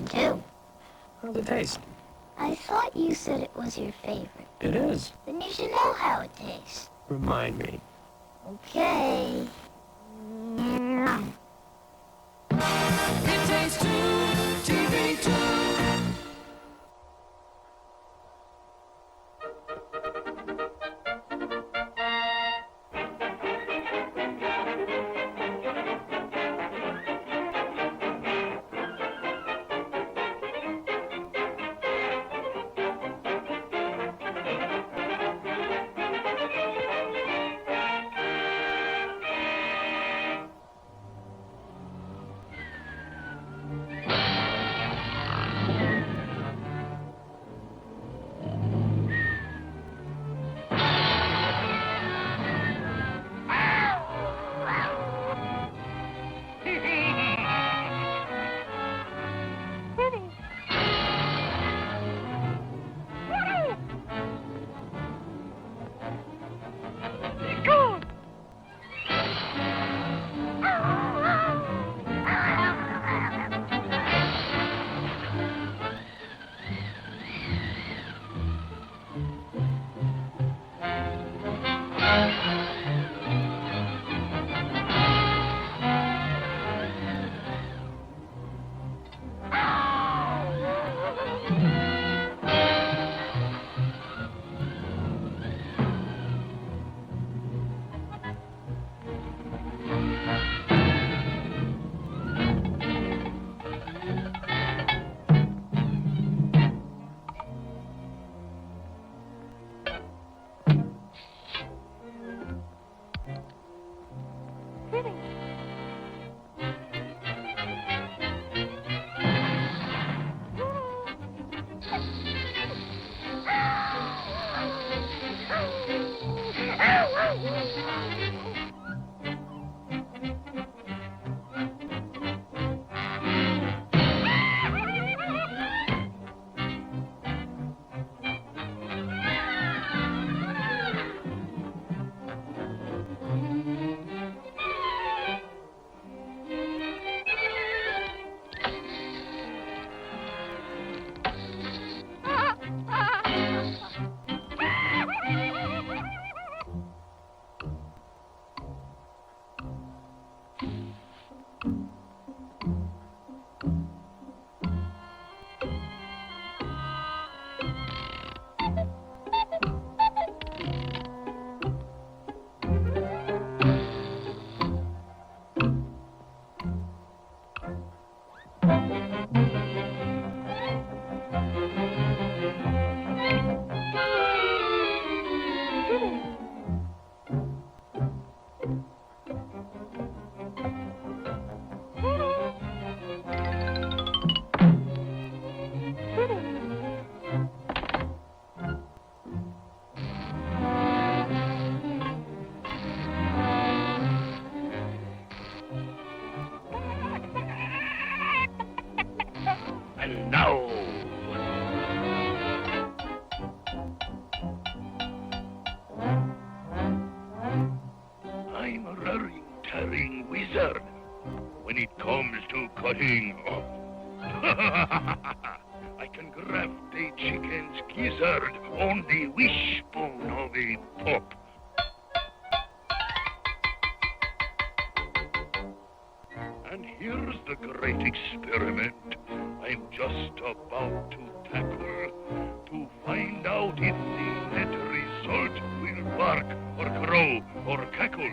too. How's it taste? I thought you said it was your favorite. It is. Then you should know how it tastes. Remind me. Okay. It tastes too, TV too. And now, I'm a raring, tearing wizard when it comes to cutting up. I can graft a chicken's gizzard on the wishbone of a pup. And here's the great experiment I'm just about to tackle to find out if the net result will bark or crow or cackle.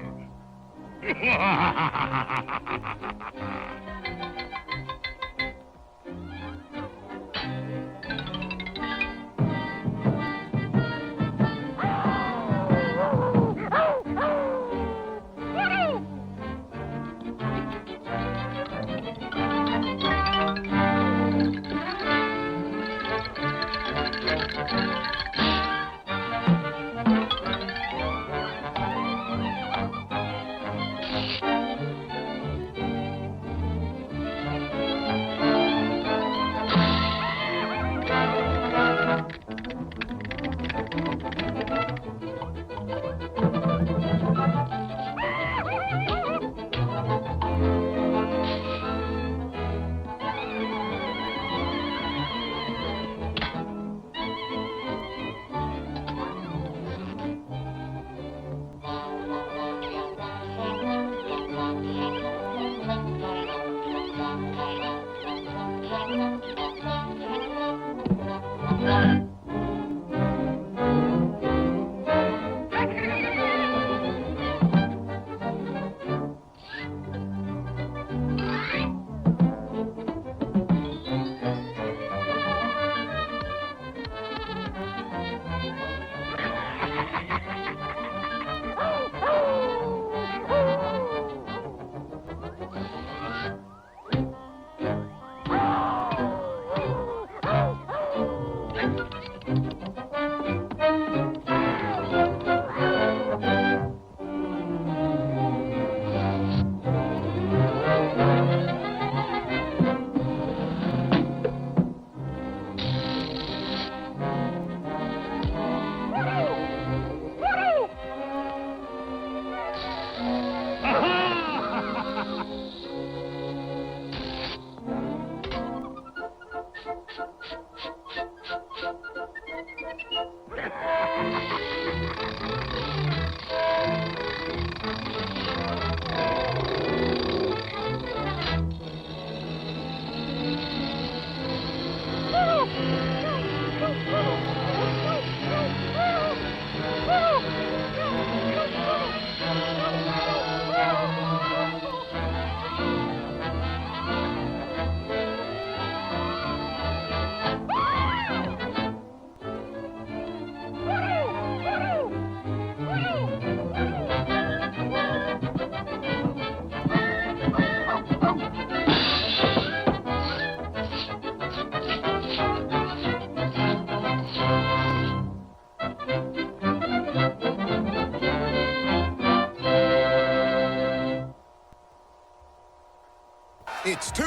It's two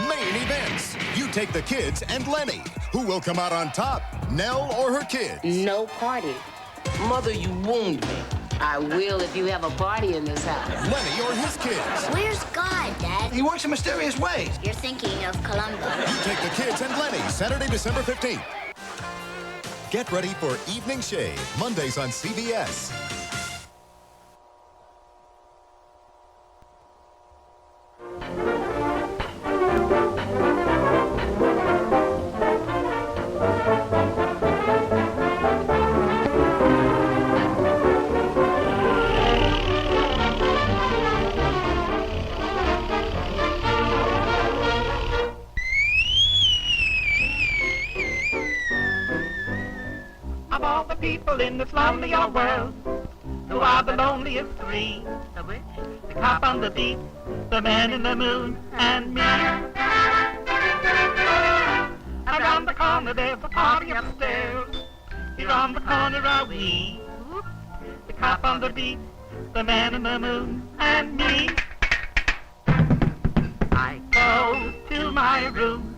main events. You take the kids and Lenny. Who will come out on top, Nell or her kids? No party. Mother, you wound me. I will if you have a party in this house. Lenny or his kids? Where's God, Dad? He works in mysterious ways. You're thinking of Columbo. You take the kids and Lenny, Saturday, December 15th. Get ready for Evening Shade, Mondays on CBS. Of all the people in this lonely old world, who are the loneliest three? The which? The cop on the beat, the man in the moon, and me. Around the corner there's a party upstairs. Here on the corner are we. The cop on the beat, the man in the moon, and me. I go to my room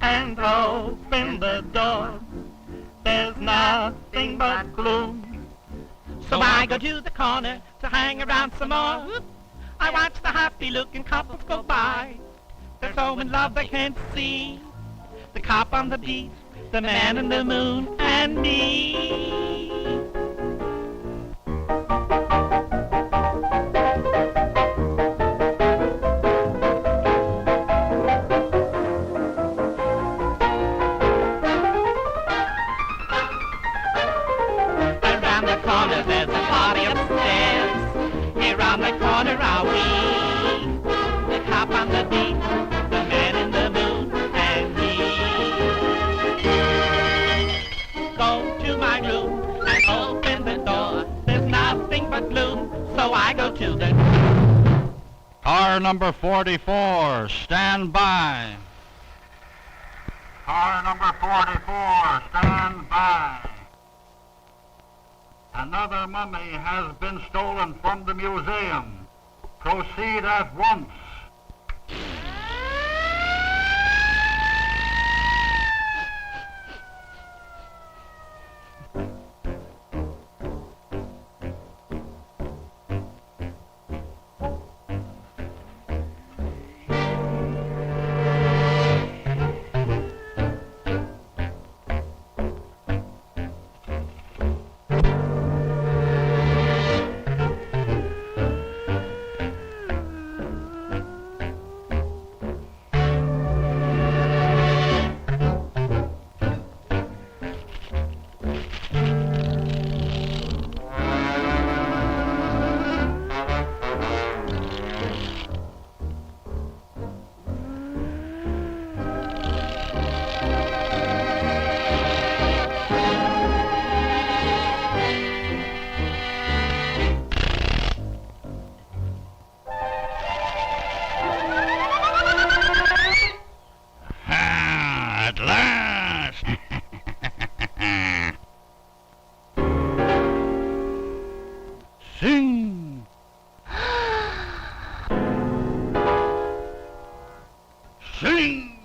and open the door. There's nothing but gloom. So I go to the corner to hang around some more. I watch the happy-looking couples go by. They're so in love they can't see. The cop on the beat, the man in the moon, and me. Around the corner there's a party upstairs. Here around the corner are we. The cop on the beat, the man in the moon, and me. Go to my room and open the door. There's nothing but gloom, so I go to the... Car number 44, stand by. Car number 44, stand by. Another mummy has been stolen from the museum. Proceed at once. At last! Sing! Sing!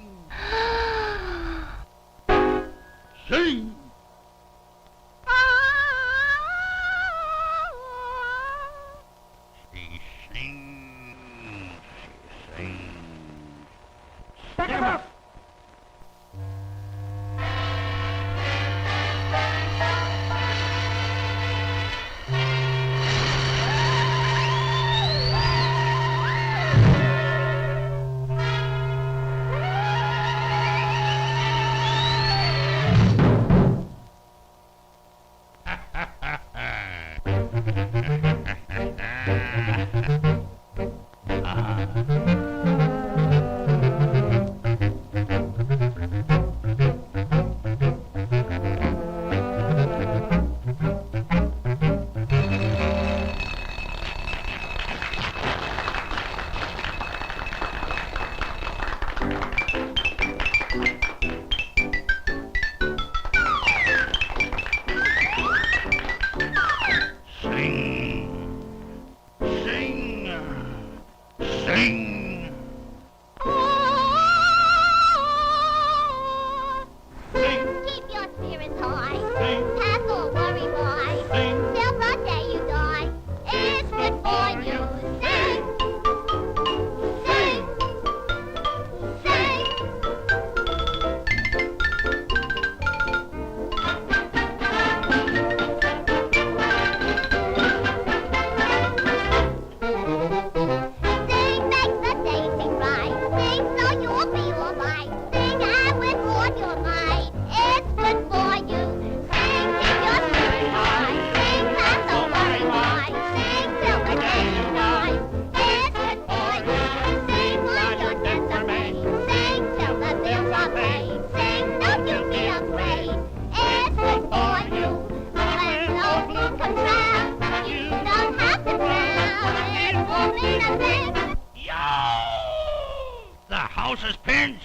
Sing! She sings, she sings. Pick him up! closest pins.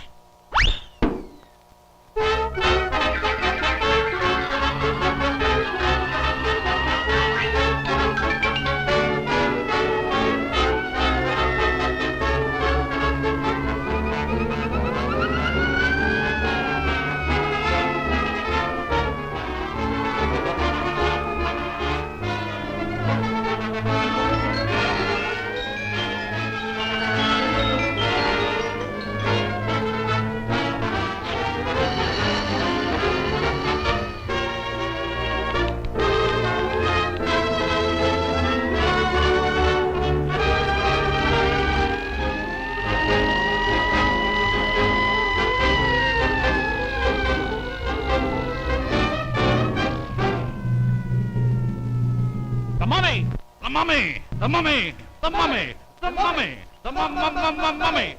The mummy! The mummy! The mummy! The mummy! The mummy! The mummy!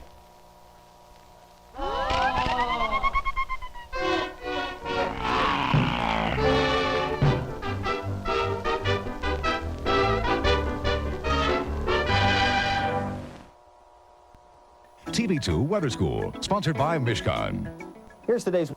TV2 Weather School, sponsored by Mishkan. Here's today's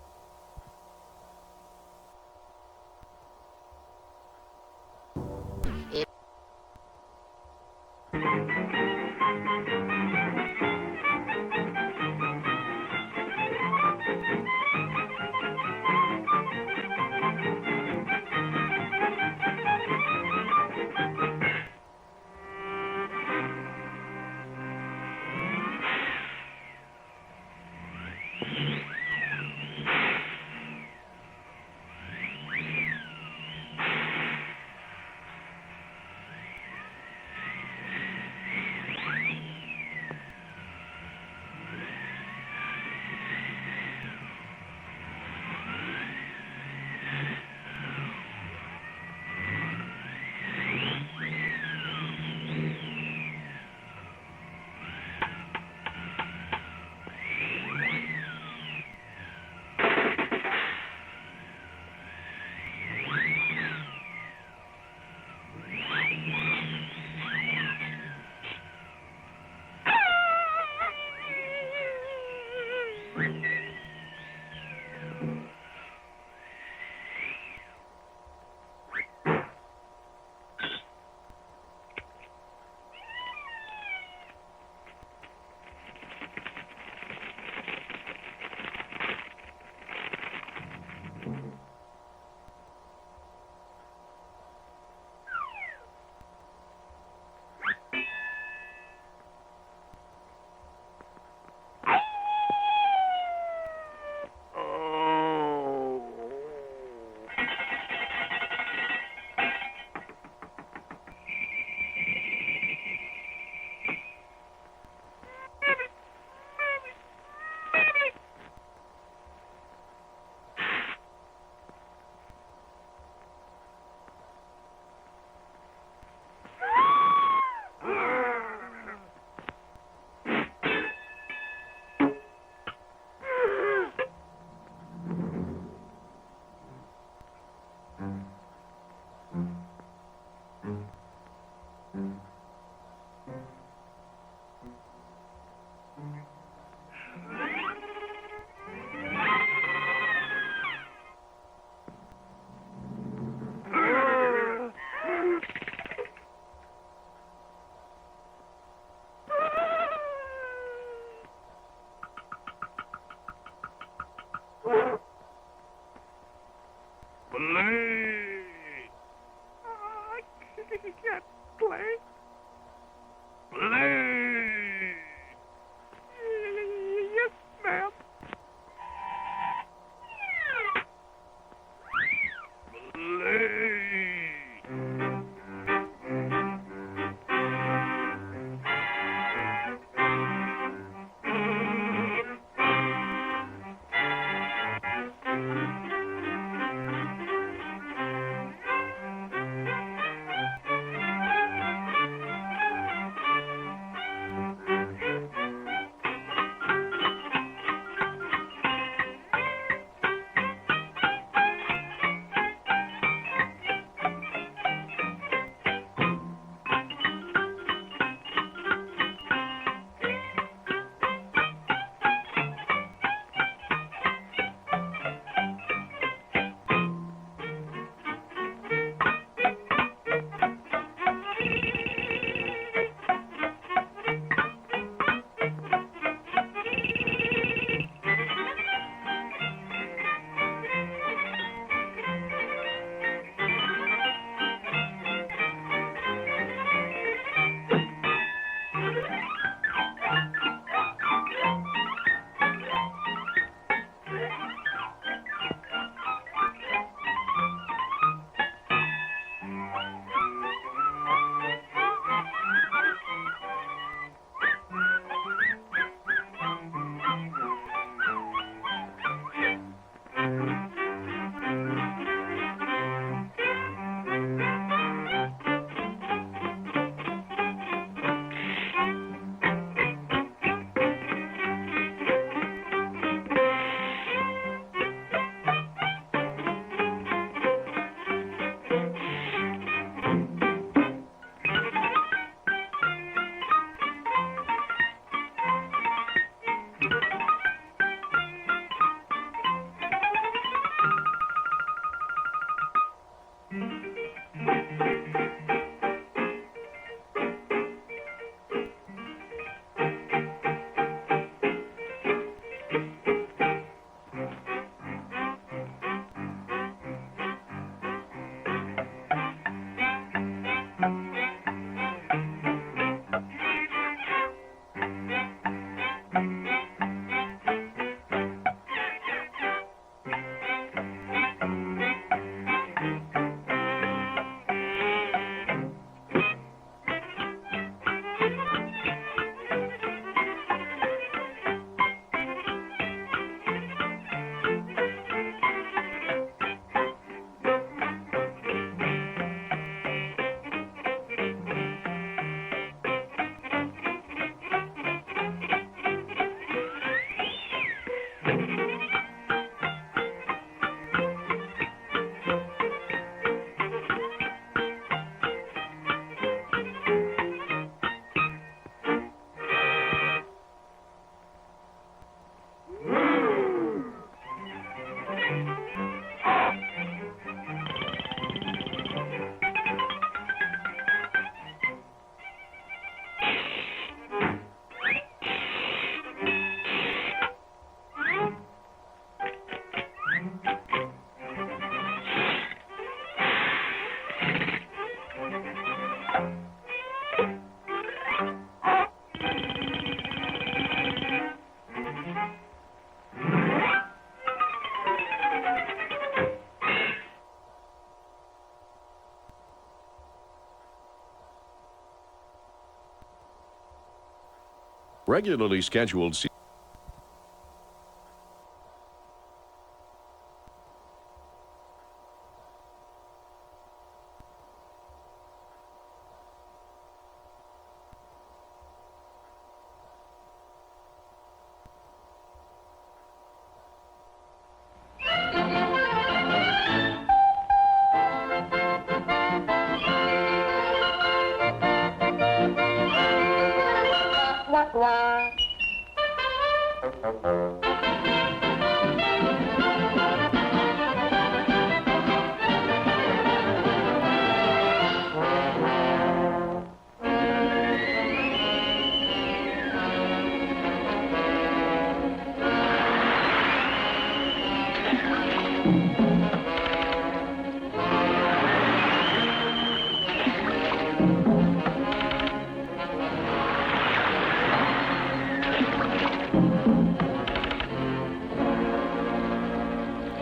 Regularly scheduled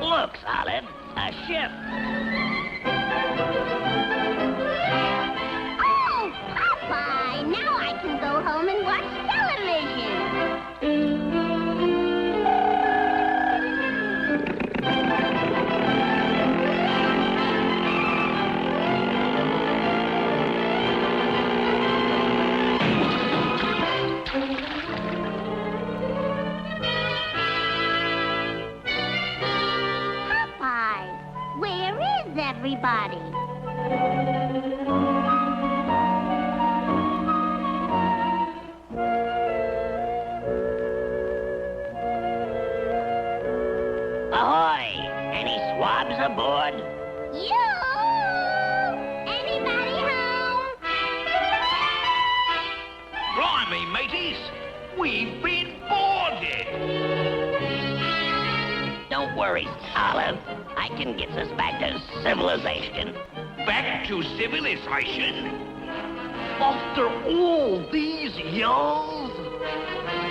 Look, Olive, a ship. Oh, Popeye! Now I can go home and watch Popeye, where is everybody? Ahoy! Any swabs aboard? You! Anybody home? Blimey, mateys! We've been boarded! Don't worry, Olive. I can get us back to civilization. Back to civilization? After all these years?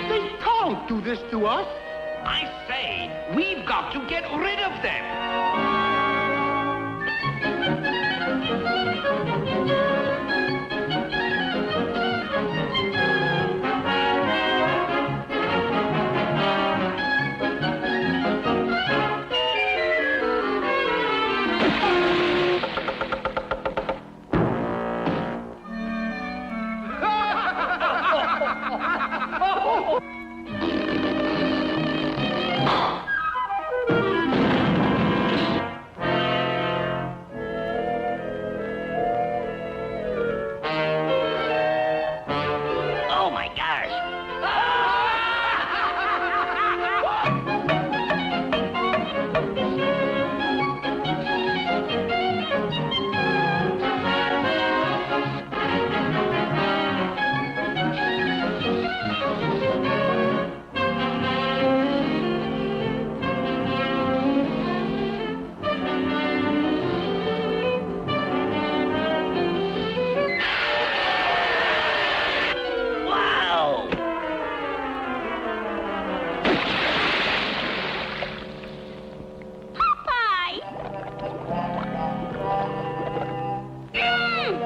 They can't do this to us. I say, we've got to get rid of them. Oh my gosh! Wow! Popeye! Help!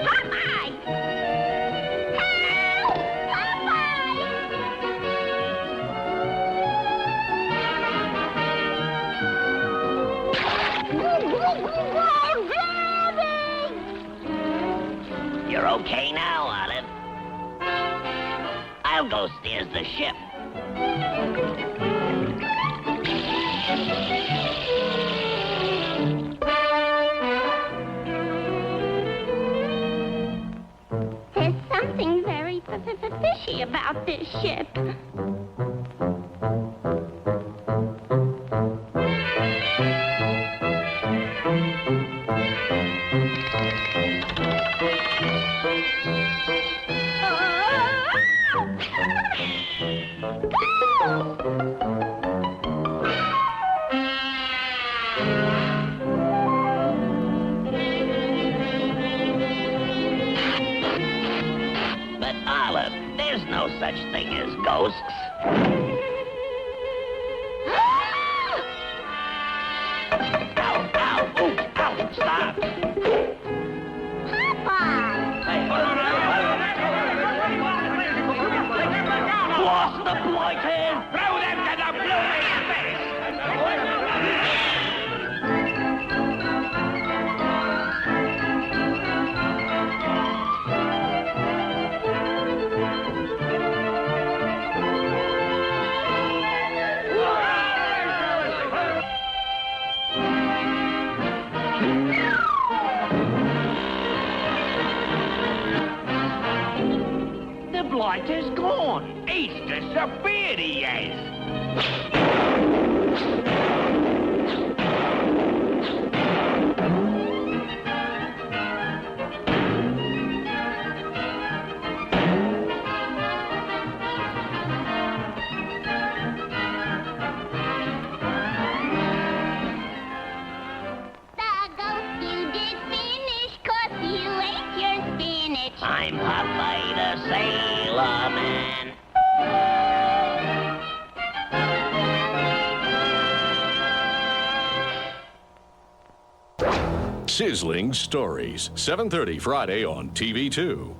Popeye! Help! Popeye! You're okay now, Olive. I'll go steer the ship. There's something very fishy about this ship. But Olive, there's no such thing as go ghosts. Ow, ow, ooh, ow, stop. Lost the blighted! Throw them to the blooming abyss! The blight is gone. He's disappeared, he has. The ghost you did finish, 'cause you ate your spinach. I'm Popeye the Sailor Man. Sizzling Stories, 7:30 Friday on TV2.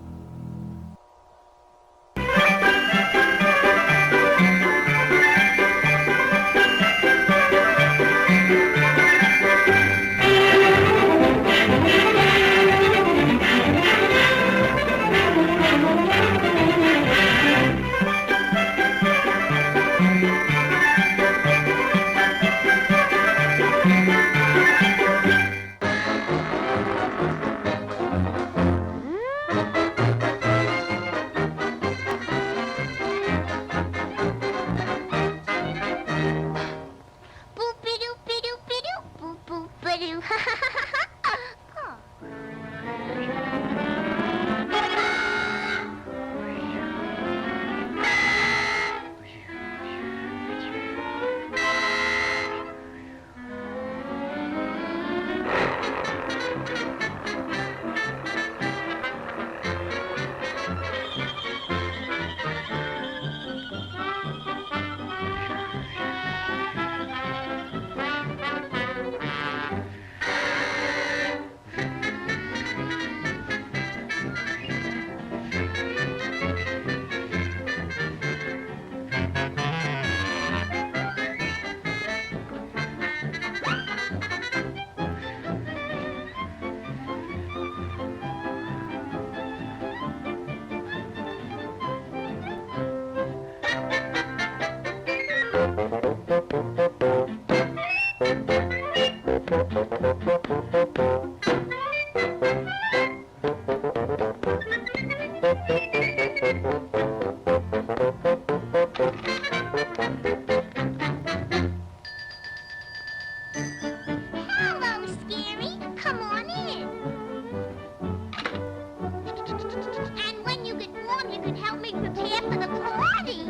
Boop-a-doop-a-doop-a-doop, boop-boop-a-doo, ha ha ha ha ha. Hello, Scary. Come on in. And when you get warm, you can help me prepare for the party.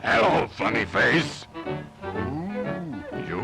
Hello, funny face. You.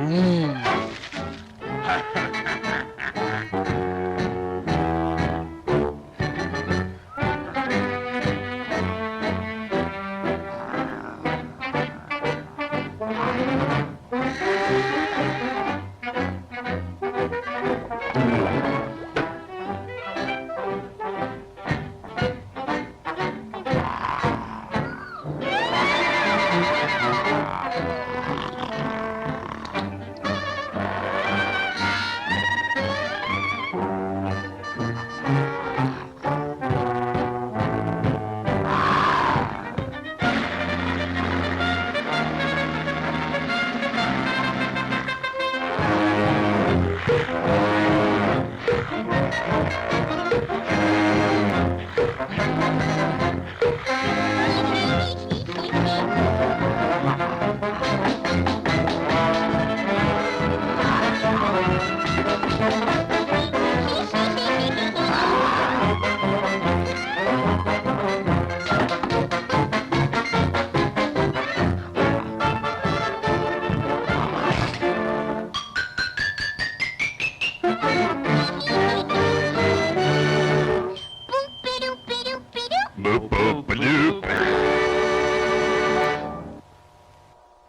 Boop, boop, ba-doop.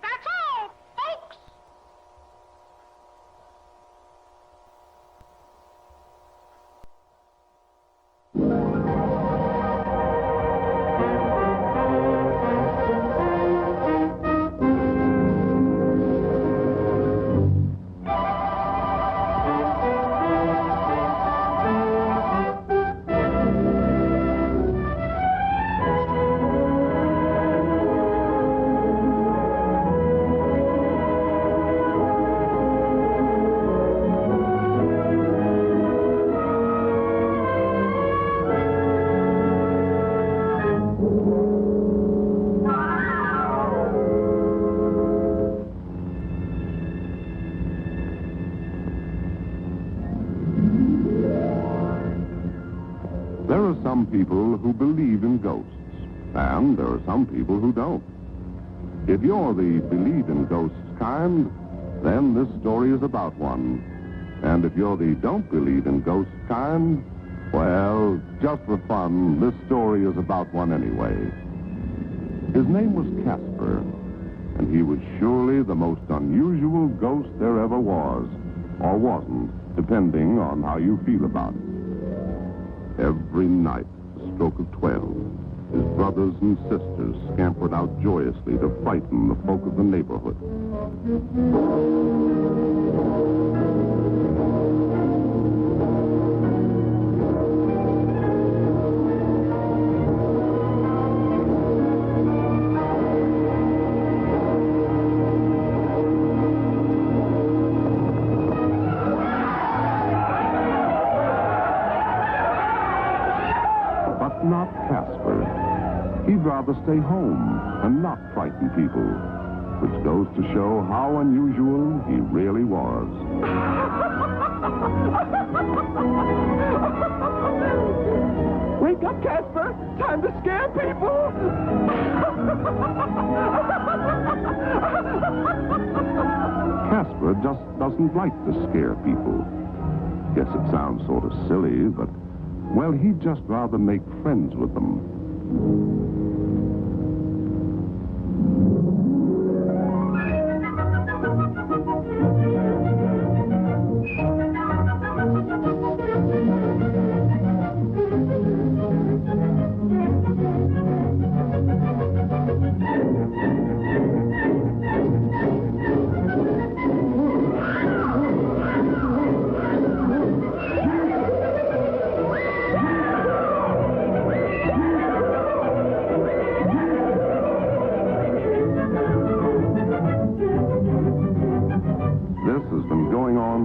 That's all, folks. There are some people who believe in ghosts, and there are some people who don't. If you're the believe in ghosts kind, then this story is about one. And if you're the don't believe in ghosts kind, well, just for fun, this story is about one anyway. His name was Casper, and he was surely the most unusual ghost there ever was, or wasn't, depending on how you feel about it. Every night, at the stroke of 12, his brothers and sisters scampered out joyously to frighten the folk of the neighborhood. Not Casper. He'd rather stay home and not frighten people, which goes to show how unusual he really was. Wake up, Casper! Time to scare people! Casper just doesn't like to scare people. Guess it sounds sort of silly, but well, he'd just rather make friends with them.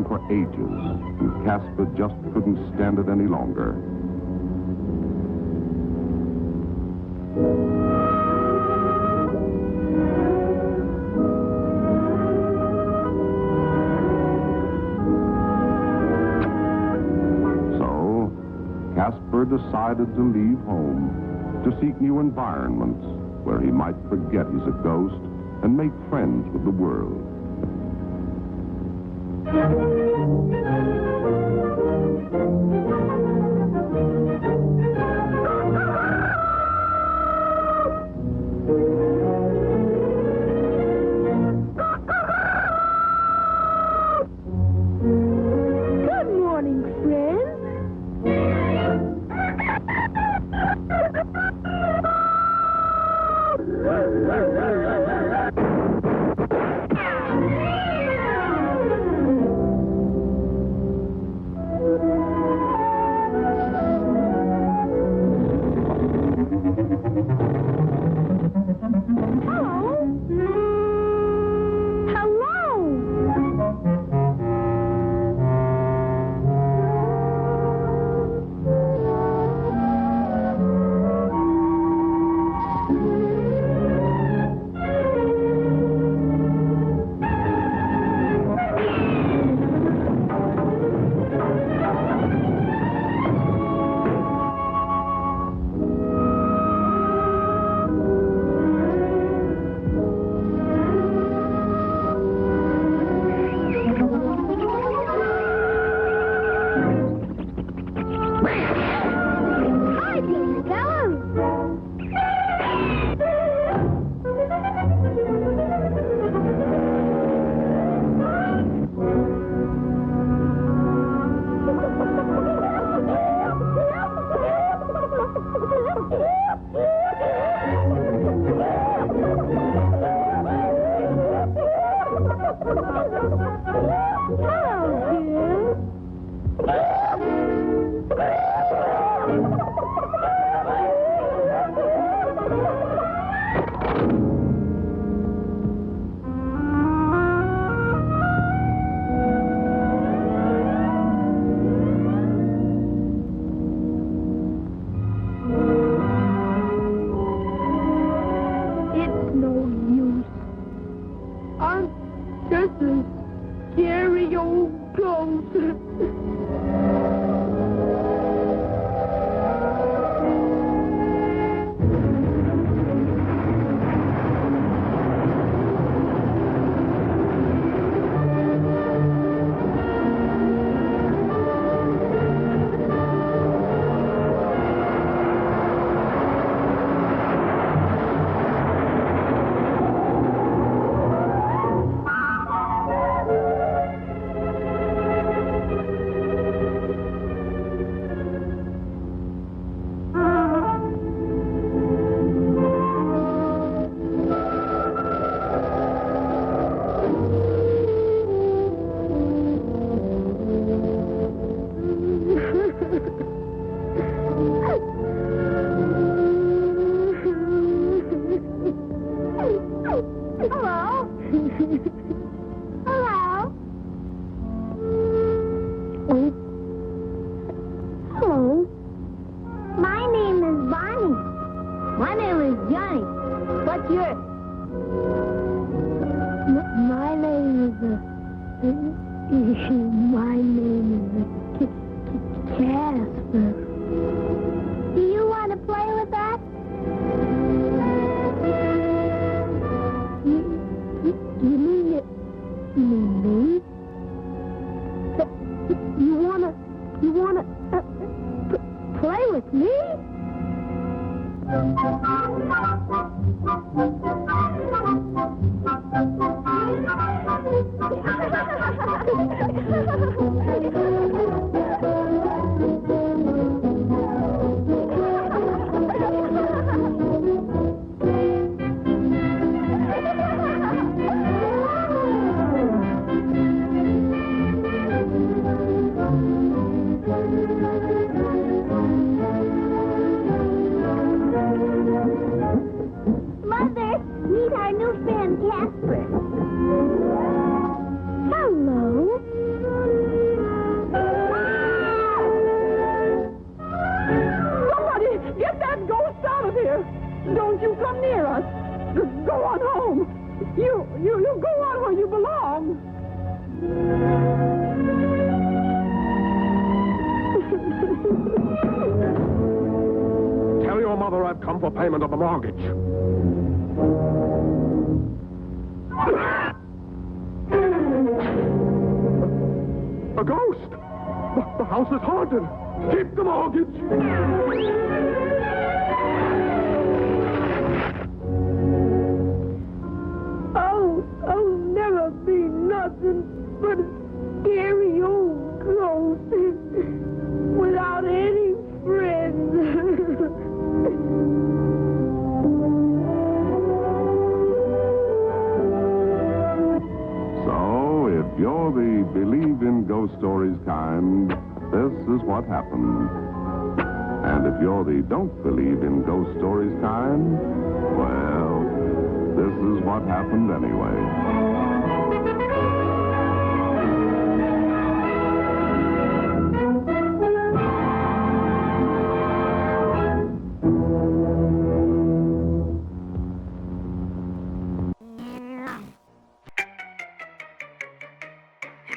For ages, and Casper just couldn't stand it any longer. Casper decided to leave home, to seek new environments where he might forget he's a ghost and make friends with the world. Good morning, friend. Mother, I've come for payment of the mortgage. A ghost! The house is haunted! Keep the mortgage! I'll never be nothing but a scary old ghost without any friends. So, if you're the believe in ghost stories kind, this is what happened. And if you're the don't believe in ghost stories kind, well, this is what happened anyway.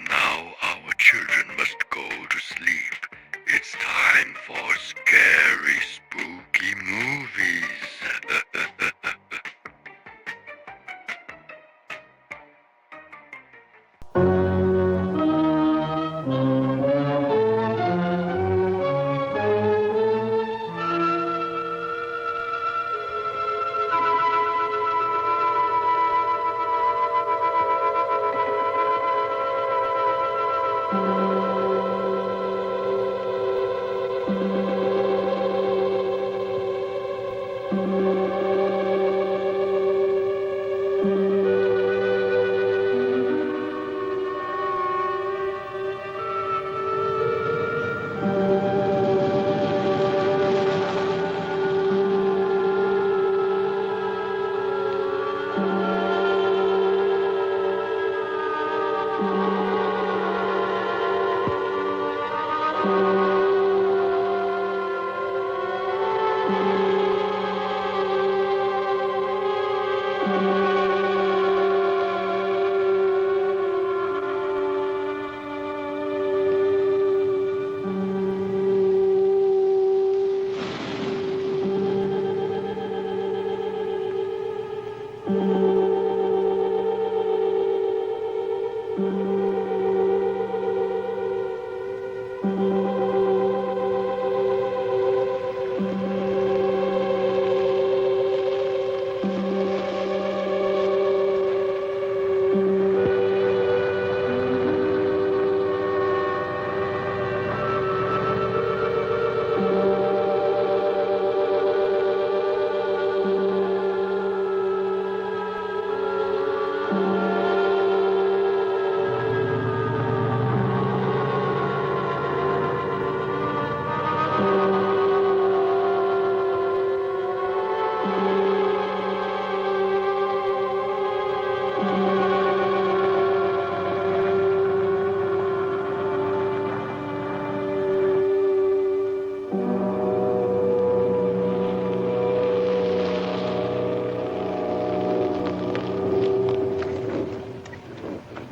Now our children must go to sleep. It's time for scary, spooky movies.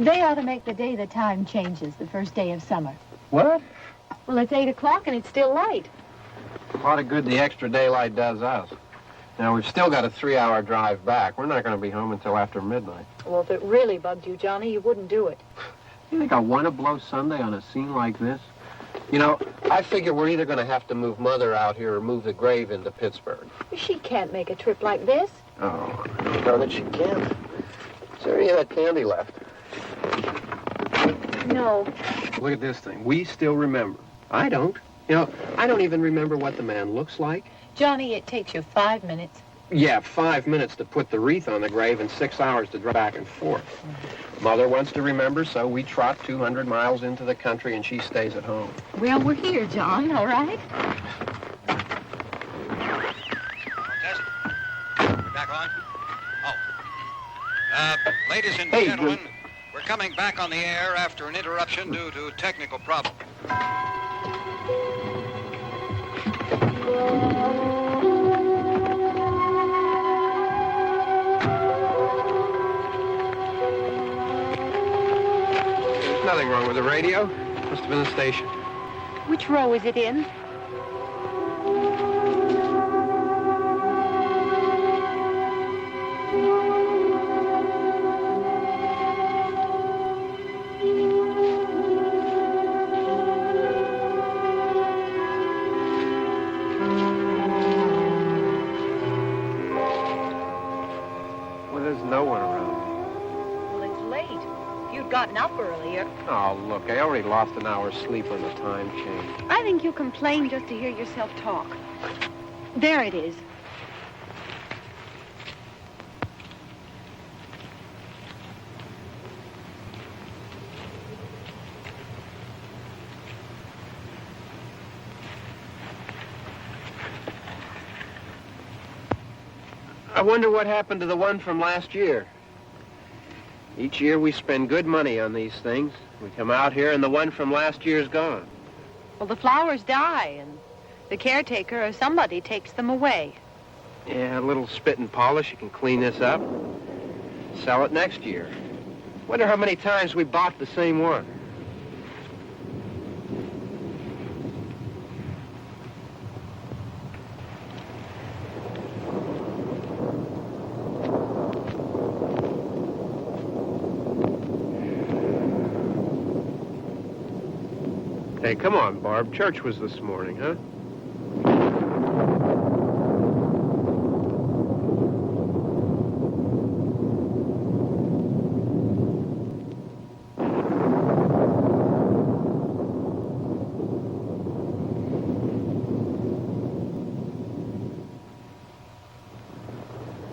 They ought to make the day the time changes, the first day of summer. What? Well, it's 8 o'clock and it's still light. A lot of good the extra daylight does us. Now, we've still got a 3-hour drive back. We're not going to be home until after midnight. Well, if it really bugged you, Johnny, you wouldn't do it. You think I want to blow Sunday on a scene like this? You know, I figure we're either going to have to move Mother out here or move the grave into Pittsburgh. She can't make a trip like this. Oh, I don't know that she can. Is there any of that candy left? No. Look at this thing. We still remember. I don't. You know, I don't even remember what the man looks like. Johnny, it takes you 5 minutes. Yeah, 5 minutes to put the wreath on the grave and 6 hours to drive back and forth. Mother wants to remember, so we trot 200 miles into the country and she stays at home. Well, we're here, John, all right? Test. We're back on? Oh. Ladies and gentlemen, we're coming back on the air after an interruption due to technical problem. There's nothing wrong with the radio. Must have been the station. Which row is it in? late. If you'd gotten up earlier. Oh, look, I already lost an hour's sleep on the time change. I think you complain just to hear yourself talk. There it is. I wonder what happened to the one from last year. Each year we spend good money on these things. We come out here and the one from last year's gone. Well, the flowers die, and the caretaker or somebody takes them away. Yeah, a little spit and polish. You can clean this up. Sell it next year. Wonder how many times we bought the same one. Hey, come on, Barb. Church was this morning, huh?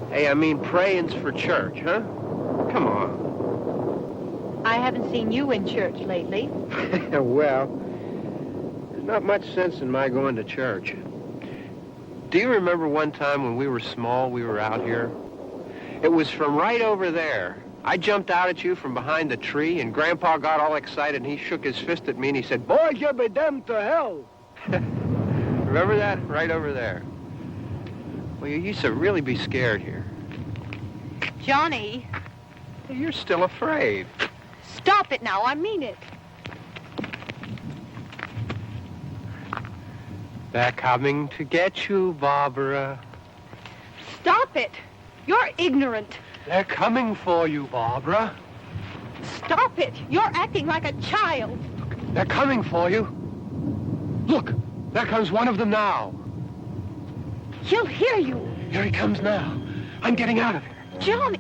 Hey, I mean praying's for church, huh? Come on. I haven't seen you in church lately. Well, there's not much sense in my going to church. Do you remember one time when we were small, we were out here? It was from right over there. I jumped out at you from behind the tree, and Grandpa got all excited, and he shook his fist at me, and he said, "Boy, you be damned to hell." Remember that? Right over there. Well, you used to really be scared here. Johnny. You're still afraid. Stop it now. I mean it. They're coming to get you, Barbara. Stop it. You're ignorant. They're coming for you, Barbara. Stop it. You're acting like a child. They're coming for you. Look, there comes one of them now. He'll hear you. Here he comes now. I'm getting out of here. Johnny.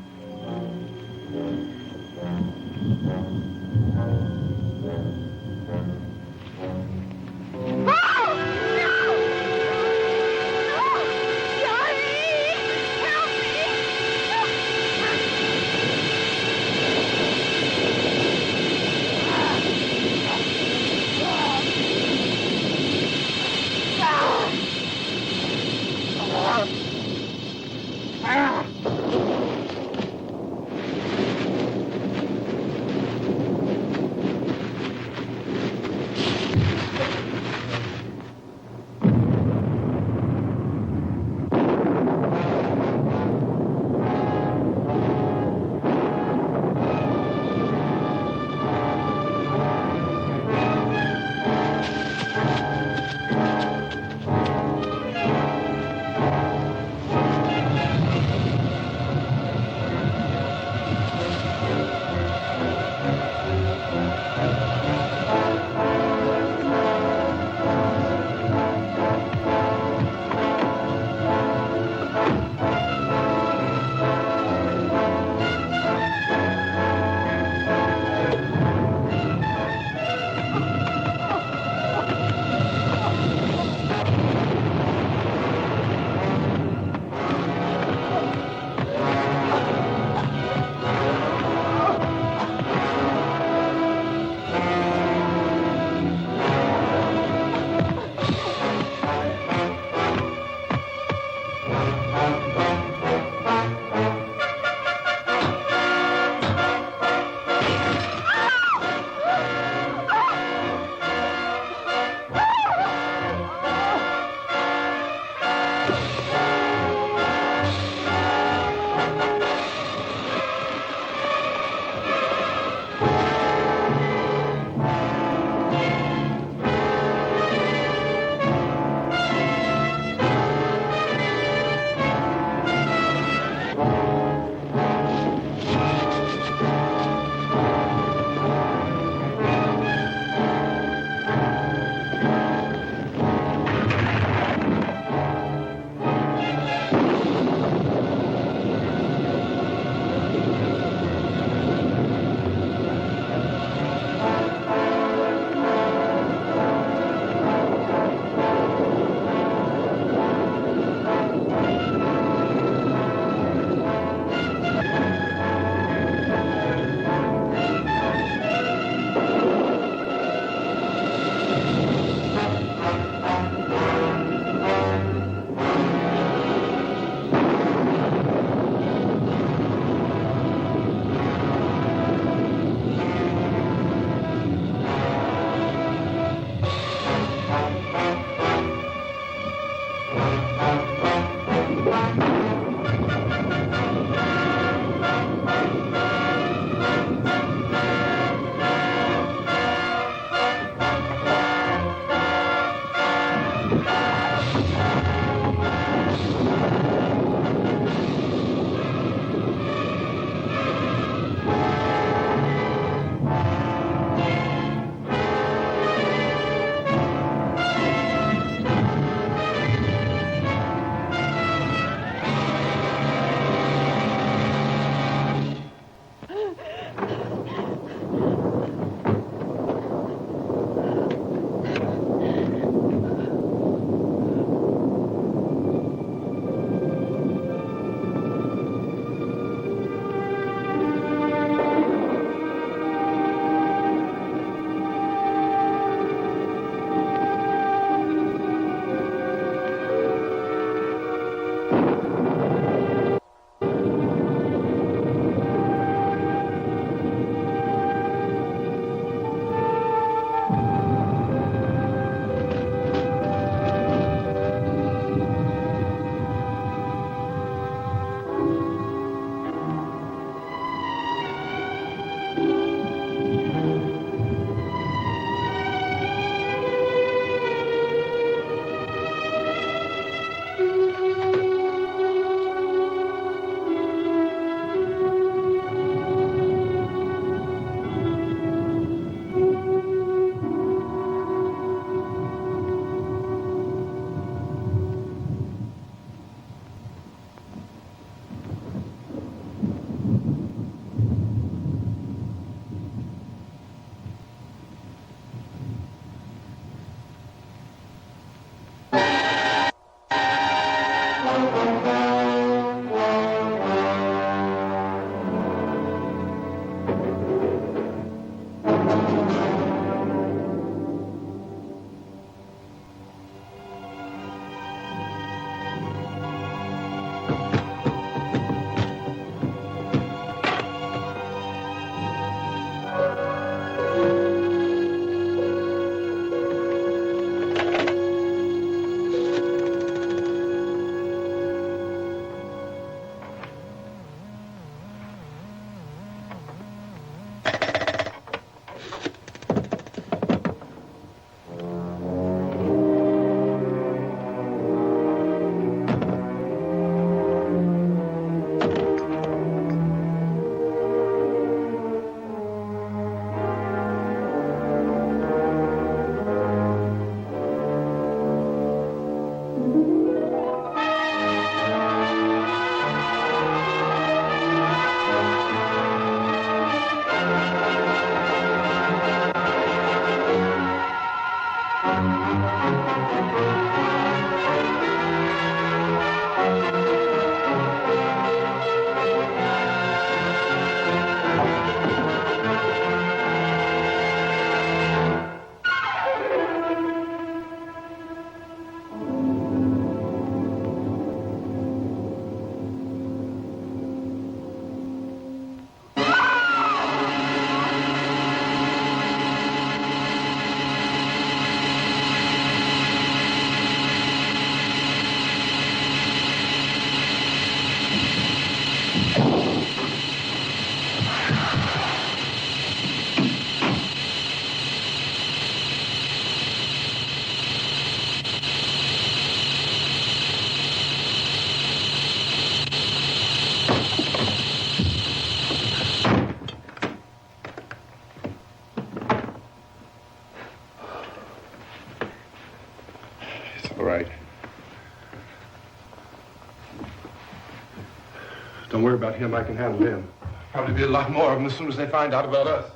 about him, I can handle him. Probably be a lot more of them as soon as they find out about us.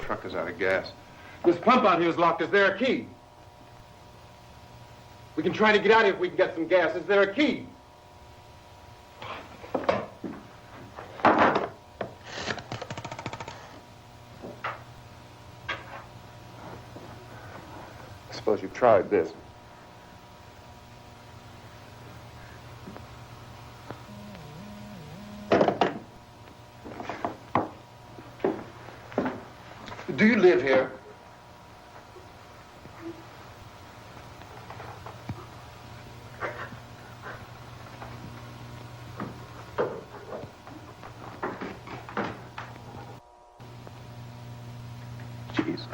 Truck is out of gas. This pump out here is locked. Is there a key? We can try to get out here if we can get some gas. Is there a key? I suppose you've tried this. Do you live here? Jesus.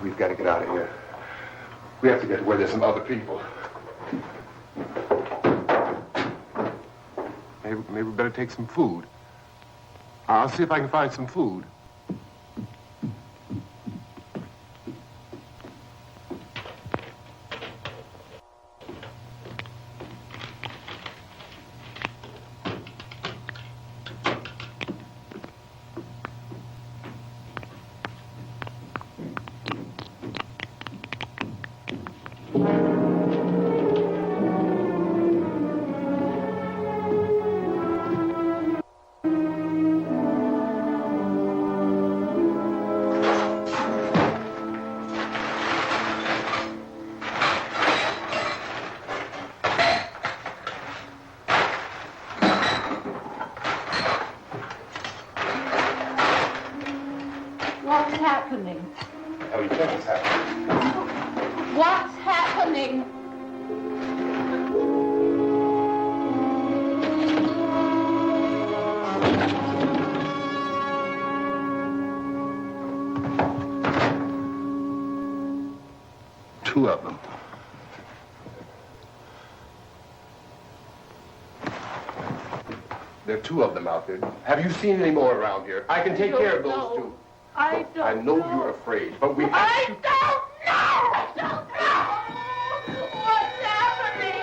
We've got to get out of here. We have to get to where there's some other people. Maybe we better take some food. I'll see if I can find some food. What's happening? How do you think it's happening? What's happening? Two of them. There are two of them out there. Have you seen any more around here? I can take care of those two. I don't I know you're afraid, but we have to... I don't know! I don't know! What's happening?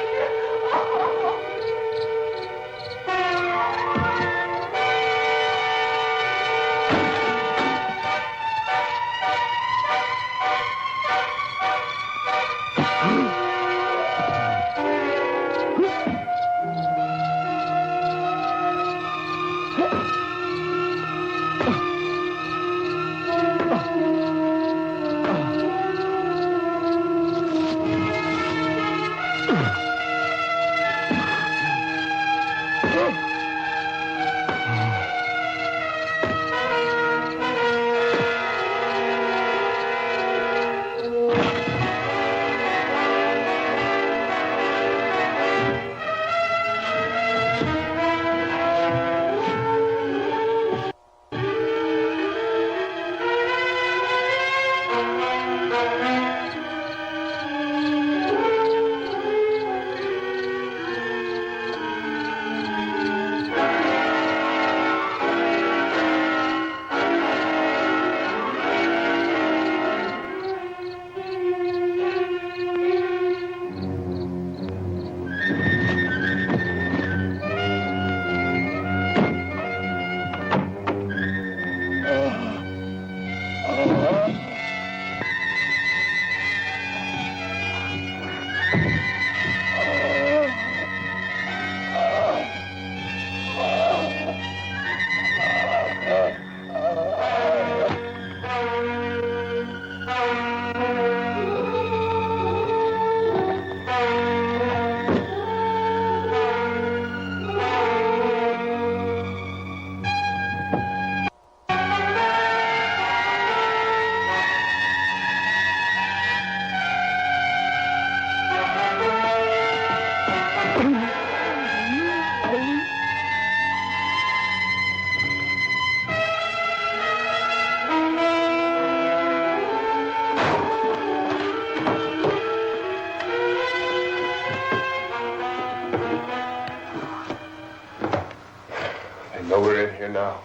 They know we're in here now.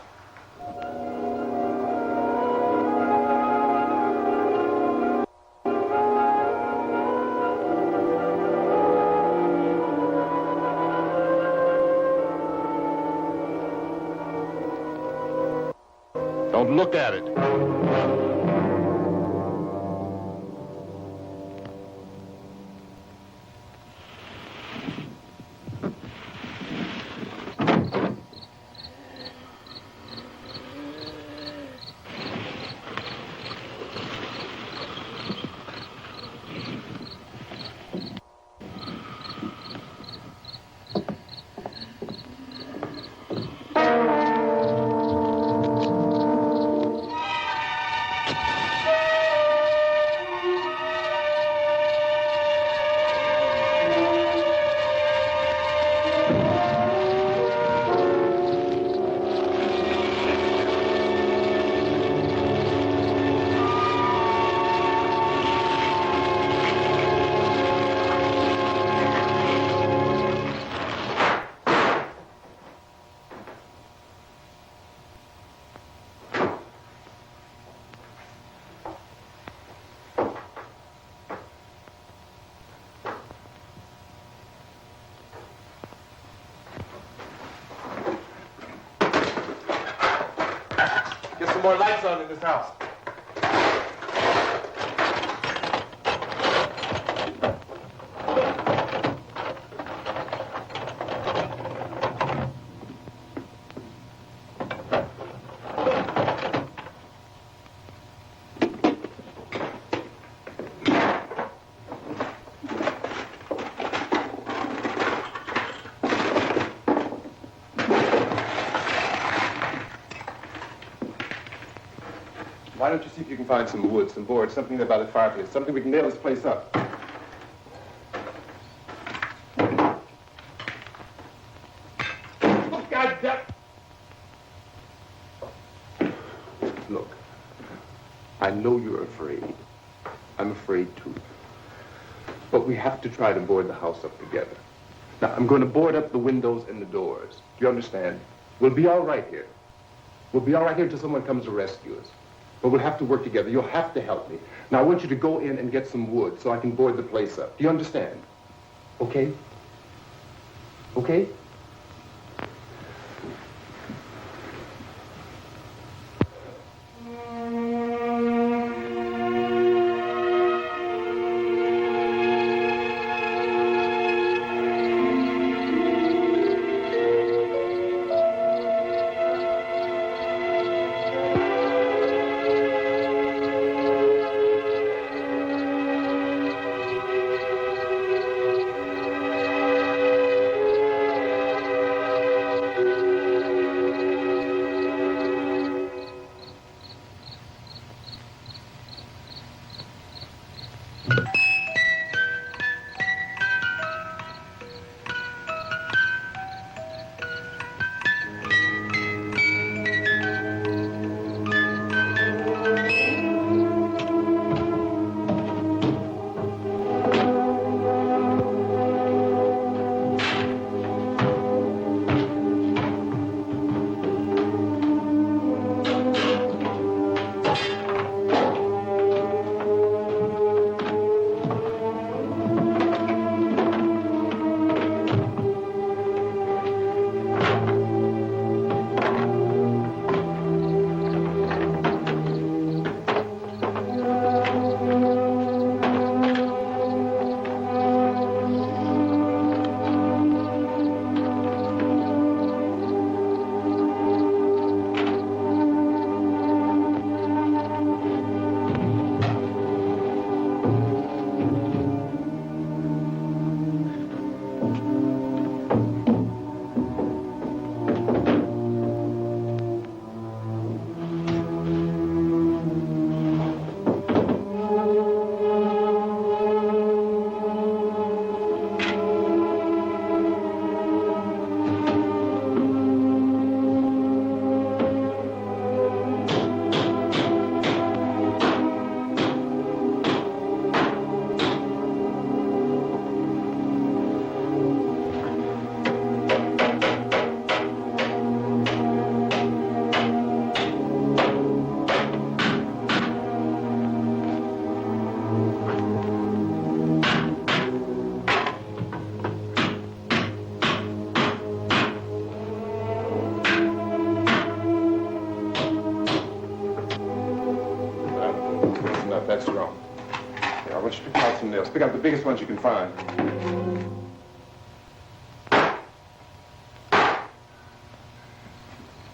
Don't look at it. Get some more lights on in this house. Why don't you see if you can find some wood, some boards, something about a fireplace, something we can nail this place up. Look, goddamn! Look, I know you're afraid. I'm afraid too. But we have to try to board the house up together. Now, I'm going to board up the windows and the doors. Do you understand? We'll be all right here. We'll be all right here until someone comes to rescue us. But we'll have to work together. You'll have to help me. Now, I want you to go in and get some wood so I can board the place up. Do you understand? Okay? Okay? Close enough, that's wrong. Yeah, I want you to pick out some nails. Pick out the biggest ones you can find.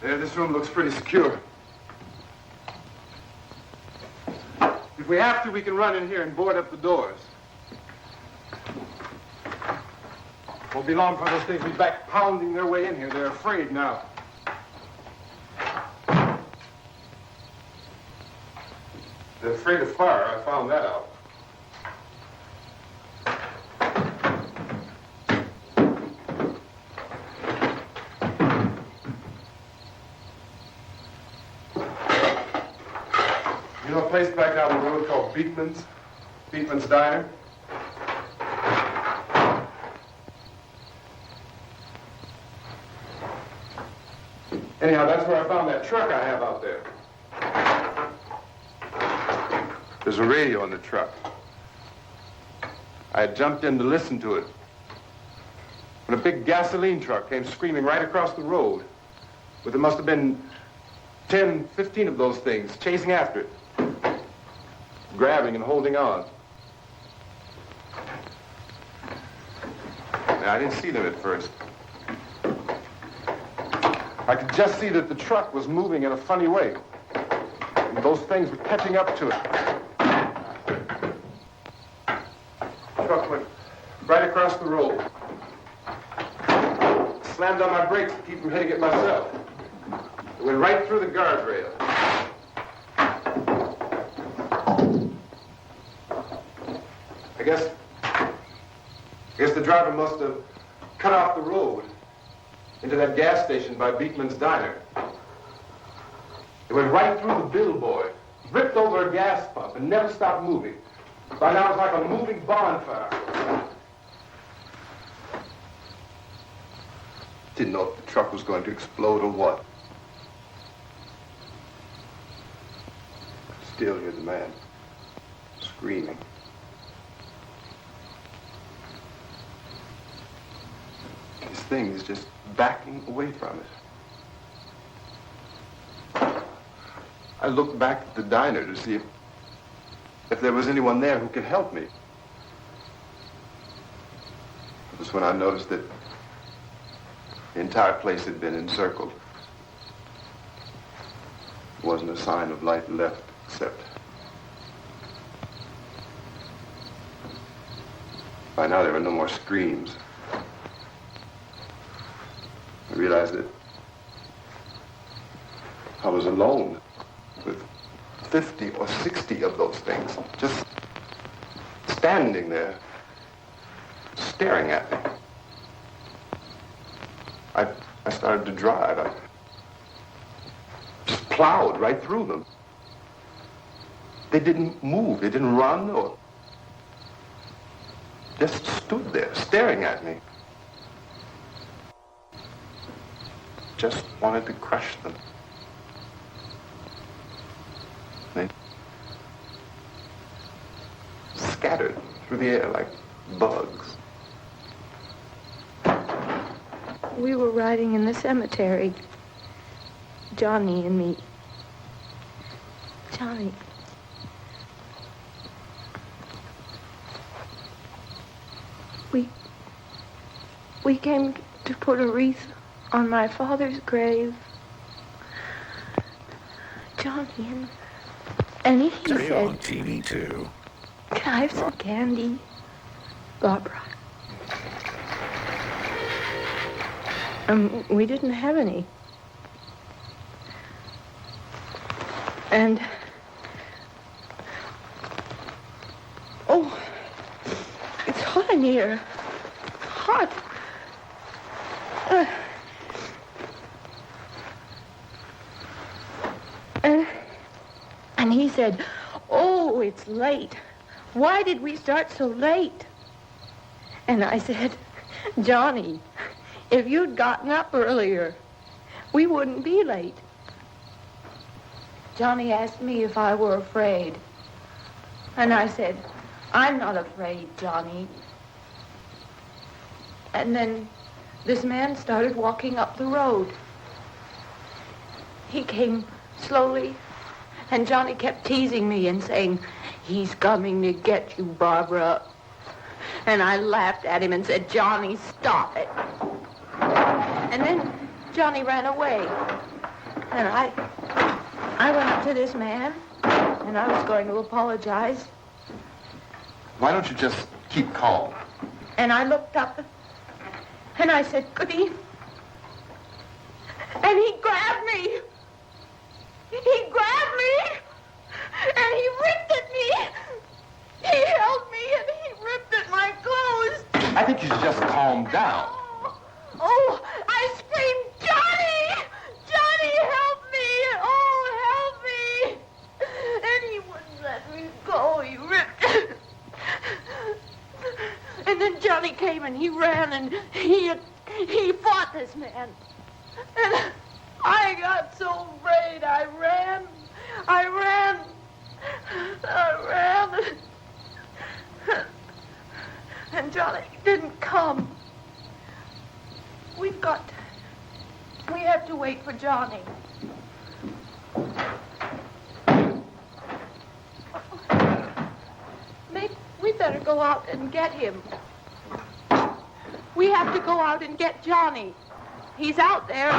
There, this room looks pretty secure. If we have to, we can run in here and board up the doors. Won't be long for those things to be back pounding their way in here. They're afraid now. They're afraid of fire. I found that out. You know a place back down the road called Beekman's? Beekman's Diner? Anyhow, that's where I found that truck I have out there. There's a radio in the truck. I had jumped in to listen to it when a big gasoline truck came screaming right across the road. But there must have been 10, 15 of those things chasing after it, grabbing and holding on. Now, I didn't see them at first. I could just see that the truck was moving in a funny way. And those things were catching up to it. The truck went right across the road. Slammed on my brakes to keep from hitting it myself. It went right through the guardrail. I guess the driver must have cut off the road into that gas station by Beekman's Diner. It went right through the billboard, ripped over a gas pump, and never stopped moving. By now, it's like a moving bonfire. Didn't know if the truck was going to explode or what. Still hear the man screaming. This thing is just backing away from it. I looked back at the diner to see if there was anyone there who could help me. It was when I noticed that the entire place had been encircled. There wasn't a sign of light left except by now there were no more screams. I realized that I was alone with 50 or 60 of those things, just standing there, staring at me. I started to drive. I just plowed right through them. They didn't move. They didn't run or just stood there staring at me. Just wanted to crush them. They scattered through the air like bugs. We were riding in the cemetery, Johnny and me. Johnny. We came to put a wreath on my father's grave. Johnny, and he Today said, on TV2. "Can I have some candy, Barbara?" We didn't have any. And, oh, it's hot in here. Hot. And he said, "Oh, it's late. Why did we start so late?" And I said, "Johnny, if you'd gotten up earlier, we wouldn't be late." Johnny asked me if I were afraid. And I said, "I'm not afraid, Johnny." And then this man started walking up the road. He came slowly And Johnny kept teasing me and saying, "He's coming to get you, Barbara." And I laughed at him and said, "Johnny, stop it." And then Johnny ran away. And I went up to this man, and I was going to apologize. Why don't you just keep calm? And I looked up, and I said, "Good evening." And he grabbed me. He grabbed me, and he ripped at me. He held me, and he ripped at my clothes. I think you should just calm down. Oh, I screamed, "Johnny! Johnny, help me! Oh, help me!" And he wouldn't let me go. He ripped. And then Johnny came, and he ran, and he fought this man. And I got so afraid. I ran. And Johnny didn't come. We have to wait for Johnny. Maybe we better go out and get him. We have to go out and get Johnny. He's out there.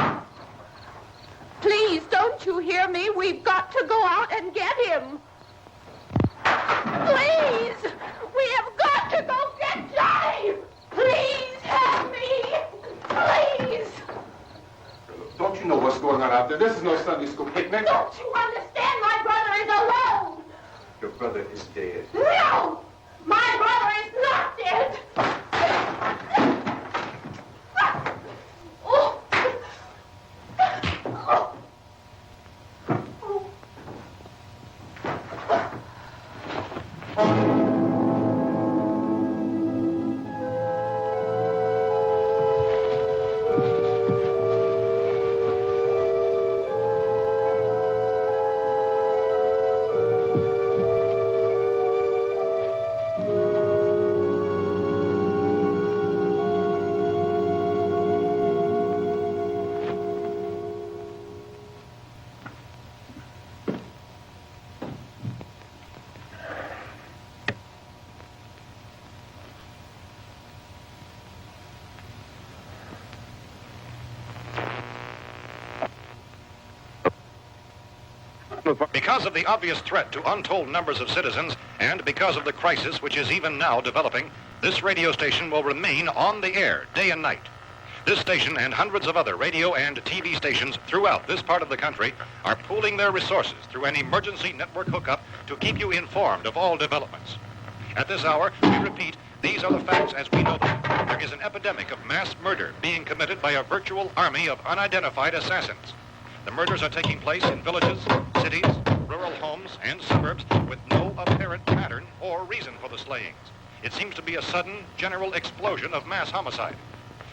Please, don't you hear me? We've got to go out and get him. Please! We have got to go get Johnny! Please help me! Please! Don't you know what's going on out there? This is no Sunday school picnic. Don't you understand? My brother is alone! Your brother is dead. No! My brother is not dead! Because of the obvious threat to untold numbers of citizens and because of the crisis which is even now developing, this radio station will remain on the air day and night. This station and hundreds of other radio and TV stations throughout this part of the country are pooling their resources through an emergency network hookup to keep you informed of all developments. At this hour, we repeat, these are the facts as we know them. There is an epidemic of mass murder being committed by a virtual army of unidentified assassins. The murders are taking place in villages, cities, rural homes, and suburbs with no apparent pattern or reason for the slayings. It seems to be a sudden, general explosion of mass homicide.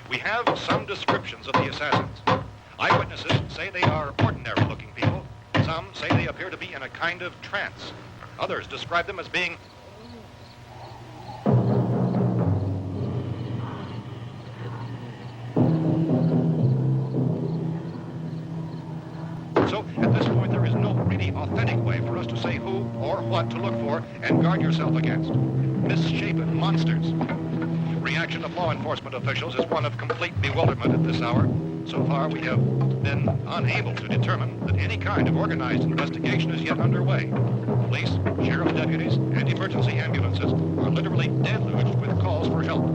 We have some descriptions of the assassins. Eyewitnesses say they are ordinary-looking people. Some say they appear to be in a kind of trance. Others describe them as being So, at this point, there is no really authentic way for us to say who or what to look for and guard yourself against. Misshapen monsters. Reaction of law enforcement officials is one of complete bewilderment at this hour. So far, we have been unable to determine that any kind of organized investigation is yet underway. Police, sheriff deputies, and emergency ambulances are literally deluged with calls for help.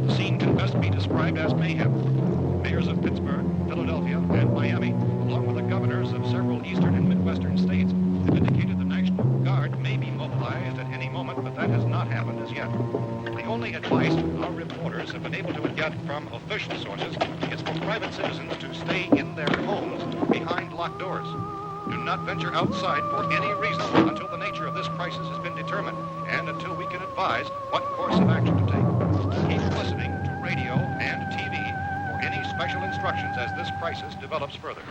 The scene can best be described as mayhem. Mayors of Pittsburgh, Philadelphia, and Miami, along with the governors of several eastern and midwestern states, have indicated the National Guard may be mobilized at any moment, but that has not happened as yet. The only advice our reporters have been able to get from official sources is for private citizens to stay in their homes behind locked doors. Do not venture outside for any reason until the nature of this crisis has been determined and until we can advise what course of action to take. Keep listening to radio and TV for any special instructions as this crisis develops further.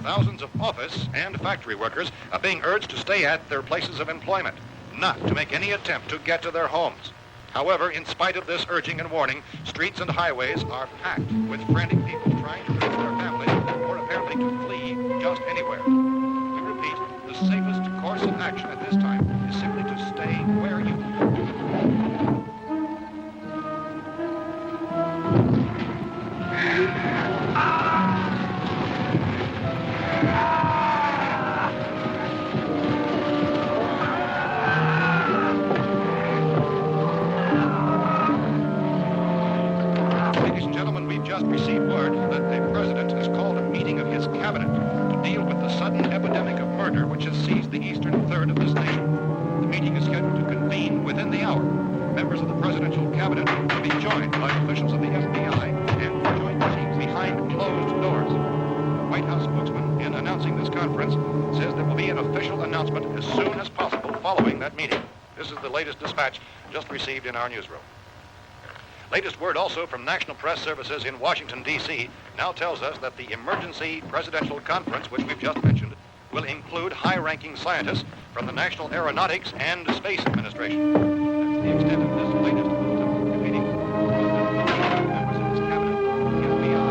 Thousands of office and factory workers are being urged to stay at their places of employment, not to make any attempt to get to their homes. However, in spite of this urging and warning, streets and highways are packed with frantic people trying to reach their families or apparently to flee just anywhere. We repeat, the safest course of action at this time is simply to stay where you Ladies and gentlemen, we've just received word that the President has called a meeting of his cabinet to deal with the sudden epidemic of murder which has seized the eastern third of this nation. The meeting is scheduled to convene within the hour. Members of the presidential cabinet will be joined by officials of the FBI and joint teams behind closed doors. The White House spokesman, in announcing this conference, says there will be an official announcement as soon as possible following that meeting. This is the latest dispatch just received in our newsroom. Latest word also from National Press Services in Washington, D.C. now tells us that the emergency presidential conference, which we've just mentioned, will include high-ranking scientists from the National Aeronautics and Space Administration. That's the extent of this latest meeting. Members of his cabinet, the FBI,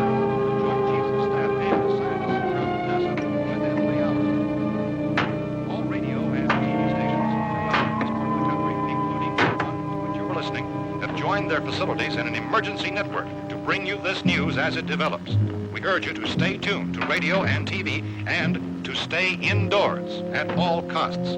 Joint Chiefs of Staff, and scientists from NASA within the hour. All radio and TV stations throughout this part of the country, including the one to which you're listening, have joined their facilities in an emergency network to bring you this news as it develops. We urge you to stay tuned to radio and TV and to stay indoors at all costs.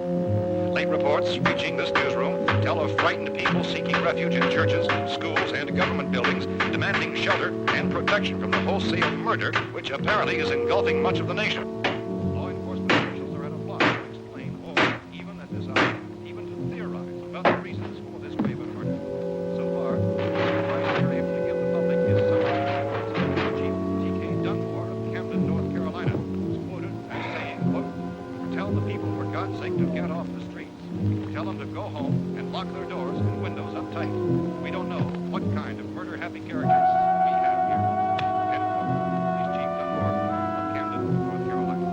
Late reports reaching this newsroom tell of frightened people seeking refuge in churches, schools, and government buildings, demanding shelter and protection from the wholesale murder which apparently is engulfing much of the nation. Law enforcement officials are at a loss to explain or, even at this hour, even to theorize about the reasons for this grave of murder. So far, the advice they're able to give the public is something Chief T.K. Dunmore of Camden, North Carolina, was quoted as saying, quote, "Tell the people, for God's sake, to get off the streets. Tell them to go home and lock their doors and windows up tight. We don't know what kind of murder-happy characters we have here." End quote. He's Chief Dunmore of Camden, North Carolina.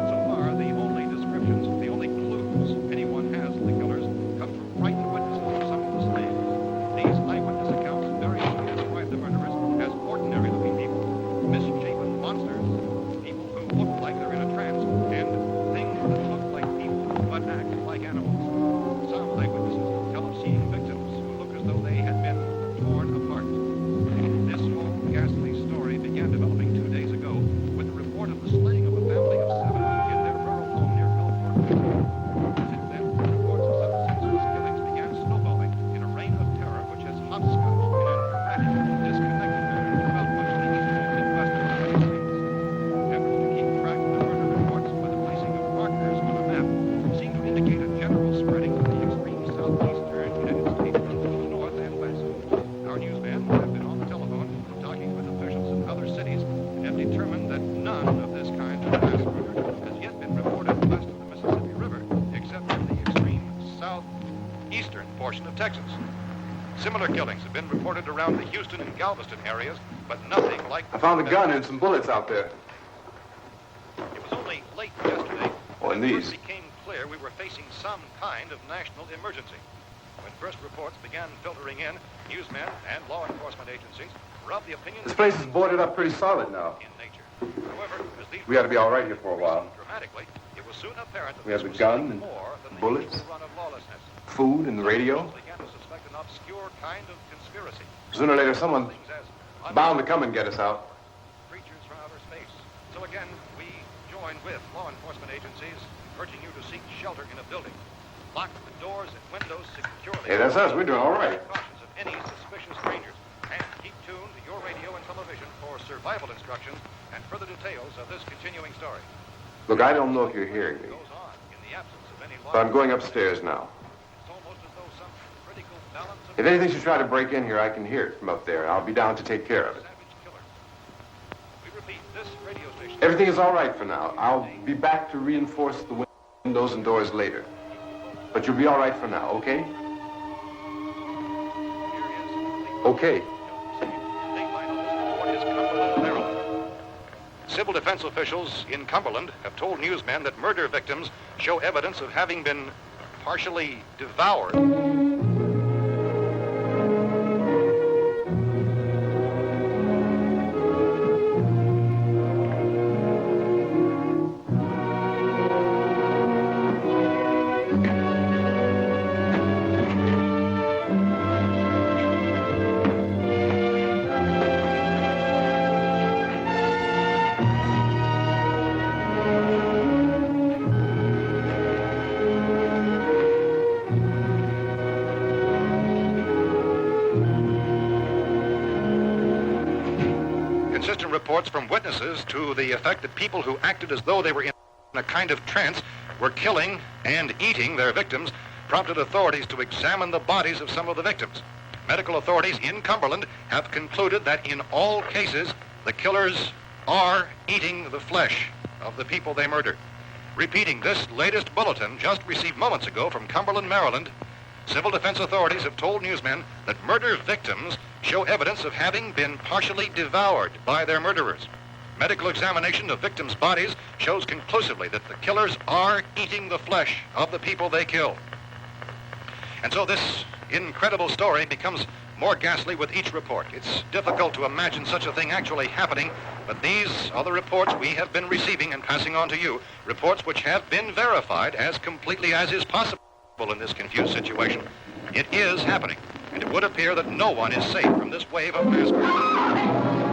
So far, the only descriptions, the only clues anyone has of the killers come from frightened witnesses of some of the slaves. These eyewitness accounts variously describe the murderers as ordinary-looking people, misshapen monsters, people who look like they're in a trance, and things that look like people but act like animals. Some eyewitnesses tell of seeing victims who look as though they had been torn apart. This whole ghastly story began developing 2 days ago with the report of the slaying of a family of 7 in their rural home near Gulfport. Since then, reports of such senseless killings began snowballing in a reign of terror which has hopscotched in an erratic, disconnected manner throughout much of the eastern Midwest of the United States. Efforts to keep track of the murder reports with the placing of markers on a map seem to indicate a general spreading of the extreme southeastern United States from the north and west. Our newsmen have been on the telephone talking with officials in other cities and have determined that none of this kind of mass murder has yet been reported west of the Mississippi River, except in the extreme southeastern portion of Texas. Similar killings have been reported around the Houston and Galveston areas, but nothing like I found a gun and some bullets out there. It was only late yesterday Oh, and when it these. first became clear we were facing some kind of national emergency. When first reports began filtering in, newsmen and law enforcement agencies were of the opinion This place is boarded up pretty solid now. in nature. However, as these We ought to be all right here for a while. dramatically, it was soon apparent that We have this the was gun something and more than the bullets. usual run of lawlessness. Food and the radio. Some began to suspect an obscure kind of conspiracy. Sooner or later, someone Things as bound to come and get us out. creatures from outer space. So again, we joined with law enforcement agencies, urging you to seek shelter in a building. Lock the doors and windows securely. Hey, that's us. We're doing all right. Precautions of any suspicious strangers. And keep tuned to your radio and television for survival instructions and further details of this continuing story. Look, I don't know if you're hearing me, Goes on in the absence of any but I'm going upstairs now. It's almost as though some critical balance of If anything should try to break in here, I can hear it from up there. I'll be down to take care of it. savage killer. We repeat, this radio station. Everything is all right for now. I'll be back to reinforce the windows and doors later. But you'll be all right for now, okay? Okay. Civil defense officials in Cumberland have told newsmen that murder victims show evidence of having been partially devoured. reports from witnesses to the effect that people who acted as though they were in a kind of trance were killing and eating their victims prompted authorities to examine the bodies of some of the victims. Medical authorities in Cumberland have concluded that in all cases, the killers are eating the flesh of the people they murdered. Repeating this latest bulletin just received moments ago from Cumberland, Maryland, civil defense authorities have told newsmen that murder victims show evidence of having been partially devoured by their murderers. Medical examination of victims' bodies shows conclusively that the killers are eating the flesh of the people they killed. And so this incredible story becomes more ghastly with each report. It's difficult to imagine such a thing actually happening, but these are the reports we have been receiving and passing on to you, reports which have been verified as completely as is possible in this confused situation. It is happening, and it would appear that no one is safe from this wave of mass murder.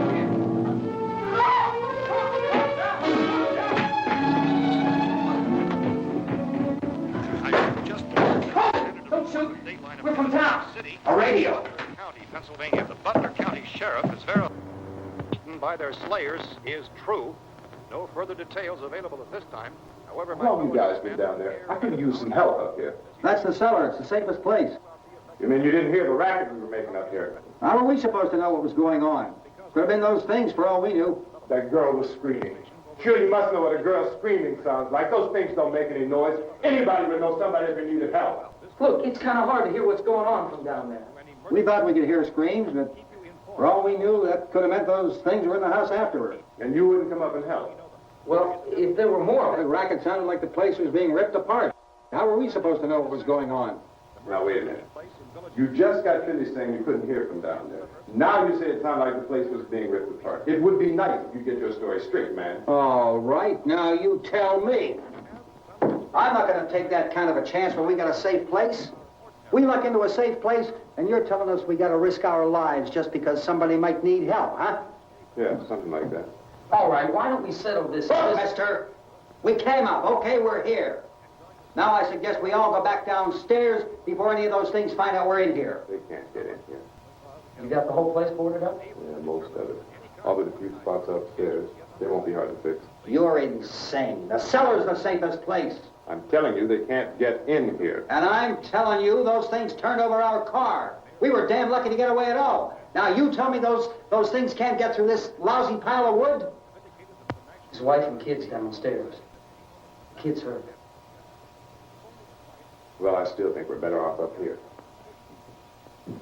We're from town. A radio. County, Pennsylvania. The Butler County Sheriff is verified by their slayers is true. No further details available at this time. However, How long you guys been down there? I could use some help up here. That's the cellar. It's the safest place. You mean you didn't hear the racket we were making up here? How were we supposed to know what was going on? Could have been those things for all we knew. That girl was screaming. Sure, you must know what a girl screaming sounds like. Those things don't make any noise. Anybody would know somebody ever needed help. Look, it's kind of hard to hear what's going on from down there. We thought we could hear screams, but for all we knew, that could have meant those things were in the house afterward. And you wouldn't come up and help? Well, if there were more, the racket sounded like the place was being ripped apart. How were we supposed to know what was going on? Now, wait a minute. You just got finished saying you couldn't hear from down there. Now you say it sounded like the place was being ripped apart. It would be nice if you get your story straight, man. All right, now you tell me. I'm not going to take that kind of a chance when we got a safe place. We luck into a safe place, and you're telling us we got to risk our lives just because somebody might need help, huh? Yeah, something like that. All right, why don't we settle this? Look, mister, we came up. Okay, we're here. Now I suggest we all go back downstairs before any of those things find out we're in here. They can't get in here. You got the whole place boarded up? Yeah, most of it. All but a few spots upstairs. They won't be hard to fix. You're insane. The cellar's the safest place. I'm telling you, they can't get in here. And I'm telling you, those things turned over our car. We were damn lucky to get away at all. Now you tell me those things can't get through this lousy pile of wood? His wife and kids downstairs. Kids hurt. Well, I still think we're better off up here.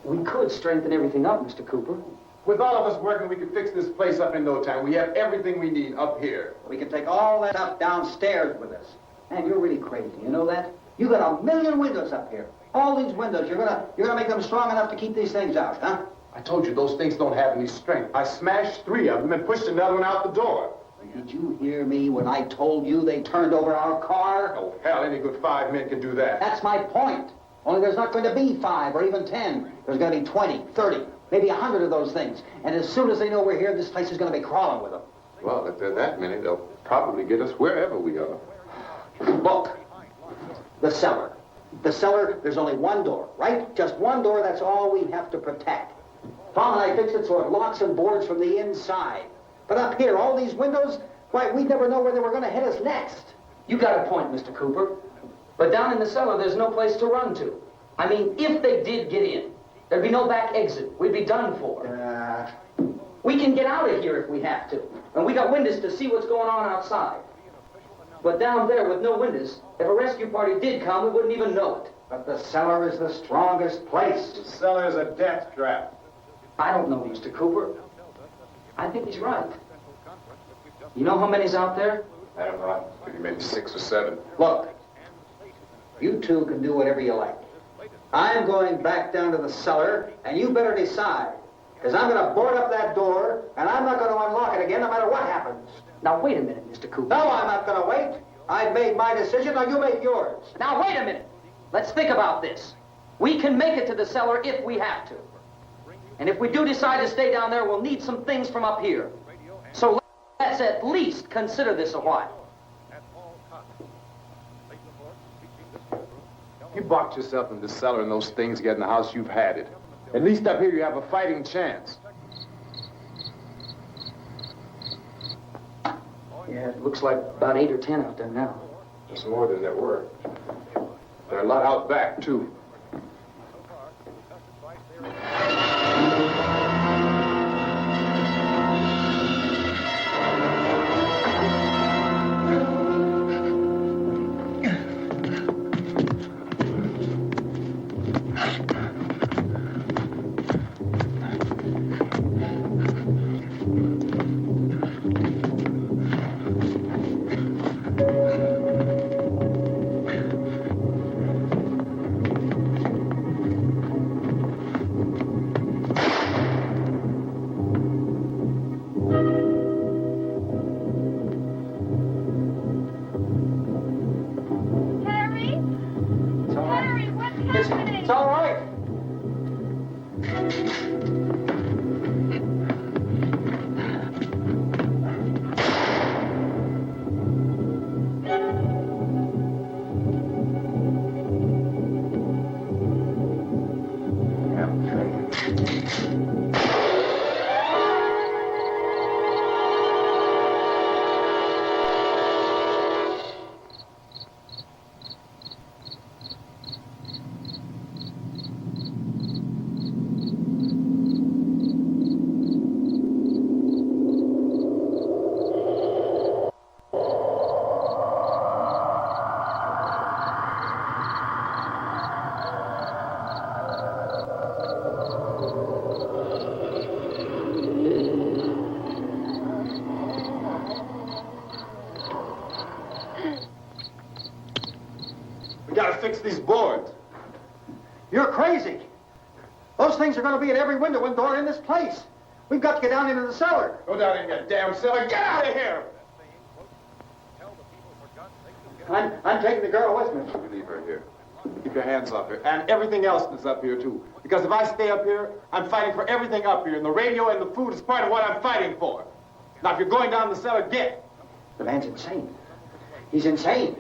We could strengthen everything up, Mr. Cooper. With all of us working, we could fix this place up in no time. We have everything we need up here. We can take all that stuff downstairs with us. Man, you're really crazy. You know that? You got 1,000,000 windows up here. All these windows, you're gonna make them strong enough to keep these things out, huh? I told you those things don't have any strength. I smashed 3 of them and pushed another one out the door. Did you hear me when I told you they turned over our car? Oh, hell, any good 5 men can do that. That's my point. Only there's not going to be 5 or even 10. There's going to be 20, 30, maybe 100 of those things. And as soon as they know we're here, this place is going to be crawling with them. Well, if there are that many, they'll probably get us wherever we are. Look, the cellar. The cellar, there's only one door, right? Just one door, that's all we have to protect. Tom and I fixed it so it locks and boards from the inside. But up here, all these windows, why, we'd never know where they were going to hit us next. You got a point, Mr. Cooper. But down in the cellar, there's no place to run to. I mean, if they did get in, there'd be no back exit. We'd be done for. We can get out of here if we have to. And we got windows to see what's going on outside. But down there with no windows, if a rescue party did come, we wouldn't even know it. But the cellar is the strongest place. The cellar is a death trap. I don't know, Mr. Cooper. I think he's right. You know how many's out there? I don't know. Maybe 6 or 7. Look, you two can do whatever you like. I'm going back down to the cellar, and you better decide. Because I'm going to board up that door, and I'm not going to unlock it again no matter what happens. Now, wait a minute, Mr. Cooper. No, I'm not going to wait. I've made my decision, now you make yours. Now, wait a minute. Let's think about this. We can make it to the cellar if we have to. And if we do decide to stay down there, we'll need some things from up here. So let's at least consider this a while. You boxed yourself in the cellar and those things get in the house, you've had it. At least up here you have a fighting chance. Yeah, it looks like about 8 or 10 out there now. There's more than there were. There are a lot out back, too. It's all right. We gotta fix these boards. You're crazy. Those things are going to be at every window and door in this place. We've got to get down into the cellar. Go down in your damn cellar. Get out of here! I'm taking the girl with me. You leave her here. Keep your hands off her. And everything else that's up here, too. Because if I stay up here, I'm fighting for everything up here. And the radio and the food is part of what I'm fighting for. Now, if you're going down the cellar, get. The man's insane. He's insane.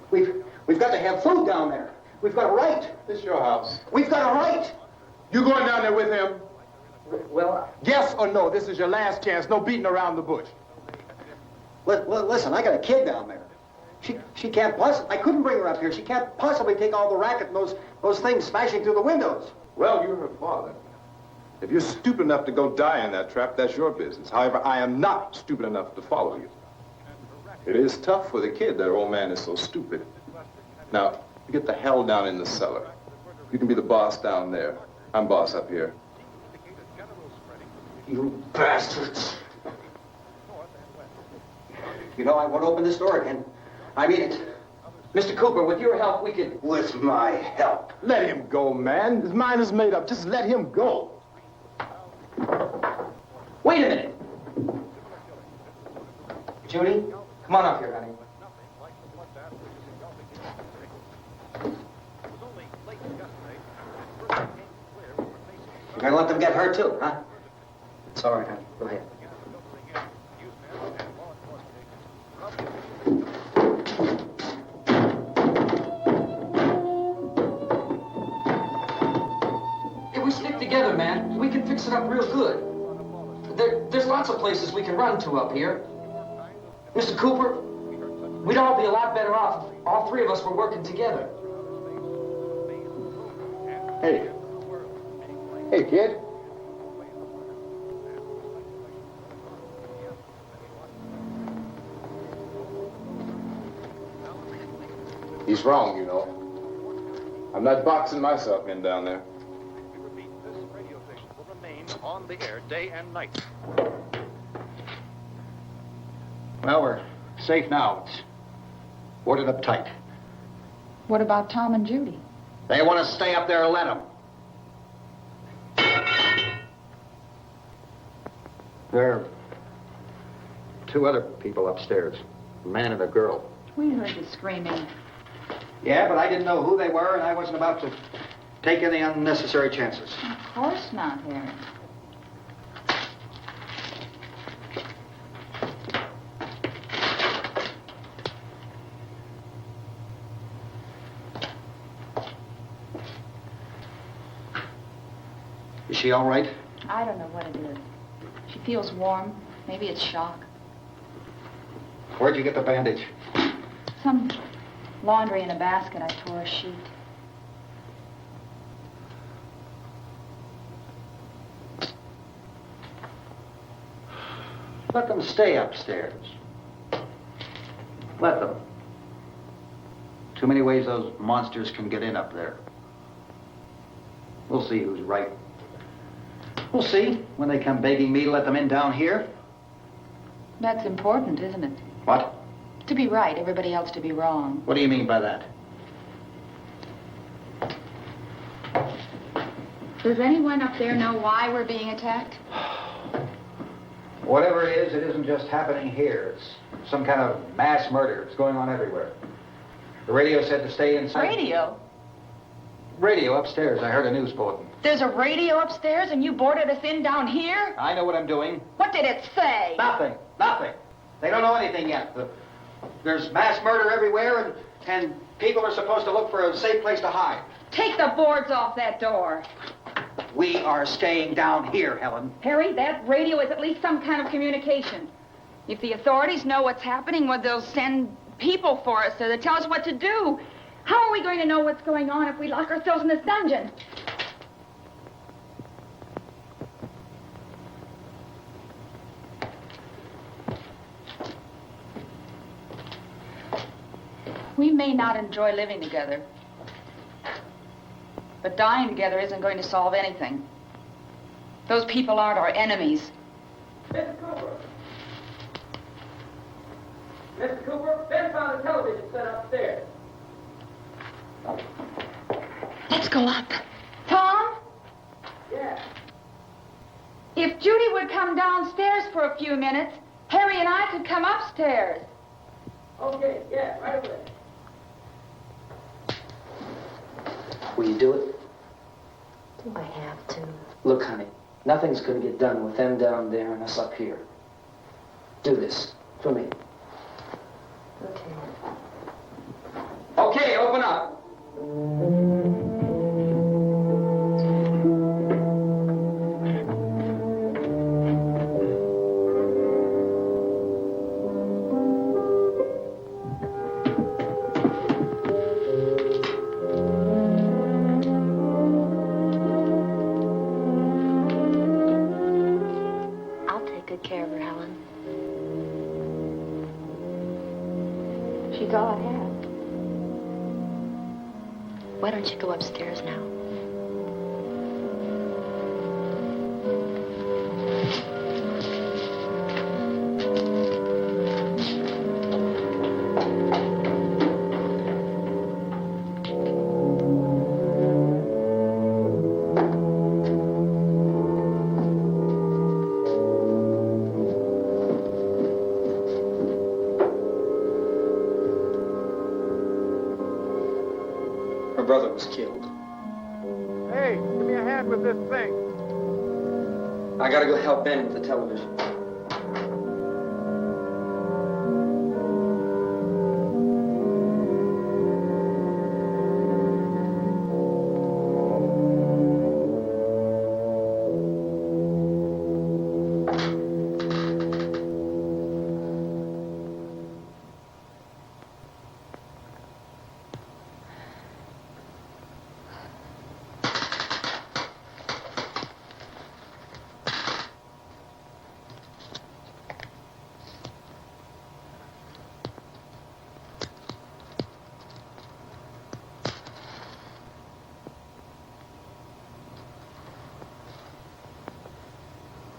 We've got to have food down there. We've got a right. This is your house. We've got a right. You going down there with him? Well, yes or no? This is your last chance. No beating around the bush. Listen, I got a kid down there. She can't possibly. I couldn't bring her up here. She can't possibly take all the racket and those things smashing through the windows. Well, you're her father. If you're stupid enough to go die in that trap, that's your business. However, I am not stupid enough to follow you. It is tough for the kid that old man is so stupid. Now, you get the hell down in the cellar. You can be the boss down there. I'm boss up here. You bastards. You know, I won't open this door again. I mean it. Mr. Cooper, with your help, we could... With my help? Let him go, man. His mind is made up. Just let him go. Wait a minute. Judy, come on up here, honey. You're gonna let them get hurt too, huh? It's all right, honey. Go ahead. If we stick together, man, we can fix it up real good. There's lots of places we can run to up here. Mr. Cooper, we'd all be a lot better off if all three of us were working together. Hey. Hey, kid. He's wrong, you know. I'm not boxing myself in down there. This radio station will remain on the air day and night. Well, we're safe now. It's boarded up tight. What about Tom and Judy? They want to stay up there and let them. There are two other people upstairs, a man and a girl. We heard you screaming. Yeah, but I didn't know who they were, and I wasn't about to take any unnecessary chances. Of course not, Harry. Is she all right? I don't know what it is. She feels warm. Maybe it's shock. Where'd you get the bandage? Some laundry in a basket. I tore a sheet. Let them stay upstairs. Let them. Too many ways those monsters can get in up there. We'll see who's right. We'll see when they come begging me to let them in down here. That's important, isn't it? What? To be right, everybody else to be wrong. What do you mean by that? Does anyone up there know why we're being attacked? Whatever it is, it isn't just happening here. It's some kind of mass murder. It's going on everywhere. The radio said to stay inside. Radio? Radio upstairs. I heard a news bulletin. There's a radio upstairs and you boarded us in down here? I know what I'm doing. What did it say? Nothing. Nothing. They don't know anything yet. There's mass murder everywhere, and people are supposed to look for a safe place to hide. Take the boards off that door. We are staying down here, Helen. Harry, that radio is at least some kind of communication. If the authorities know what's happening, well, they'll send people for us so they'll tell us what to do. How are we going to know what's going on if we lock ourselves in this dungeon? We may not enjoy living together, but dying together isn't going to solve anything. Those people aren't our enemies. Mr. Cooper! Mr. Cooper, Ben found a television set upstairs. Let's go up. Tom? Yeah. If Judy would come downstairs for a few minutes, Harry and I could come upstairs. Okay, yeah, right away. Will you do it? Do I have to? Look, honey, nothing's going to get done with them down there and us up here. Do this for me. Okay. Okay, open up. I'll take good care of her, Helen. She's all I have. Why don't you go upstairs now? Her brother was killed. Hey, give me a hand with this thing. I gotta go help Ben with the television.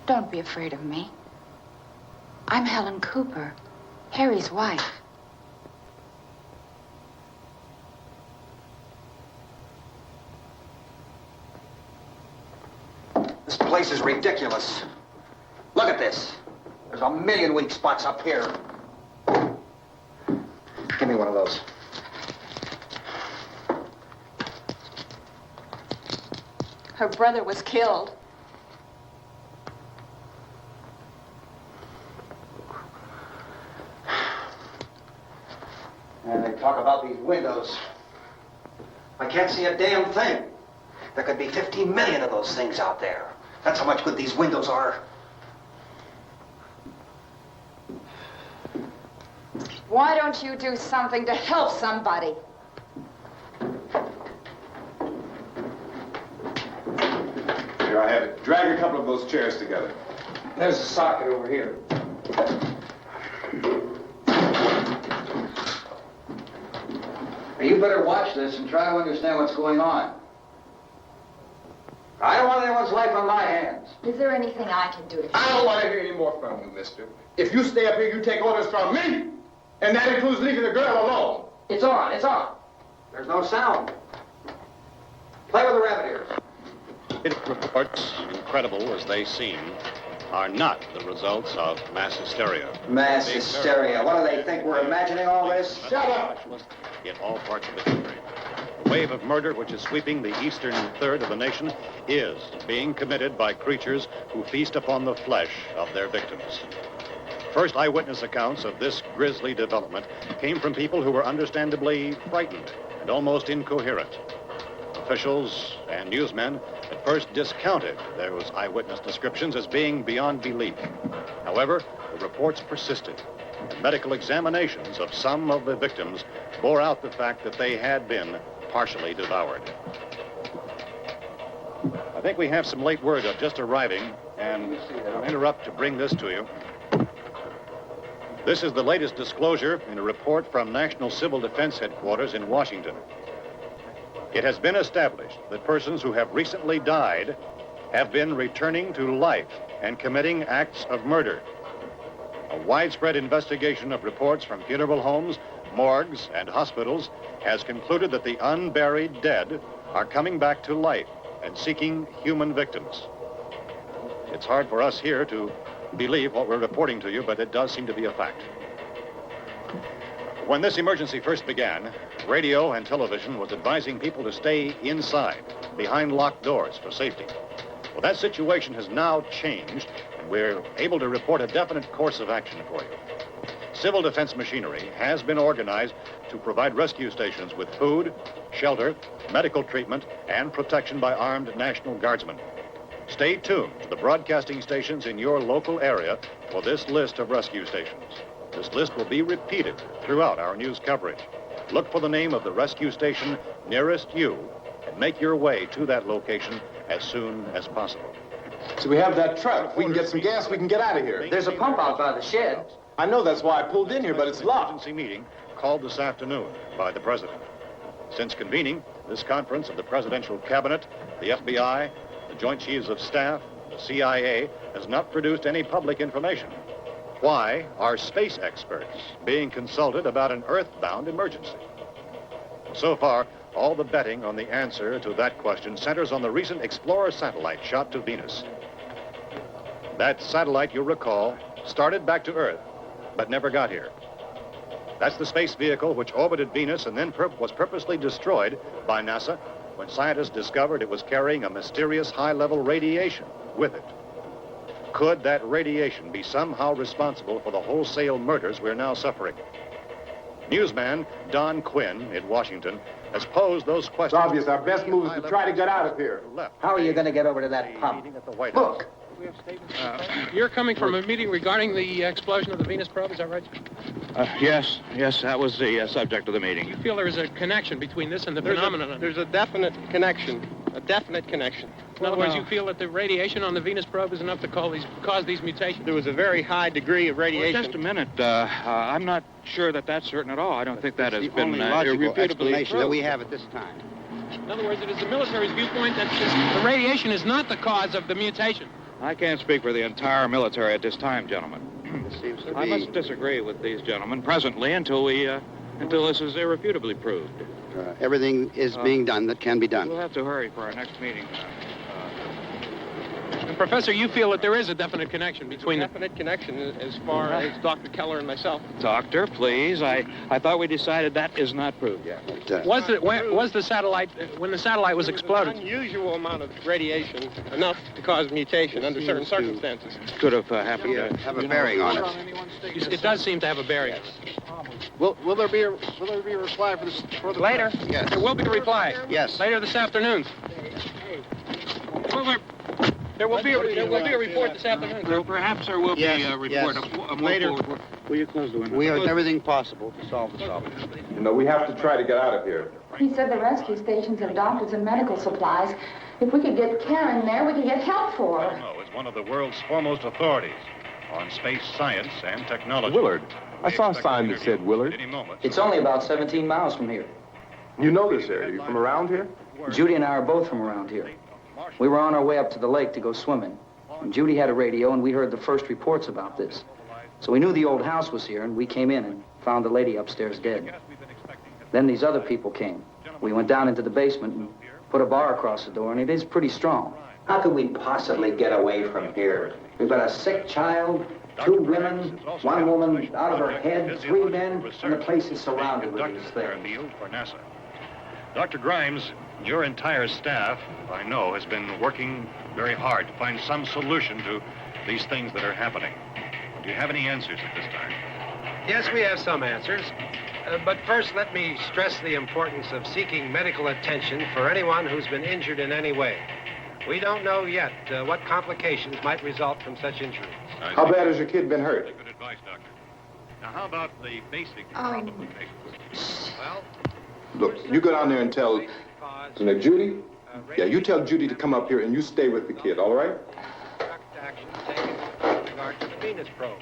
Don't be afraid of me. I'm Helen Cooper, Harry's wife. This place is ridiculous. Look at this. There's a million weak spots up here. Give me one of those. Her brother was killed. And they talk about these windows. I can't see a damn thing. There could be 15 million of those things out there. That's how much good these windows are. Why don't you do something to help somebody? Here, I have it. Drag a couple of those chairs together. There's a socket over here. You better watch this and try to understand what's going on. I don't want anyone's life on my hands. Is there anything I can do to I don't want to hear any more from you, mister. If you stay up here, you take orders from me. And that includes leaving the girl alone. It's on, it's on. There's no sound. Play with the rabbit ears. Reports, incredible as they seem, are not the results of mass hysteria. Mass hysteria. What do they think? We're imagining all this? Shut up! In all parts of the country. The wave of murder which is sweeping the eastern third of the nation is being committed by creatures who feast upon the flesh of their victims. First eyewitness accounts of this grisly development came from people who were understandably frightened and almost incoherent. Officials and newsmen at first discounted those eyewitness descriptions as being beyond belief. However, the reports persisted. And medical examinations of some of the victims bore out the fact that they had been partially devoured. I think we have some late word of just arriving, and I'll interrupt to bring this to you. This is the latest disclosure in a report from National Civil Defense Headquarters in Washington. It has been established that persons who have recently died have been returning to life and committing acts of murder. A widespread investigation of reports from funeral homes, morgues, and hospitals has concluded that the unburied dead are coming back to life and seeking human victims. It's hard for us here to believe what we're reporting to you, but it does seem to be a fact. When this emergency first began, radio and television was advising people to stay inside, behind locked doors for safety. Well, that situation has now changed, and we're able to report a definite course of action for you. Civil defense machinery has been organized to provide rescue stations with food, shelter, medical treatment, and protection by armed National Guardsmen. Stay tuned to the broadcasting stations in your local area for this list of rescue stations. This list will be repeated throughout our news coverage. Look for the name of the rescue station nearest you and make your way to that location as soon as possible. So we have that truck. If we can get some gas, we can get out of here. There's a pump out by the shed. I know, that's why I pulled in here, but it's locked. Emergency meeting called this afternoon by the President. Since convening this conference of the Presidential Cabinet, the FBI, the Joint Chiefs of Staff, the CIA has not produced any public information. Why are space experts being consulted about an Earth-bound emergency? So far, all the betting on the answer to that question centers on the recent Explorer satellite shot to Venus. That satellite, you'll recall, started back to Earth, but never got here. That's the space vehicle which orbited Venus and then was purposely destroyed by NASA when scientists discovered it was carrying a mysterious high-level radiation with it. Could that radiation be somehow responsible for the wholesale murders we're now suffering? Newsman Don Quinn in Washington has posed those questions. It's obvious our best move is to try to get out of here. How are you going to get over to that pump? Look. You're coming from a meeting regarding the explosion of the Venus probe, is that right? Yes, that was the subject of the meeting. You feel there is a connection between this and the phenomenon? There's a definite connection. In other words, you feel that the radiation on the Venus probe is enough to cause these mutations? There was a very high degree of radiation. Well, just a minute. I'm not sure that that's certain at all. I don't think that has been logical explanation that we have at this time. In other words, it is the military's viewpoint that the radiation is not the cause of the mutation. I can't speak for the entire military at this time, gentlemen. I must disagree with these gentlemen presently until this is irrefutably proved. Everything is being done that can be done. We'll have to hurry for our next meeting. Professor, you feel that there is a definite connection between them? Definite connection as far as Dr. Keller and myself. Doctor, please. I thought we decided that is not proved yet. Was the satellite, when the satellite was exploded? An unusual amount of radiation, enough to cause mutation under certain circumstances. Could have happened to have a bearing on it. It does seem to have a bearing. Will there be a reply for the later? Yes. There will be a reply. Yes. Later this afternoon. There will be a report this afternoon. Perhaps there will be a report. Later. Will you close the window? We are doing everything possible to solve the problem. You know, we have to try to get out of here. He said the rescue stations have doctors and medical supplies. If we could get care in there, we could get help for her. No, it's one of the world's foremost authorities on space science and technology. Willard. I saw a sign that said Willard. It's only about 17 miles from here. You know this area. You from around here? Judy and I are both from around here. We were on our way up to the lake to go swimming. And Judy had a radio, and we heard the first reports about this. So we knew the old house was here, and we came in and found the lady upstairs dead. Then these other people came. We went down into the basement and put a bar across the door, and it is pretty strong. How could we possibly get away from here? We've got a sick child, 2 women, 1 woman out of her head, 3 men, and the place is surrounded with these things. For NASA. Dr. Grimes, your entire staff, I know, has been working very hard to find some solution to these things that are happening. Do you have any answers at this time? Yes, we have some answers. But first, let me stress the importance of seeking medical attention for anyone who's been injured in any way. We don't know yet what complications might result from such injuries. How bad has your kid been hurt? Good advice, Doctor. Now, how about the basic problem of the patients? Well, Look, you go down there and tell, Judy? Yeah, you tell Judy to come up here and you stay with the kid, all right? action taken with regard to the Venus probe.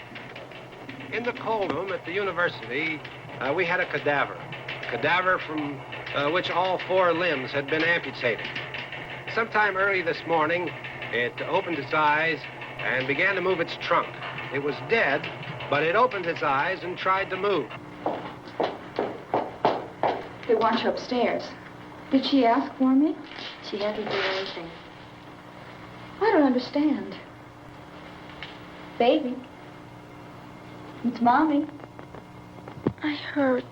In the cold room at the university, we had a cadaver from which all 4 limbs had been amputated. Sometime early this morning, it opened its eyes and began to move its trunk. It was dead, but it opened its eyes and tried to move. They want you upstairs. Did she ask for me? She hadn't done anything. I don't understand. Baby. It's Mommy. I heard.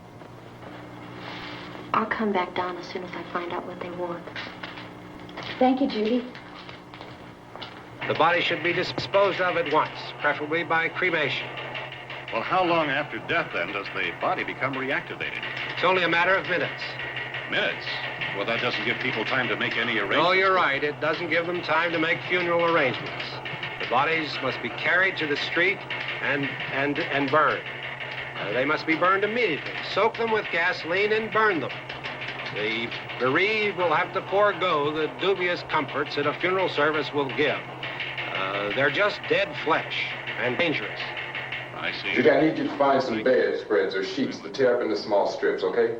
I'll come back down as soon as I find out what they want. Thank you, Judy. The body should be disposed of at once, preferably by cremation. Well, how long after death, then, does the body become reactivated? It's only a matter of minutes. Minutes? Well, that doesn't give people time to make any arrangements. No, you're right. It doesn't give them time to make funeral arrangements. The bodies must be carried to the street and burned. They must be burned immediately. Soak them with gasoline and burn them. The bereaved will have to forego the dubious comforts that a funeral service will give. They're just dead flesh and dangerous. I see. Judy, I need you to find some bedspreads or sheets to tear up into small strips, okay?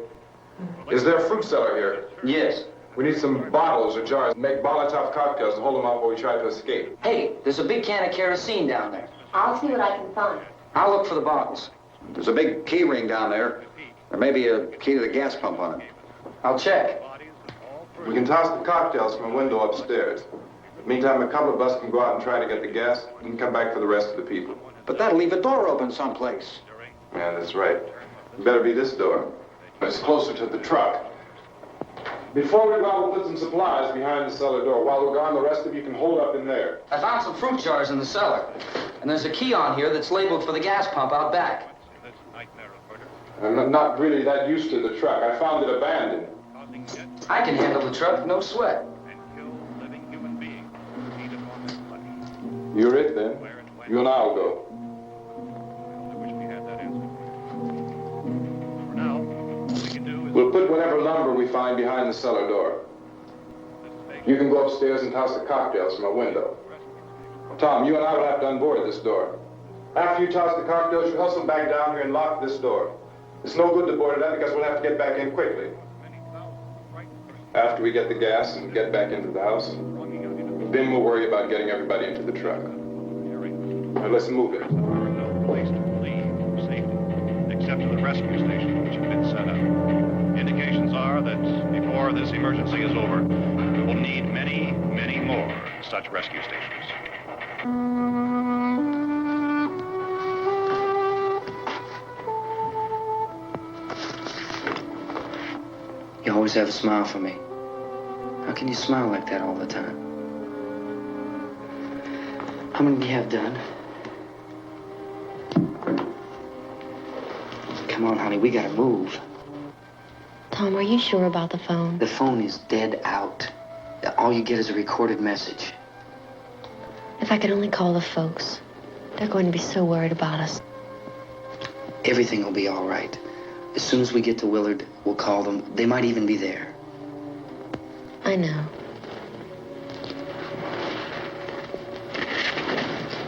Is there a fruit cellar here? Yes. We need some bottles or jars. Make Molotov cocktails and hold them out while we try to escape. Hey, there's a big can of kerosene down there. I'll see what I can find. I'll look for the bottles. There's a big key ring down there. There may be a key to the gas pump on it. I'll check. We can toss the cocktails from a window upstairs. Meantime, a couple of us can go out and try to get the gas and come back for the rest of the people. But that'll leave a door open someplace. Yeah, that's right. It better be this door. It's closer to the truck. Before we go out, we'll put some supplies behind the cellar door. While we're gone, the rest of you can hold up in there. I found some fruit jars in the cellar. And there's a key on here that's labeled for the gas pump out back. I'm not really that used to the truck. I found it abandoned. I can handle the truck, no sweat. You're it, then. You and I'll go. We'll put whatever lumber we find behind the cellar door. You can go upstairs and toss the cocktails from a window. Tom, you and I will have to unboard this door. After you toss the cocktails, you hustle back down here and lock this door. It's no good to board it up because we'll have to get back in quickly. After we get the gas and get back into the house, then we'll worry about getting everybody into the truck. Now let's move it. Place to leave safety, except to the rescue stations which have been set up. Indications are that before this emergency is over, we will need many, many more such rescue stations. You always have a smile for me. How can you smile like that all the time? How many do you have done? Come on, honey, we gotta move. Tom, are you sure about the phone? The phone is dead out. All you get is a recorded message. If I could only call the folks. They're going to be so worried about us. Everything will be all right. As soon as we get to Willard, we'll call them. They might even be there. I know.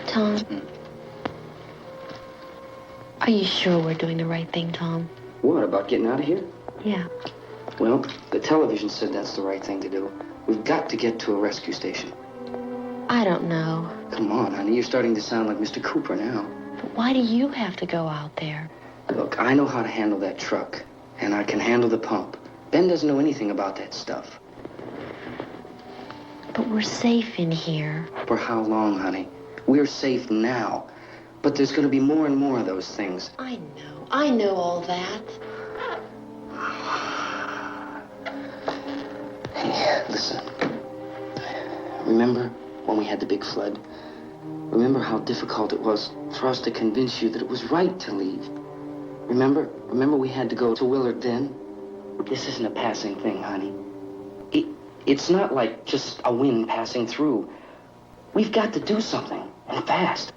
Tom? Are you sure we're doing the right thing, Tom? What, about getting out of here? Yeah. Well, the television said that's the right thing to do. We've got to get to a rescue station. I don't know. Come on, honey. You're starting to sound like Mr. Cooper now. But why do you have to go out there? Look, I know how to handle that truck, and I can handle the pump. Ben doesn't know anything about that stuff. But we're safe in here. For how long, honey? We're safe now. But there's going to be more and more of those things. I know. I know all that. Hey, listen. Remember when we had the big flood? Remember how difficult it was for us to convince you that it was right to leave? Remember we had to go to Willard then? This isn't a passing thing, honey. It's not like just a wind passing through. We've got to do something, and fast.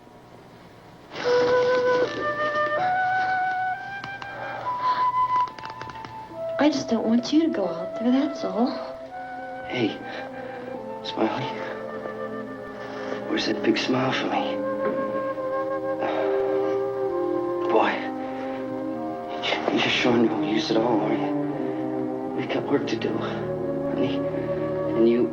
I just don't want you to go out there, that's all. Hey, Smiley. Where's that big smile for me? Boy, you're sure no use at all, are you? We've got work to do, honey. And you...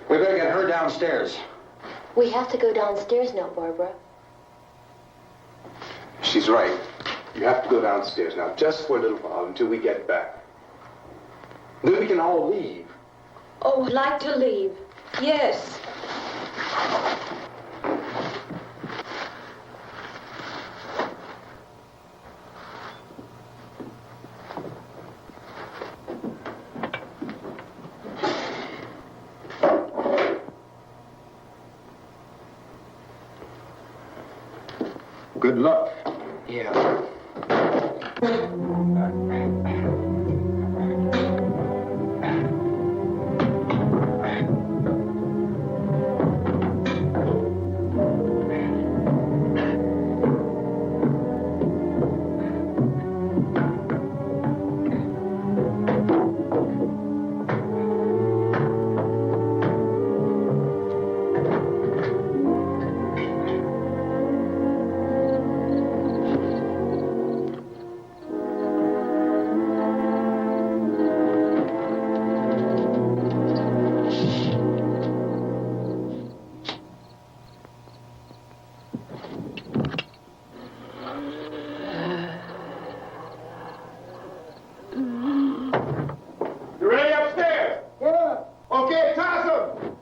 We better get her downstairs. We have to go downstairs now, Barbara. She's right. You have to go downstairs now, just for a little while, until we get back. Then we can all leave. Oh, I'd like to leave. Yes. Good luck. Yeah. You ready upstairs? Yeah. Okay, toss them.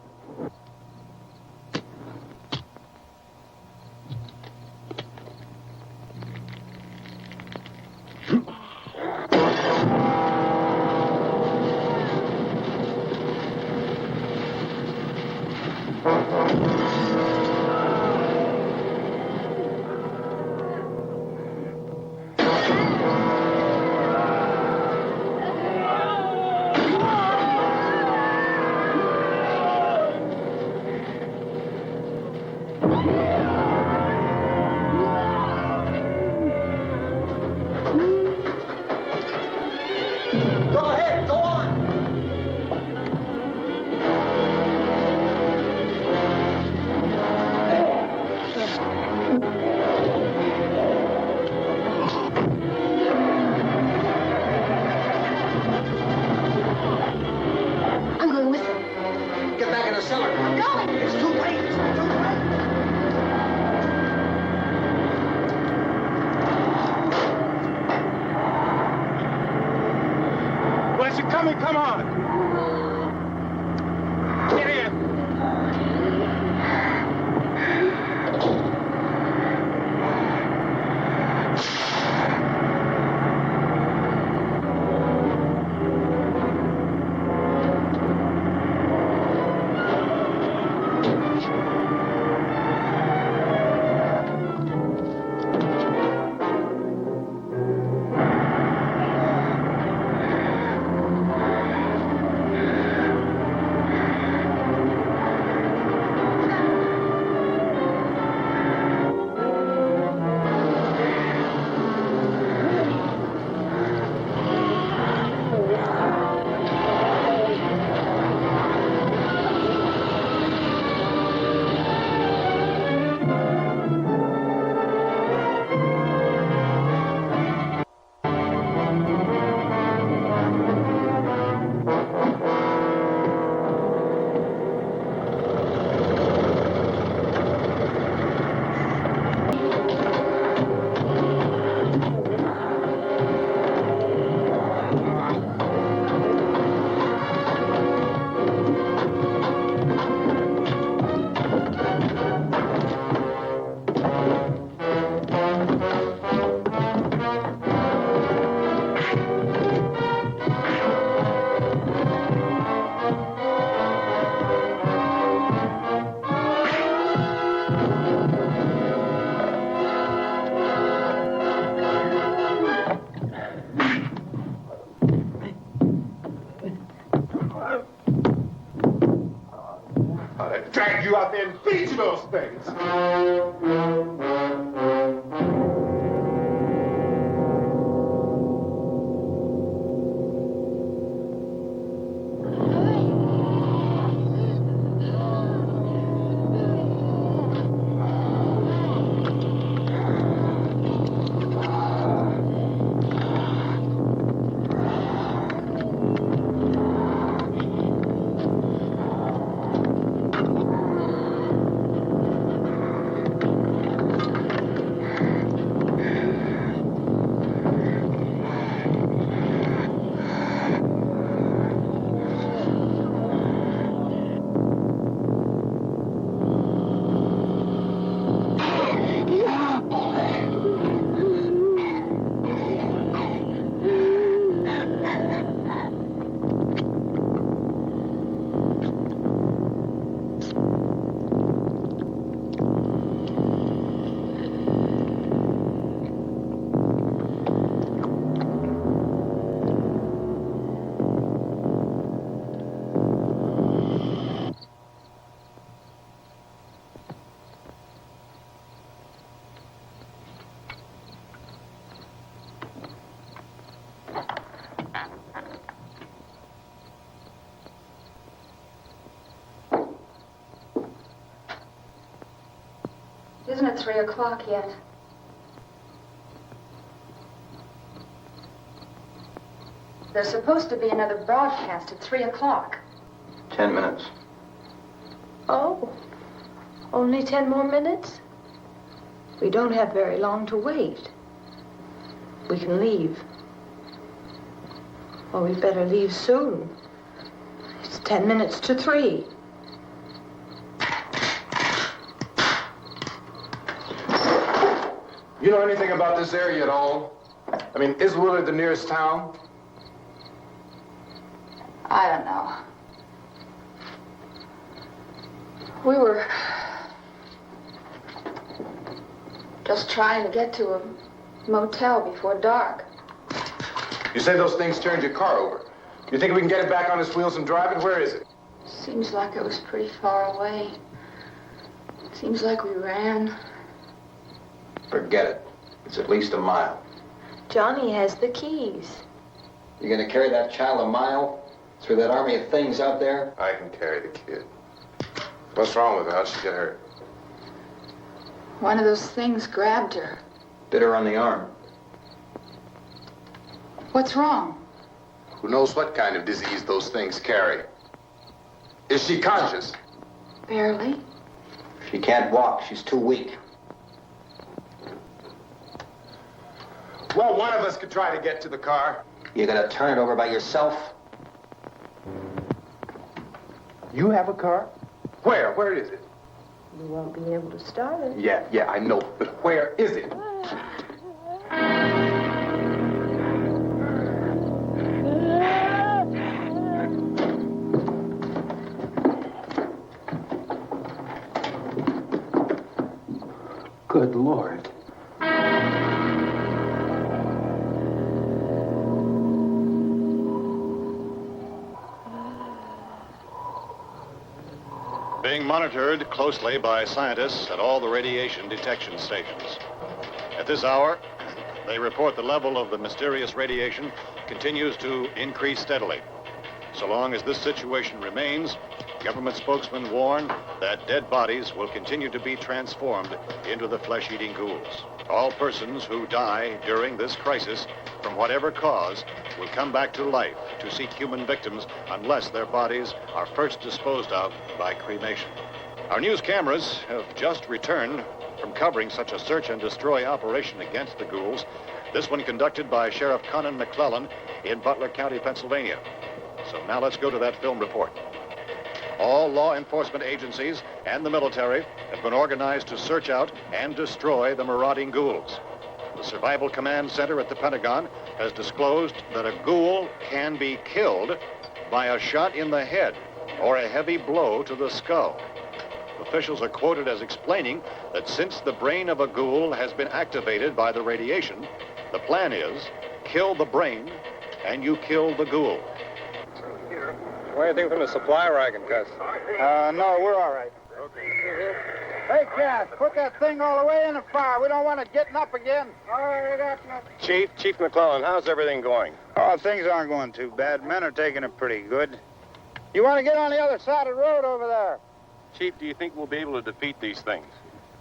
Go ahead, go on. I'm going with them. Get back in the cellar. I'm going. It's too late. It's too late. Where's you coming? Come on. Get in. I'd drag you out there and feed you those things. Isn't it 3 o'clock yet? There's supposed to be another broadcast at 3 o'clock. 10 minutes. Oh, only 10 more minutes? We don't have very long to wait. We can leave. Well, we'd better leave soon. It's 10 minutes to 3. You know anything about this area at all? I mean, is Willard the nearest town? I don't know. We were just trying to get to a motel before dark. You say those things turned your car over. You think we can get it back on its wheels and drive it? Where is it? Seems like it was pretty far away. Seems like we ran. Forget it. It's at least a mile. Johnny has the keys. You gonna carry that child a mile through that army of things out there? I can carry the kid. What's wrong with her? How'd she get hurt? One of those things grabbed her. Bit her on the arm. What's wrong? Who knows what kind of disease those things carry? Is she conscious? Barely. She can't walk. She's too weak. Well, one of us could try to get to the car. You gonna turn it over by yourself? You have a car? Where? Where is it? You won't be able to start it. Yeah, I know. But where is it? Good Lord. Being monitored closely by scientists at all the radiation detection stations. At this hour, they report the level of the mysterious radiation continues to increase steadily. So long as this situation remains, government spokesmen warn that dead bodies will continue to be transformed into the flesh-eating ghouls. All persons who die during this crisis, from whatever cause, will come back to life to seek human victims unless their bodies are first disposed of by cremation. Our news cameras have just returned from covering such a search and destroy operation against the ghouls, this one conducted by Sheriff Conan McClellan in Butler County, Pennsylvania. So now let's go to that film report. All law enforcement agencies and the military have been organized to search out and destroy the marauding ghouls. The Survival Command Center at the Pentagon has disclosed that a ghoul can be killed by a shot in the head or a heavy blow to the skull. Officials are quoted as explaining that since the brain of a ghoul has been activated by the radiation, the plan is kill the brain and you kill the ghoul. Want anything from the supply wagon, Cuz? No, we're all right. Okay. Hey, Cass, put that thing all the way in the fire. We don't want it getting up again. All right, Chief McClellan, how's everything going? Oh, things aren't going too bad. Men are taking it pretty good. You want to get on the other side of the road over there? Chief, do you think we'll be able to defeat these things?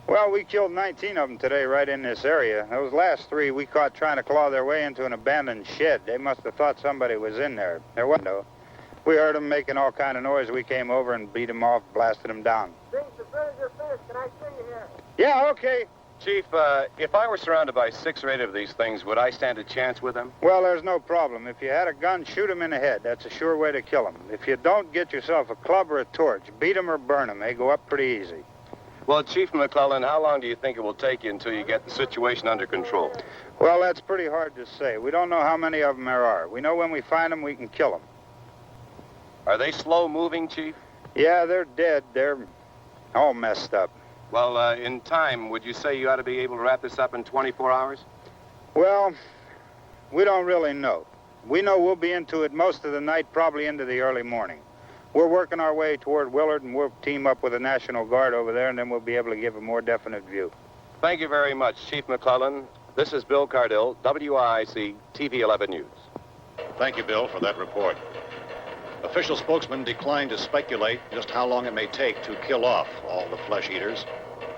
Well, we killed 19 of them today right in this area. Those last 3 we caught trying to claw their way into an abandoned shed. They must have thought somebody was in there. There wasn't, though. We heard them making all kind of noise. We came over and beat them off, blasted them down. Things as good as your finish. Can I see you here? Yeah, okay. Chief, if I were surrounded by 6 or 8 of these things, would I stand a chance with them? Well, there's no problem. If you had a gun, shoot them in the head. That's a sure way to kill them. If you don't, get yourself a club or a torch. Beat them or burn them. They go up pretty easy. Well, Chief McClellan, how long do you think it will take you until you get the situation under control? Well, that's pretty hard to say. We don't know how many of them there are. We know when we find them, we can kill them. Are they slow-moving, Chief? Yeah, they're dead. They're all messed up. Well, in time, would you say you ought to be able to wrap this up in 24 hours? Well, we don't really know. We know we'll be into it most of the night, probably into the early morning. We're working our way toward Willard, and we'll team up with the National Guard over there, and then we'll be able to give a more definite view. Thank you very much, Chief McClellan. This is Bill Cardill, WIC TV 11 News. Thank you, Bill, for that report. Official spokesman declined to speculate just how long it may take to kill off all the flesh eaters,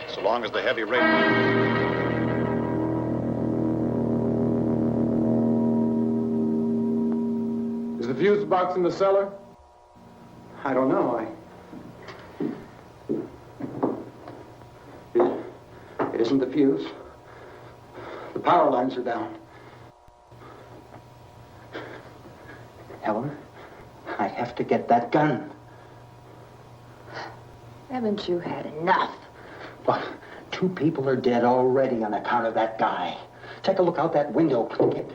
so long as the heavy rain... Is the fuse box in the cellar? I don't know. It isn't the fuse. The power lines are down. Helen, I have to get that gun. Haven't you had enough? What? 2 people are dead already on account of that guy. Take a look out that window, click it.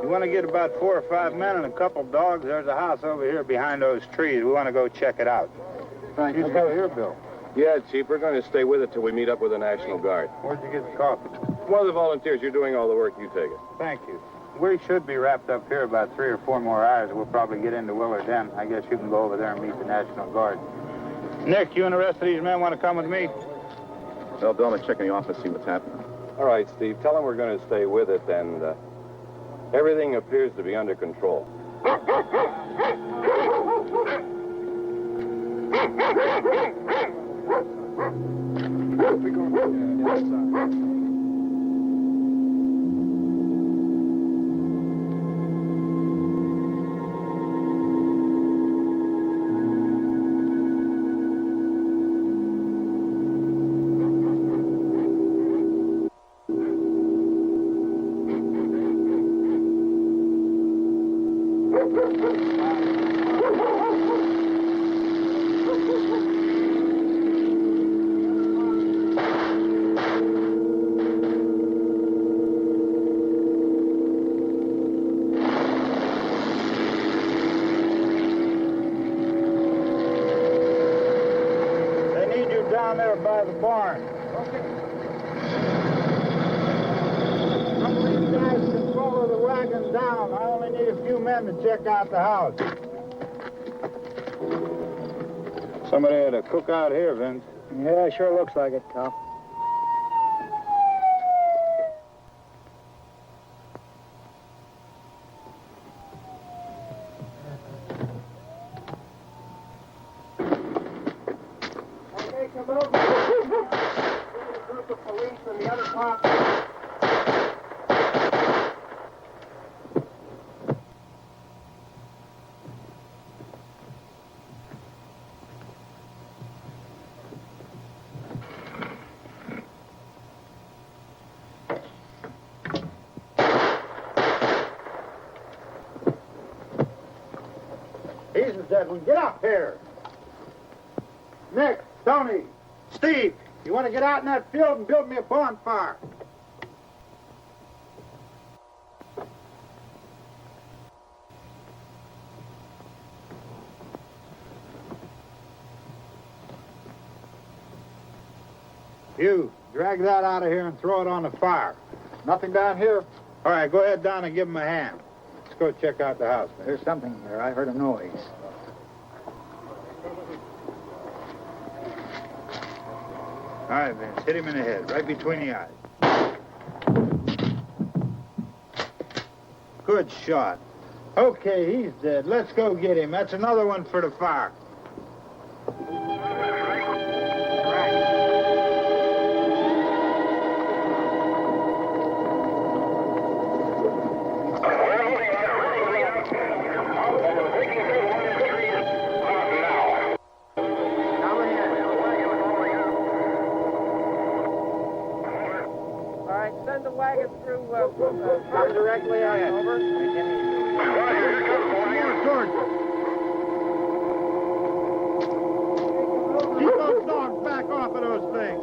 We want to get about 4 or 5 men and a couple dogs. There's a house over here behind those trees. We want to go check it out. Thank you. Go here, Bill. Yeah, Chief, we're going to stay with it till we meet up with the National Guard. Where'd you get the coffee? One of the volunteers, you're doing all the work, you take it. Thank you. We should be wrapped up here about 3 or 4 more hours. We'll probably get into Willard then. I guess you can go over there and meet the National Guard. Nick, you and the rest of these men want to come with me? Well, Bill, I'm going to check in the office, see what's happening. All right, Steve, tell them we're going to stay with it, and everything appears to be under control. Down there by the barn. Okay. Some of these guys can follow the wagon down. I only need a few men to check out the house. Somebody had a cookout here, Vince. Yeah, sure looks like it, Tom. He's the dead one. Get up here. Nick, Tony, Steve, you want to get out in that field and build me a bonfire? You, drag that out of here and throw it on the fire. Nothing down here? All right, go ahead down and give him a hand. Let's go check out the house. There's something there. I heard a noise. All right, Vince, hit him in the head, right between the eyes. Good shot. Okay, he's dead. Let's go get him. That's another one for the fire. Send the wagon through, come directly on over. Keep those dogs back off of those things.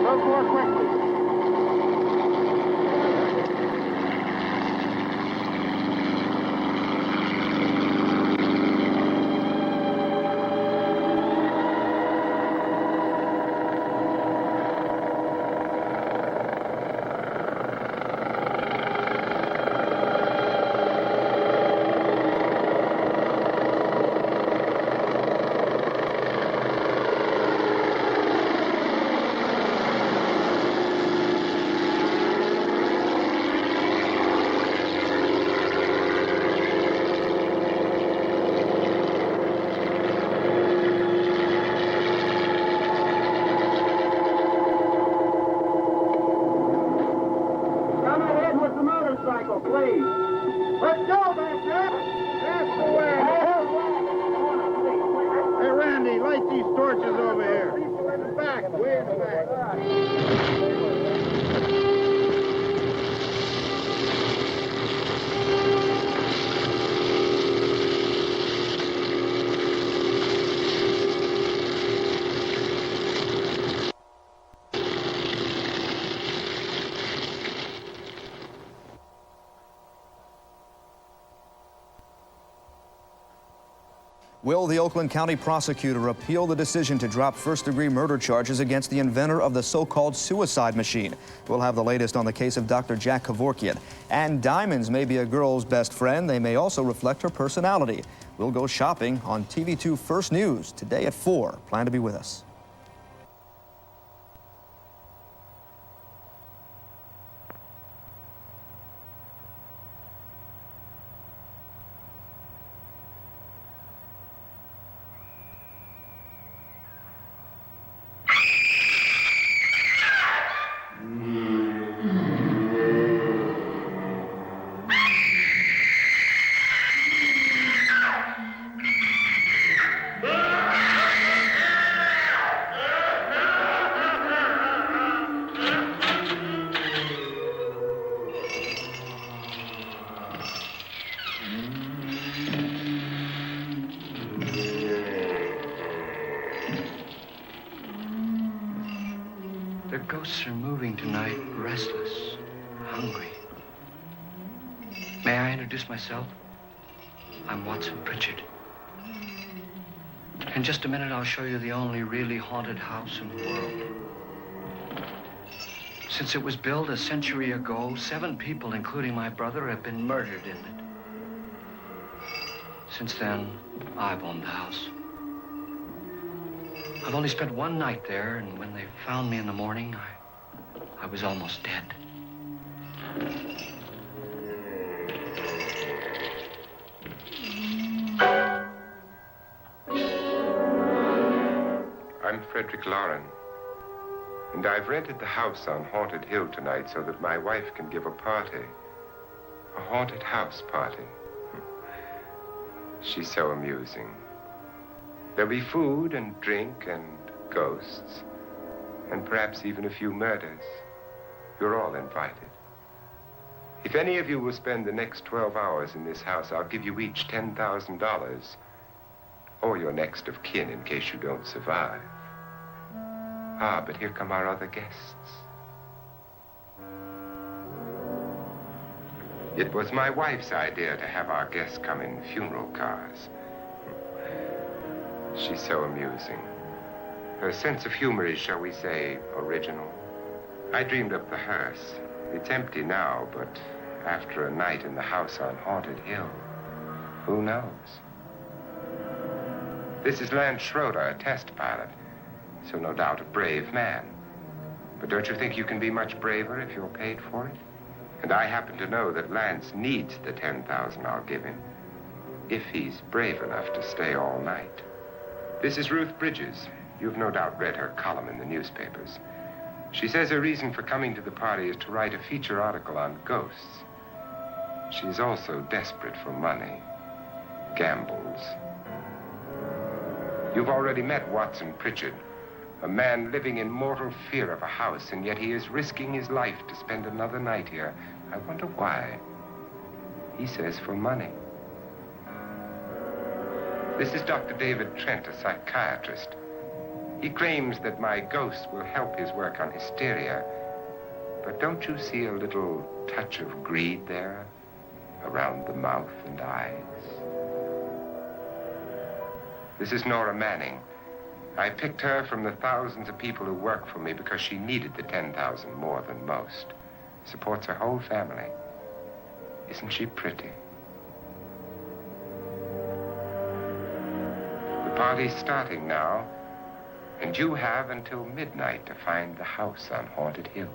Go more quickly. Will the Oakland County prosecutor appeal the decision to drop first-degree murder charges against the inventor of the so-called suicide machine? We'll have the latest on the case of Dr. Jack Kevorkian. And diamonds may be a girl's best friend. They may also reflect her personality. We'll go shopping on TV2 First News today at 4. Plan to be with us. The ghosts are moving tonight, restless, hungry. May I introduce myself? I'm Watson Pritchard. In just a minute, I'll show you the only really haunted house in the world. Since it was built a century ago, 7 people, including my brother, have been murdered in it. Since then, I've owned the house. I've only spent one night there, and when they found me in the morning, I was almost dead. I'm Frederick Lauren, and I've rented the house on Haunted Hill tonight so that my wife can give a party. A haunted house party. She's so amusing. There'll be food and drink and ghosts, and perhaps even a few murders. You're all invited. If any of you will spend the next 12 hours in this house, I'll give you each $10,000, or your next of kin in case you don't survive. Ah, but here come our other guests. It was my wife's idea to have our guests come in funeral cars. She's so amusing. Her sense of humor is, shall we say, original. I dreamed up the hearse. It's empty now, but after a night in the house on Haunted Hill, who knows? This is Lance Schroeder, a test pilot, so no doubt a brave man. But don't you think you can be much braver if you're paid for it? And I happen to know that Lance needs the $10,000 I'll give him, if he's brave enough to stay all night. This is Ruth Bridges. You've no doubt read her column in the newspapers. She says her reason for coming to the party is to write a feature article on ghosts. She's also desperate for money, gambles. You've already met Watson Pritchard, a man living in mortal fear of a house, and yet he is risking his life to spend another night here. I wonder why. He says for money. This is Dr. David Trent, a psychiatrist. He claims that my ghost will help his work on hysteria. But don't you see a little touch of greed there, around the mouth and eyes? This is Nora Manning. I picked her from the thousands of people who work for me because she needed the $10,000 more than most. Supports her whole family. Isn't she pretty? The party's starting now, and you have until midnight to find the house on Haunted Hill.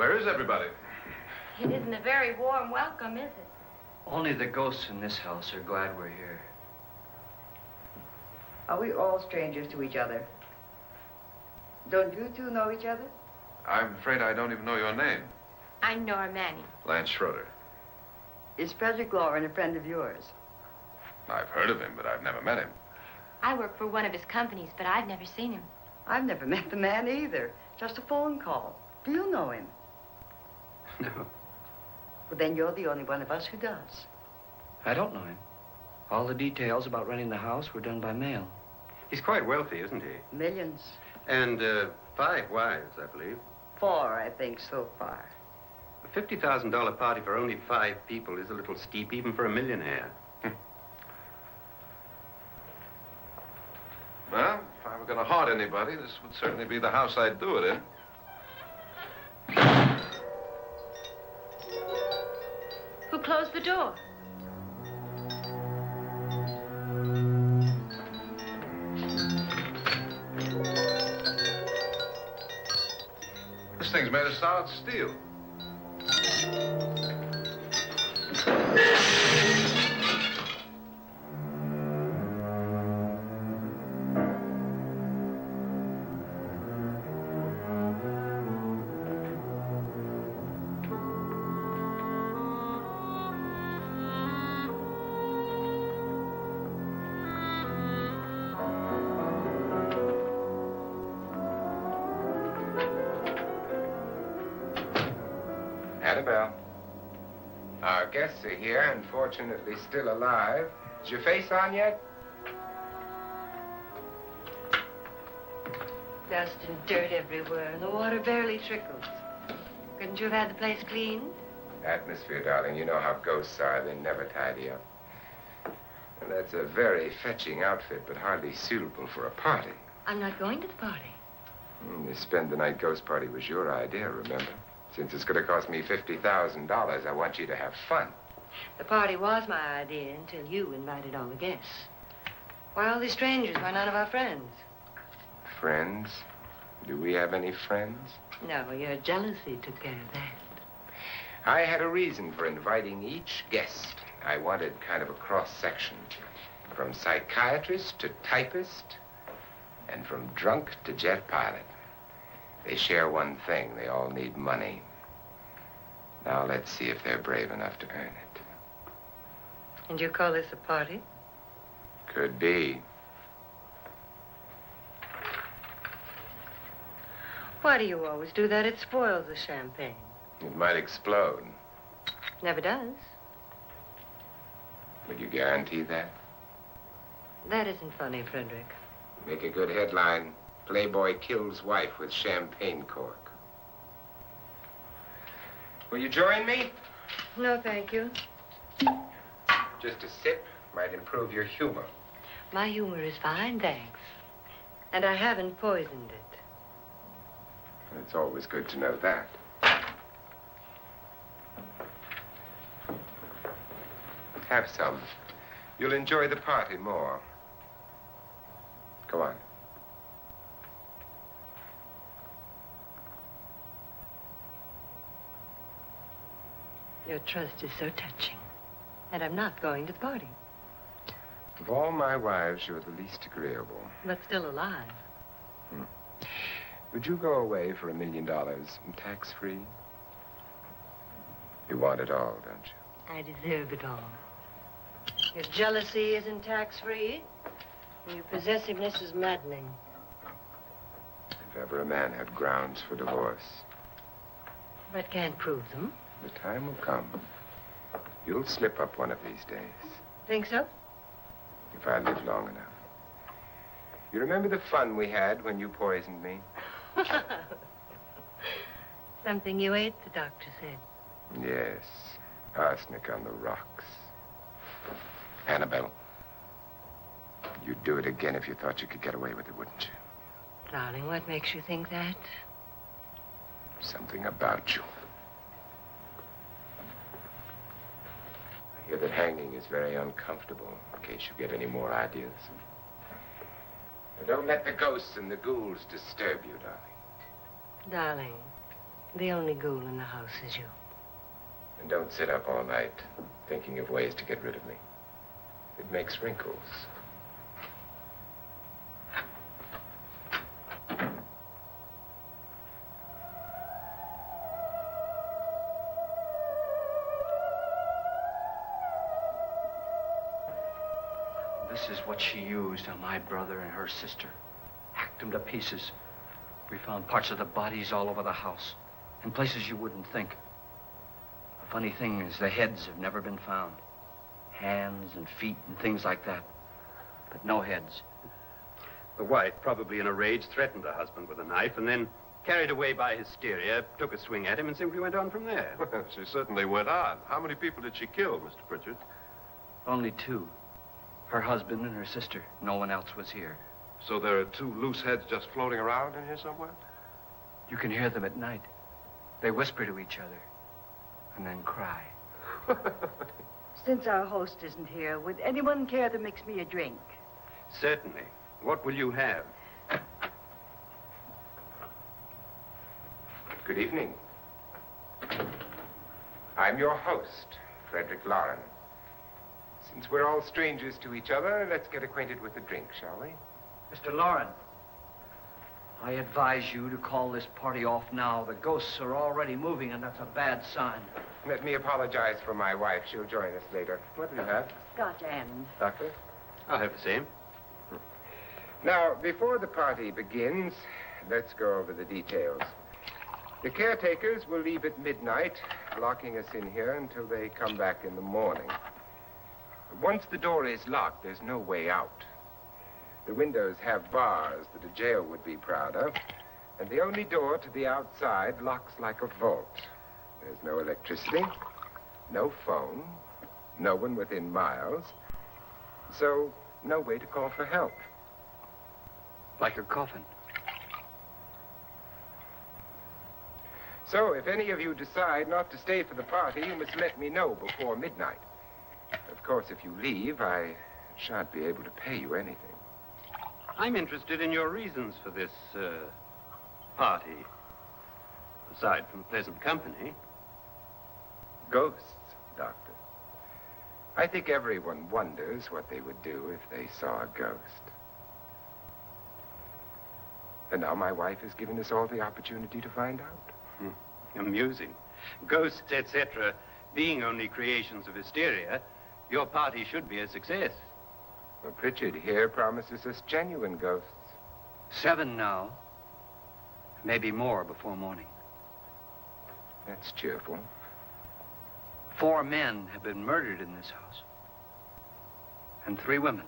Where is everybody? It isn't a very warm welcome, is it? Only the ghosts in this house are glad we're here. Are we all strangers to each other? Don't you two know each other? I'm afraid I don't even know your name. I'm Nora Manning. Lance Schroeder. Is Frederick Lauren a friend of yours? I've heard of him, but I've never met him. I work for one of his companies, but I've never seen him. I've never met the man either. Just a phone call. Do you know him? No, Well, then you're the only one of us who does. I don't know him. All the details about renting the house were done by mail. He's quite wealthy, isn't he? Millions. And 5 wives, I believe. 4, I think, so far. A $50,000 party for only 5 people is a little steep, even for a millionaire. Well, if I were going to haunt anybody, this would certainly be the house I'd do it in. Who closed the door? This thing's made of solid steel. Annabelle. Our guests are here, unfortunately still alive. Is your face on yet? Dust and dirt everywhere, and the water barely trickles. Couldn't you have had the place cleaned? Atmosphere, darling. You know how ghosts are. They never tidy up. And that's a very fetching outfit, but hardly suitable for a party. I'm not going to the party. The spend-the-night ghost party was your idea, remember? Since it's going to cost me $50,000, I want you to have fun. The party was my idea until you invited all the guests. Why all these strangers? Why none of our friends? Friends? Do we have any friends? No, your jealousy took care of that. I had a reason for inviting each guest. I wanted kind of a cross-section. From psychiatrist to typist, and from drunk to jet pilot. They share one thing. They all need money. Now let's see if they're brave enough to earn it. And you call this a party? Could be. Why do you always do that? It spoils the champagne. It might explode. Never does. Would you guarantee that? That isn't funny, Frederick. Make a good headline. Playboy kills wife with champagne cork. Will you join me? No, thank you. Just a sip might improve your humor. My humor is fine, thanks. And I haven't poisoned it. It's always good to know that. Have some. You'll enjoy the party more. Go on. Your trust is so touching. And I'm not going to the party. Of all my wives, you're the least agreeable. But still alive. Would you go away for $1 million, tax-free? You want it all, don't you? I deserve it all. Your jealousy isn't tax-free. And your possessiveness is maddening. If ever a man had grounds for divorce. But can't prove them. The time will come. You'll slip up one of these days. Think so? If I live long enough. You remember the fun we had when you poisoned me? Something you ate, the doctor said. Yes. Arsenic on the rocks. Annabelle, you'd do it again if you thought you could get away with it, wouldn't you? Darling, what makes you think that? Something about you. I hear that hanging is very uncomfortable, in case you get any more ideas. Now, don't let the ghosts and the ghouls disturb you, darling. Darling, The only ghoul in the house is you. And don't sit up all night thinking of ways to get rid of me. It makes wrinkles. This is what she used on my brother and her sister. Hacked them to pieces. We found parts of the bodies all over the house, in places you wouldn't think. The funny thing is the heads have never been found. Hands and feet and things like that, but no heads. The wife, probably in a rage, threatened the husband with a knife and then, carried away by hysteria, took a swing at him and simply went on from there. Well, she certainly went on. How many people did she kill, Mr. Pritchard? Only two. Her husband and her sister. No one else was here. So there are two loose heads just floating around in here somewhere? You can hear them at night. They whisper to each other and then cry. Since our host isn't here, would anyone care to mix me a drink? Certainly. What will you have? Good evening. I'm your host, Frederick Lauren. Since we're all strangers to each other, let's get acquainted with a drink, shall we? Mr. Lauren, I advise you to call this party off now. The ghosts are already moving, and that's a bad sign. Let me apologize for my wife. She'll join us later. What do you have? Scotch and. Doctor? I'll have the same. Now, before the party begins, let's go over the details. The caretakers will leave at midnight, locking us in here until they come back in the morning. Once the door is locked, there's no way out. The windows have bars that a jail would be proud of, and the only door to the outside locks like a vault. There's no electricity, no phone, no one within miles, so no way to call for help. Like a coffin. So if any of you decide not to stay for the party, you must let me know before midnight. Of course, if you leave, I shan't be able to pay you anything. I'm interested in your reasons for this, party. Aside from pleasant company. Ghosts, Doctor. I think everyone wonders what they would do if they saw a ghost. And now my wife has given us all the opportunity to find out. Amusing. Ghosts, etc., being only creations of hysteria, your party should be a success. Well, Pritchard here promises us genuine ghosts. 7 now. Maybe more before morning. That's cheerful. 4 men have been murdered in this house. And 3 women.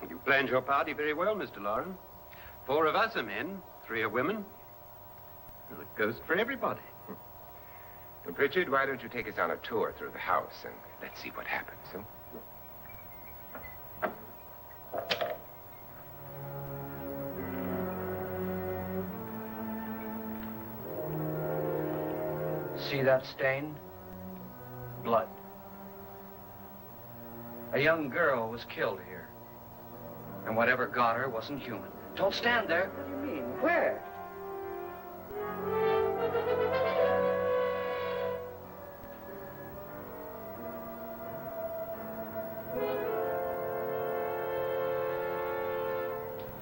You planned your party very well, Mr. Lauren. 4 of us are men, 3 are women. Well, a ghost for everybody. Well, Pritchard, why don't you take us on a tour through the house and let's see what happens, huh? See that stain? Blood. A young girl was killed here. And whatever got her wasn't human. Don't stand there. What do you mean? Where?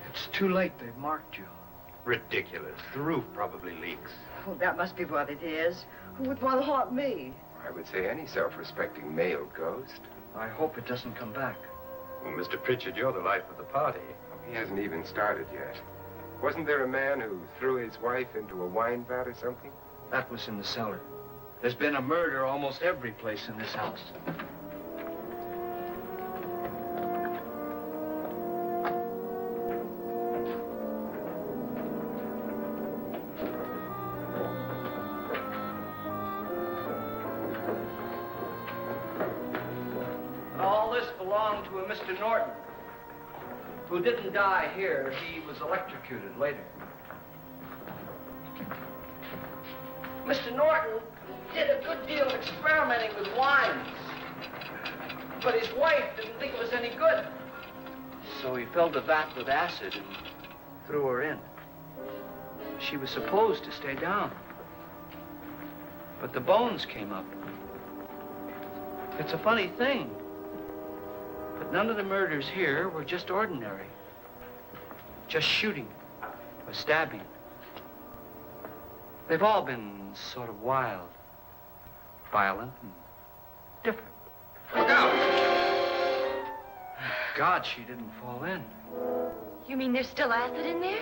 It's too late. They've marked you. Ridiculous. The roof probably leaks. Oh, that must be what it is. Who would want to haunt me? I would say any self-respecting male ghost. I hope it doesn't come back. Well, Mr. Pritchard, you're the life of the party. He hasn't even started yet. Wasn't there a man who threw his wife into a wine vat or something? That was in the cellar. There's been a murder almost every place in this house. All this belonged to a Mr. Norton, who didn't die here. He was electrocuted later. Mr. Norton did a good deal of experimenting with wines, but his wife didn't think it was any good. So he filled the vat with acid and threw her in. She was supposed to stay down. But the bones came up. It's a funny thing. But none of the murders here were just ordinary. Just shooting or stabbing. They've all been sort of wild, violent, and different. Look out! God, she didn't fall in. You mean there's still acid in there?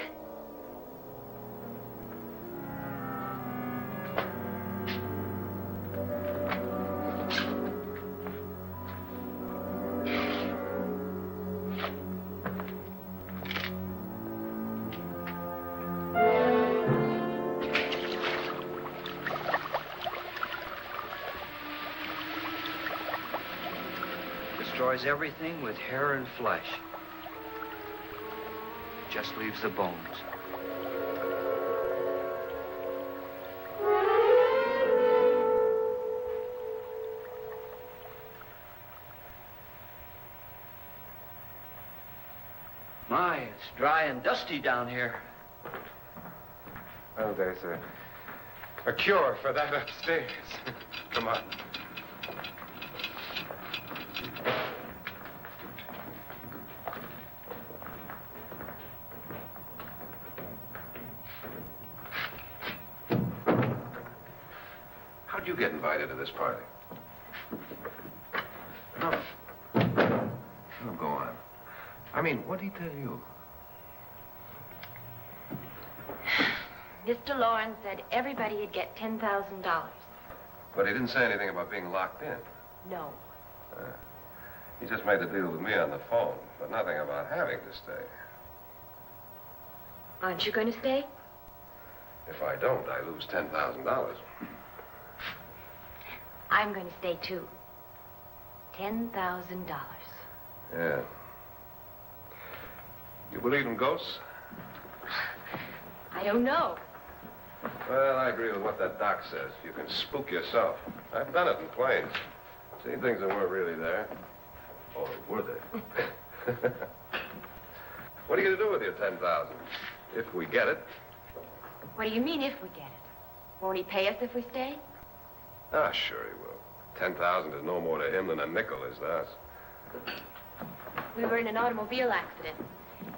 Destroys everything with hair and flesh. Just leaves the bones. My, it's dry and dusty down here. Oh, there's a cure for that upstairs. Come on. How'd you get invited to this party? No. No, go on. I mean, what did he tell you? Mr. Lawrence said everybody'd get $10,000. But he didn't say anything about being locked in. No. He just made the deal with me on the phone, but nothing about having to stay. Aren't you going to stay? If I don't, I lose $10,000. I'm going to stay, too. $10,000. Yeah. You believe in ghosts? I don't know. Well, I agree with what that doc says. You can spook yourself. I've done it in planes. Seen things that weren't really there. Or were they? What are you going to do with your $10,000? If we get it. What do you mean, if we get it? Won't he pay us if we stay? Ah, sure he will. 10,000 is no more to him than a nickel is to us. We were in an automobile accident.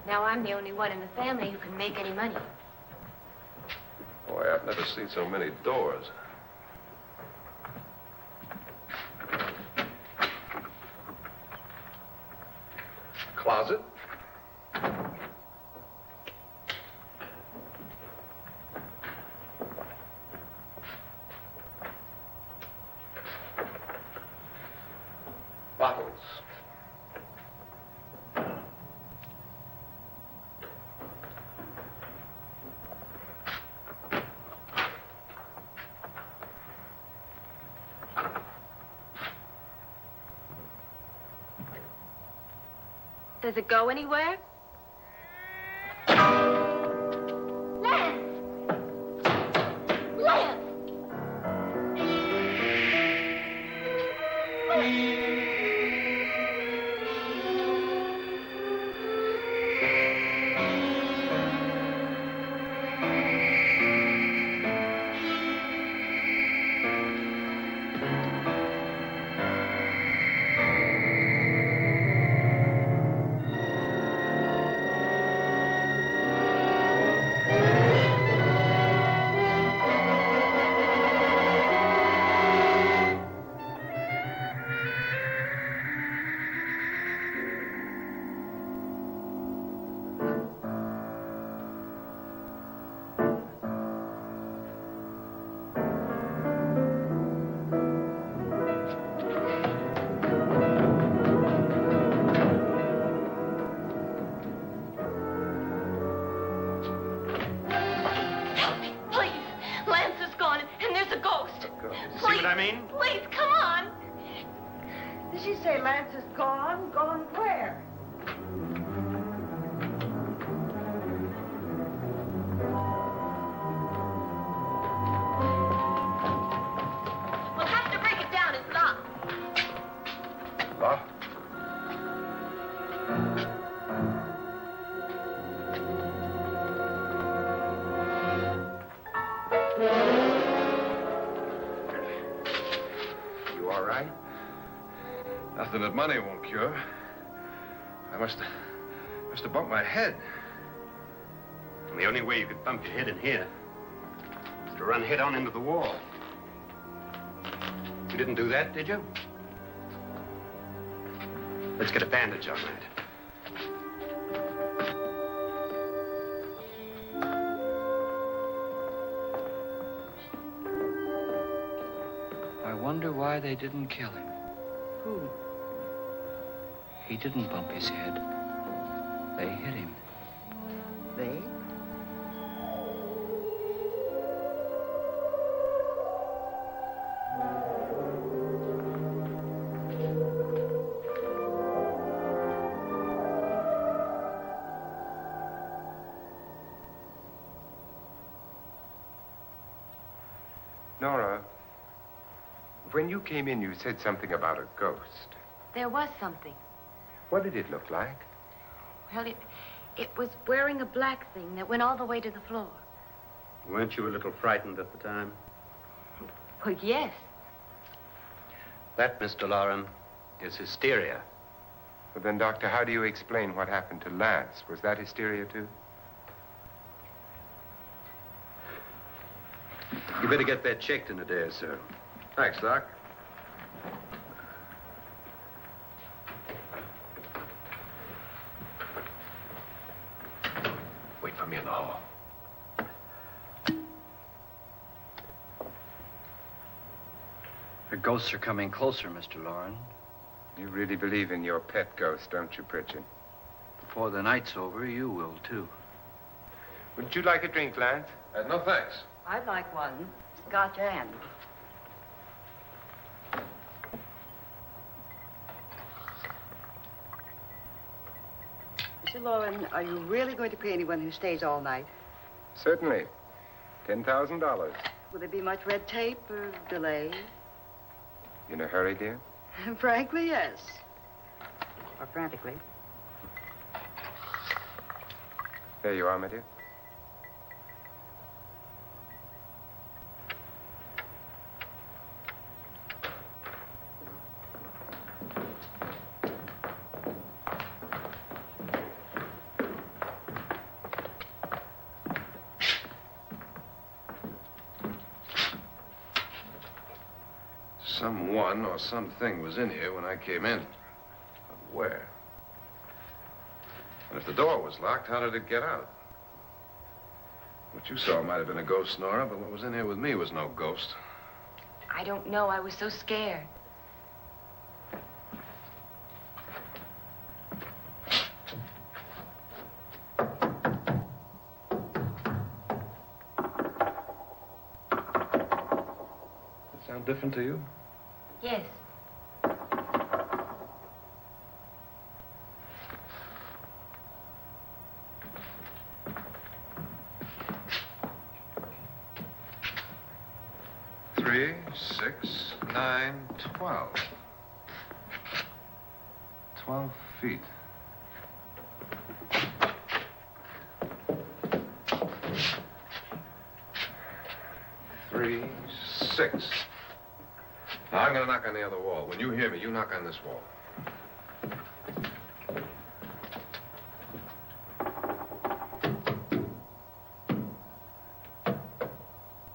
Now I'm the only one in the family who can make any money. Boy, I've never seen so many doors. Closet. Bottles. Does it go anywhere? Lance! Lance! Please, come on. Did she say Lance is gone? Gone where? We'll have to break it down. It's locked. What? something that money won't cure. I must have bumped my head. And the only way you could bump your head in here is to run head on into the wall. You didn't do that, did you? Let's get a bandage on that. I wonder why they didn't kill him. Who? He didn't bump his head. They hit him. They? Nora, when you came in, you said something about a ghost. There was something. What did it look like? Well, it was wearing a black thing that went all the way to the floor. Weren't you a little frightened at the time? Well, yes. That, Mr. Loren, is hysteria. Well, then, Doctor, how do you explain what happened to Lance? Was that hysteria, too? You better get that checked in a day or so. Thanks, Doc. Wait for me in the hall. The ghosts are coming closer, Mr. Loren. You really believe in your pet ghost, don't you, Pritchard? Before the night's over, you will, too. Wouldn't you like a drink, Lance? No, thanks. I'd like one. Scotch and. Mr. Loren, are you really going to pay anyone who stays all night? Certainly. $10,000. Will there be much red tape or delay? You in a hurry, dear? Frankly, yes. Or frantically. There you are, my dear. Someone or something was in here when I came in. But where? And if the door was locked, how did it get out? What you saw might have been a ghost, Nora, but what was in here with me was no ghost. I don't know. I was so scared. Does it sound different to you? Yes. Three, 6, 9, 12. 12 feet. Three, 6. Now, I'm gonna knock on the other wall. When you hear me, you knock on this wall.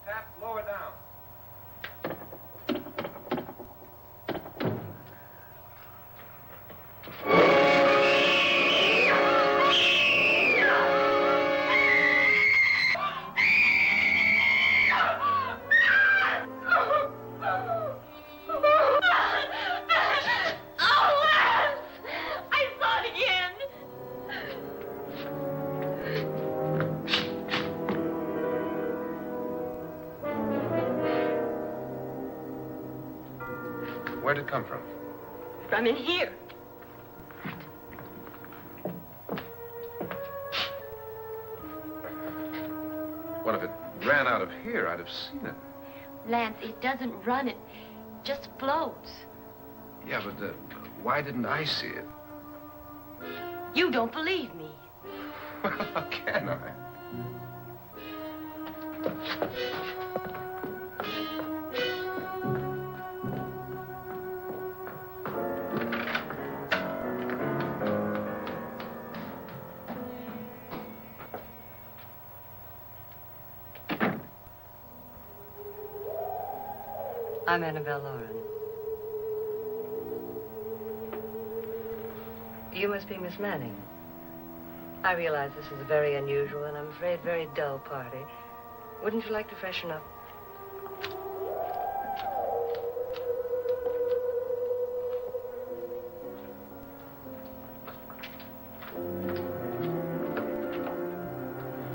Tap lower down. Where'd it come from? From in here. What if it ran out of here? I'd have seen it. Lance, it doesn't run. It just floats. Yeah, but why didn't I see it? You don't believe me. How can I? I'm Annabelle Lauren. You must be Miss Manning. I realize this is a very unusual and I'm afraid very dull party. Wouldn't you like to freshen up?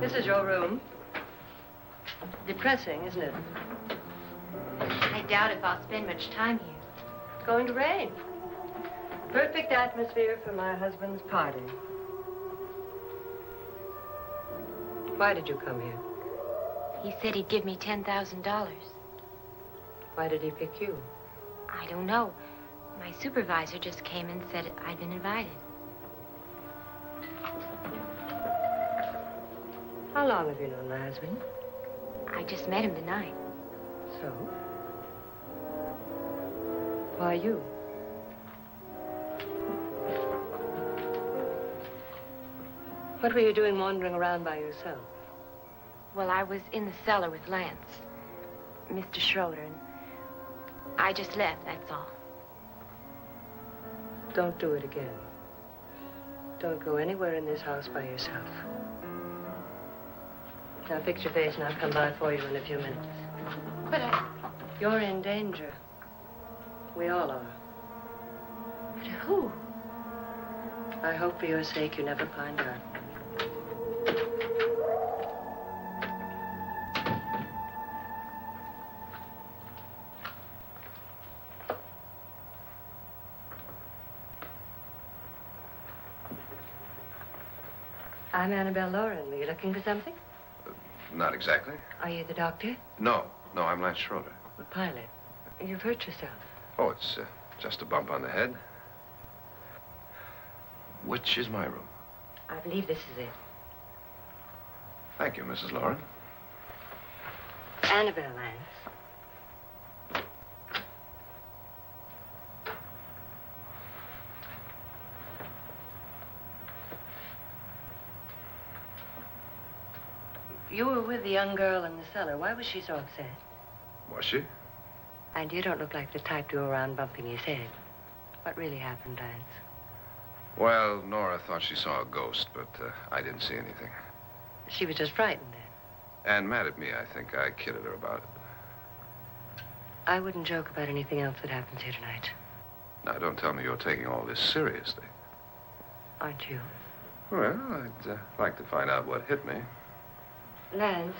This is your room. Depressing, isn't it? I doubt if I'll spend much time here. It's going to rain. Perfect atmosphere for my husband's party. Why did you come here? He said he'd give me $10,000. Why did he pick you? I don't know. My supervisor just came and said I'd been invited. How long have you known my husband? I just met him tonight. So? Why you? What were you doing wandering around by yourself? Well, I was in the cellar with Lance, Mr. Schroeder, and I just left, that's all. Don't do it again. Don't go anywhere in this house by yourself. Now fix your face and I'll come by for you in a few minutes. But You're in danger. We all are. But who? I hope for your sake you never find out. I'm Annabelle Lauren. Were you looking for something? Not exactly. Are you the doctor? No, I'm Lance Schroeder. The pilot. You've hurt yourself. Oh, it's just a bump on the head. Which is my room? I believe this is it. Thank you, Mrs. Lauren. Annabelle Lance. You were with the young girl in the cellar. Why was she so upset? Was she? And you don't look like the type to go around bumping his head. What really happened, Lance? Well, Nora thought she saw a ghost, but I didn't see anything. She was just frightened then. And mad at me, I think. I kidded her about it. I wouldn't joke about anything else that happens here tonight. Now, don't tell me you're taking all this seriously. Aren't you? Well, I'd like to find out what hit me. Lance.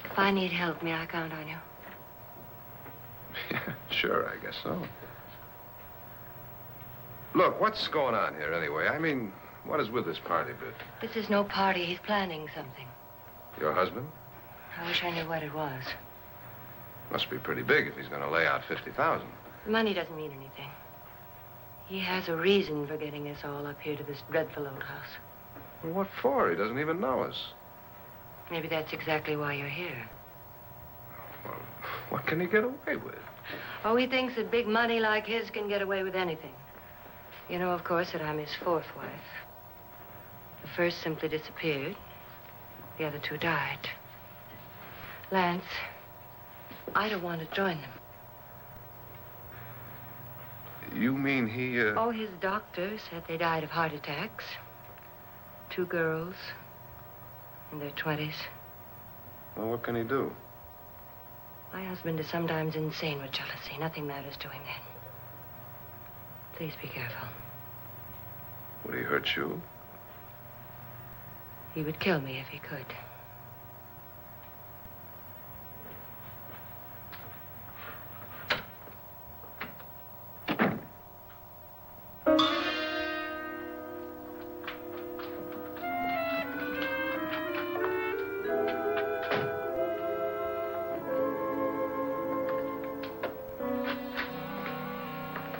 If I need help, may I count on you? Yeah, sure, I guess so. Look, what's going on here anyway? I mean, what is with this party bit? This is no party. He's planning something. Your husband? I wish I knew what it was. Must be pretty big if he's going to lay out $50,000. The money doesn't mean anything. He has a reason for getting us all up here to this dreadful old house. Well, what for? He doesn't even know us. Maybe that's exactly why you're here. Well, what can he get away with? Oh, he thinks that big money like his can get away with anything. You know, of course, that I'm his fourth wife. The first simply disappeared. The other two died. Lance, I don't want to join them. You mean he, Oh, his doctor said they died of heart attacks. 2 girls in their 20s. Well, what can he do? My husband is sometimes insane with jealousy. Nothing matters to him then. Please be careful. Would he hurt you? He would kill me if he could.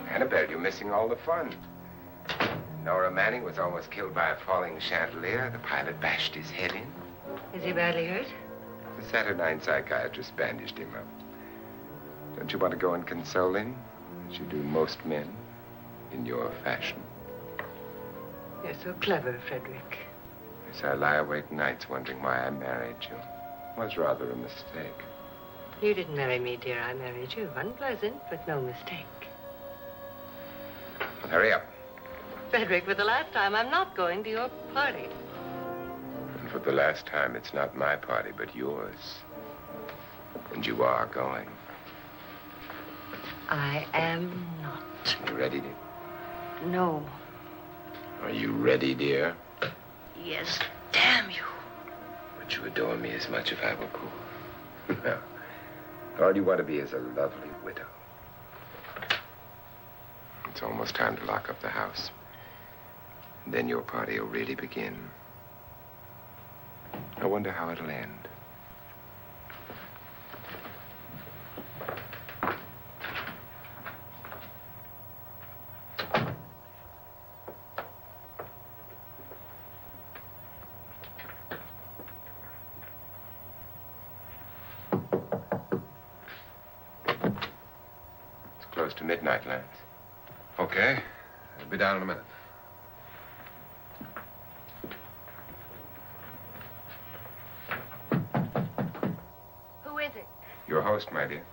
Annabelle, you're missing all the fun. Nora Manning was almost killed by a falling chandelier. The pilot bashed his head in. Is he badly hurt? The Saturnine psychiatrist bandaged him up. Don't you want to go and console him, as you do most men, in your fashion? You're so clever, Frederick. Yes, I lie awake nights wondering why I married you. was rather a mistake. You didn't marry me, dear. I married you. Unpleasant, but no mistake. Hurry up. Frederick, for the last time, I'm not going to your party. And for the last time, it's not my party, but yours. And you are going. I am not. You ready, dear? No. Are you ready, dear? Yes, damn you. Would you adore me as much if I were poor? No. All you want to be is a lovely widow. It's almost time to lock up the house. And then your party will really begin. I wonder how it'll end. Close to midnight, Lance. Okay. I'll be down in a minute. Who is it? Your host, my dear.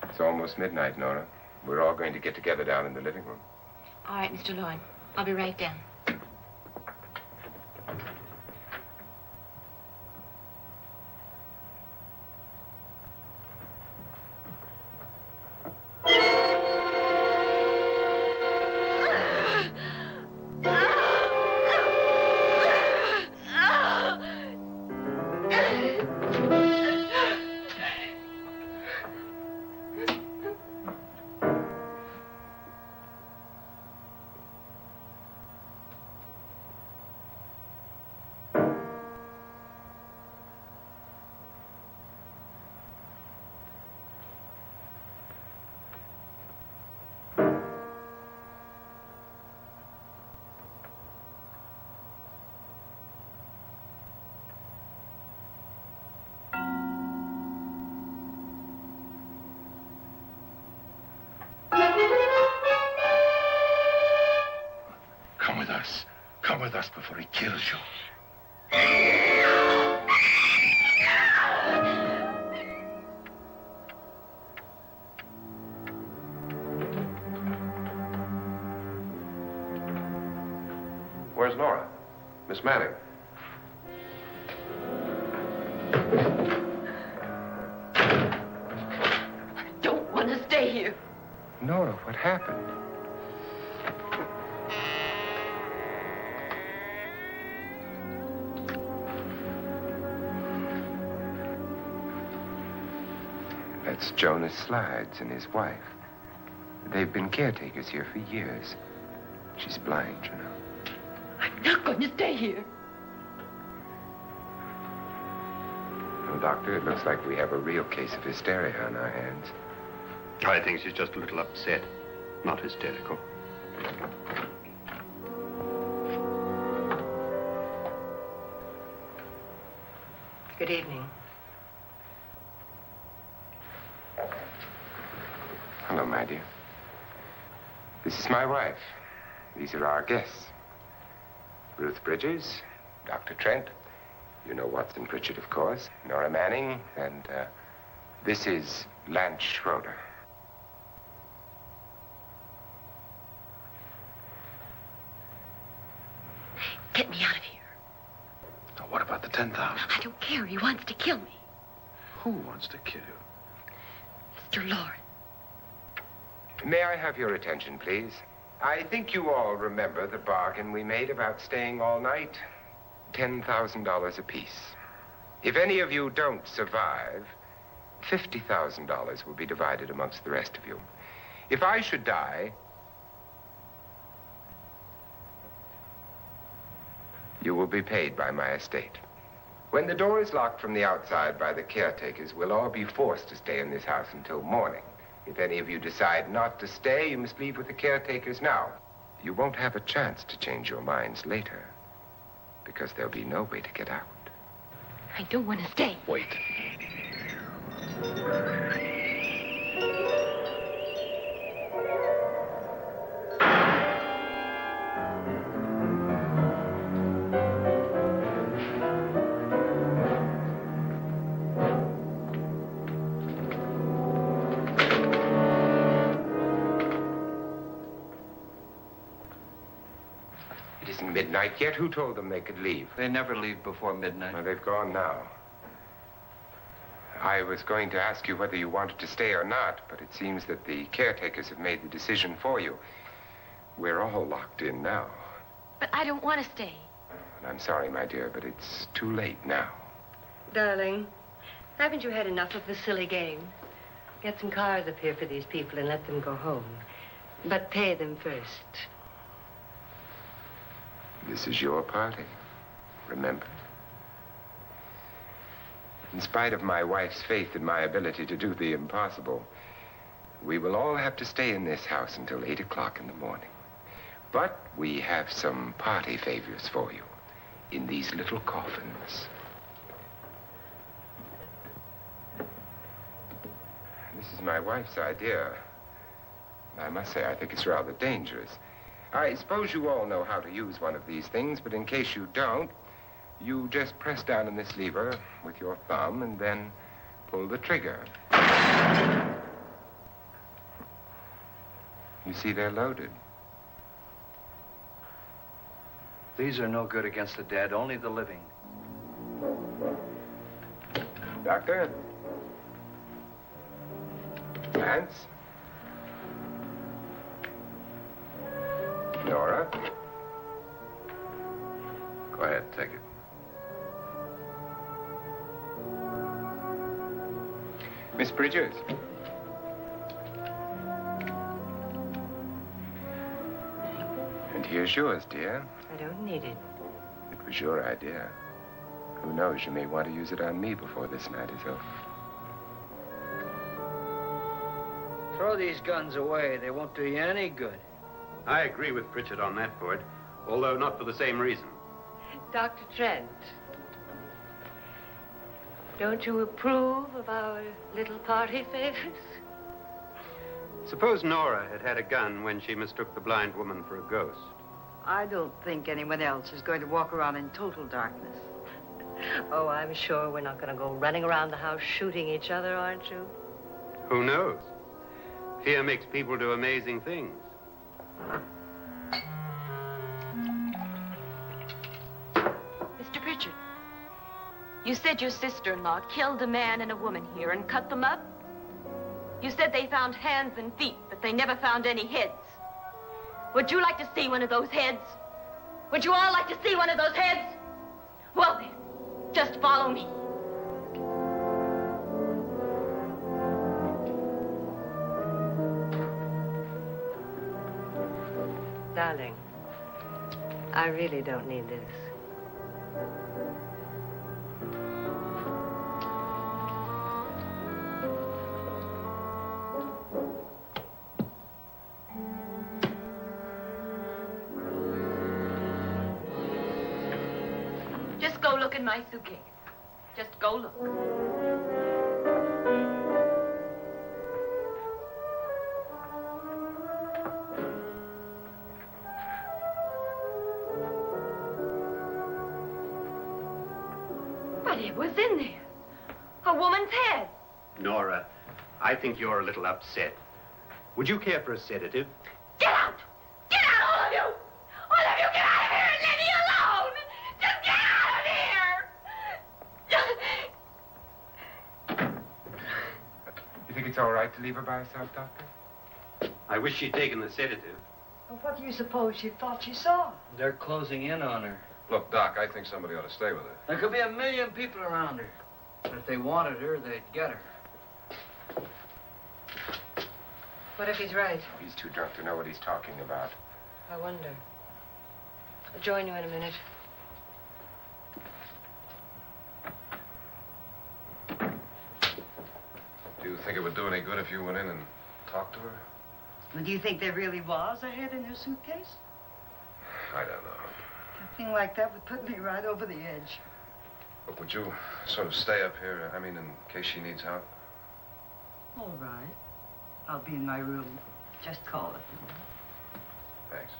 It's almost midnight, Nora. We're all going to get together down in the living room. All right, Mr. Lloyd. I'll be right down. Come with us. Come with us before he kills you. Where's Laura? Miss Manning. I don't want to stay here. Nora, what happened? That's Jonas Slides and his wife. They've been caretakers here for years. She's blind, you know. I'm not going to stay here. Well, Doctor, it looks like we have a real case of hysteria on our hands. I think she's just a little upset, not hysterical. Good evening. Hello, my dear. This is my wife. These are our guests. Ruth Bridges, Dr. Trent. You know Watson Pritchard, of course. Nora Manning, and this is Lance Schroeder. Get me out of here. Now, what about the 10,000? I don't care. He wants to kill me. Who wants to kill you? Mr. Lawrence. May I have your attention, please? I think you all remember the bargain we made about staying all night. $10,000 apiece. If any of you don't survive, $50,000 will be divided amongst the rest of you. If I should die, you will be paid by my estate. When the door is locked from the outside by the caretakers, we'll all be forced to stay in this house until morning. If any of you decide not to stay, you must leave with the caretakers now. You won't have a chance to change your minds later, because there'll be no way to get out. I don't want to stay. Wait. isn't midnight yet. Who told them they could leave? They never leave before midnight. Well, they've gone now. I was going to ask you whether you wanted to stay or not, but it seems that the caretakers have made the decision for you. We're all locked in now. But I don't want to stay. And I'm sorry, my dear, but it's too late now. Darling, haven't you had enough of the silly game? Get some cars up here for these people and let them go home. But pay them first. This is your party, remember? In spite of my wife's faith in my ability to do the impossible, we will all have to stay in this house until 8 o'clock in the morning. But we have some party favors for you in these little coffins. This is my wife's idea. I must say, I think it's rather dangerous. I suppose you all know how to use one of these things, but in case you don't, you just press down on this lever with your thumb and then pull the trigger. You see, they're loaded. These are no good against the dead, only the living. Doctor? Lance? Nora? Go ahead, take it. Miss Bridges? And here's yours, dear. I don't need it. It was your idea. Who knows, you may want to use it on me before this night is over. Throw these guns away. They won't do you any good. I agree with Pritchard on that point, although not for the same reason. Dr. Trent, don't you approve of our little party favors? Suppose Nora had had a gun when she mistook the blind woman for a ghost. I don't think anyone else is going to walk around in total darkness. Oh, I'm sure we're not going to go running around the house shooting each other, aren't you? Who knows? Fear makes people do amazing things. Mr. Pritchard, you said your sister-in-law killed a man and a woman here and cut them up? You said they found hands and feet, but they never found any heads. Would you like to see one of those heads? Would you all like to see one of those heads? Well then, just follow me. Darling, I really don't need this. Just go look in my suitcase. Just go look. But it was in there. A woman's head. Nora, I think you're a little upset. Would you care for a sedative? Get out! Get out, all of you! All of you, get out of here and leave me alone! Just get out of here! You think it's all right to leave her by herself, Doctor? I wish she'd taken the sedative. Well, what do you suppose she thought she saw? They're closing in on her. Look, Doc, I think somebody ought to stay with her. There could be 1 million people around her. But if they wanted her, they'd get her. What if he's right? He's too drunk to know what he's talking about. I wonder. I'll join you in a minute. Do you think it would do any good if you went in and talked to her? Well, do you think there really was a head in her suitcase? I don't know. A thing like that would put me right over the edge. But would you sort of stay up here, I mean, in case she needs help? All right. I'll be in my room. Just call it. Thanks.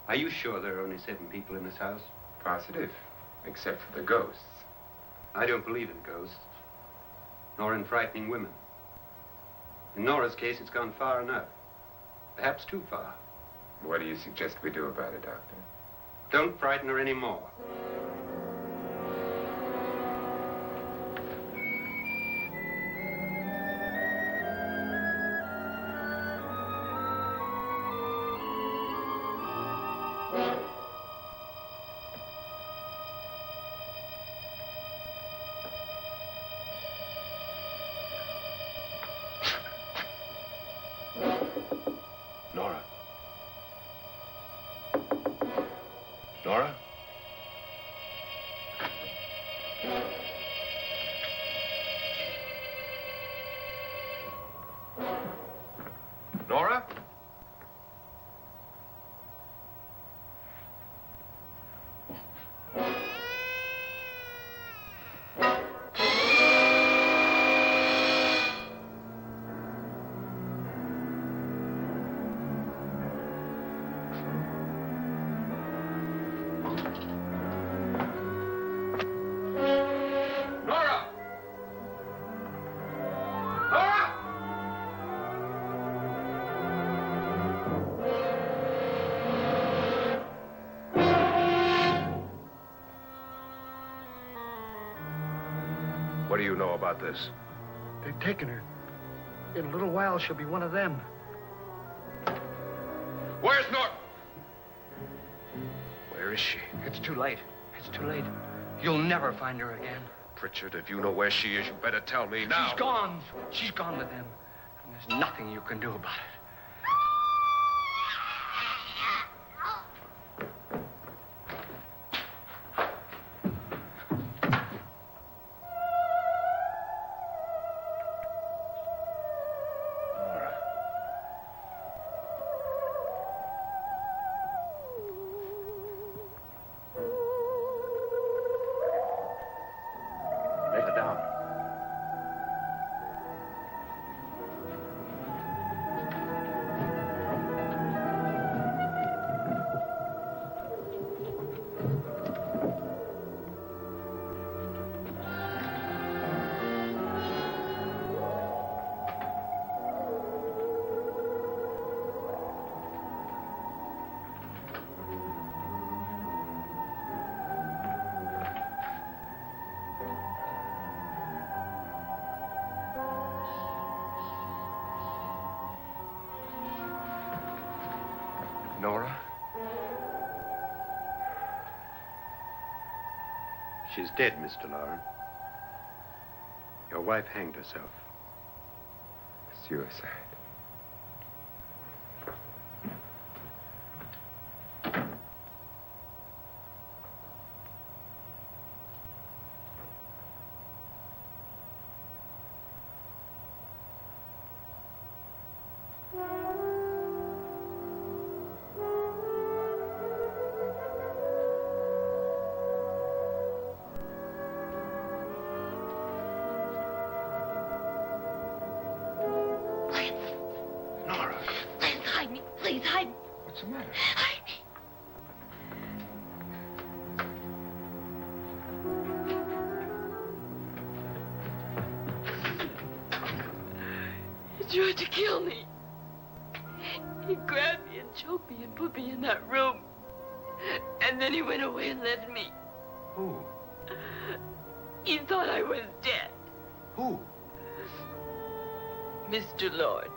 Are you sure there are only 7 people in this house? Positive, except for the ghosts. I don't believe in ghosts, nor in frightening women. In Nora's case, it's gone far enough. Perhaps too far. What do you suggest we do about it, Doctor? Don't frighten her anymore. Nora? Nora? Nora? Nora! Nora! What do you know about this? They've taken her. In a little while, she'll be one of them. Where's Nora? Where is she? It's too late. It's too late. You'll never find her again. Pritchard, if you know where she is, you better tell me now. She's gone. She's gone with them. And there's nothing you can do about it. Lay her down. Nora? She's dead, Mr. Loren. Your wife hanged herself. Suicide. Nora. Please hide me. Please hide me. What's the matter? Hide me. He tried to kill me. He grabbed me and choked me and put me in that room. And then he went away and left me. Who? He thought I was dead. Who? Mr. Lord.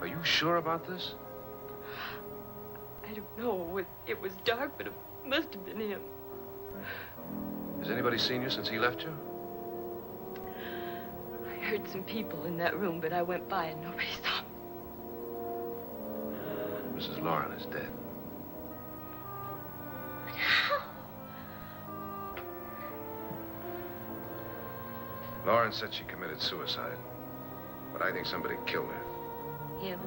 Are you sure about this? I don't know. It was dark, but it must have been him. Has anybody seen you since he left you? I heard some people in that room, but I went by and nobody saw me. Mrs. Loren is dead. But how? Loren said she committed suicide, but I think somebody killed her. Him?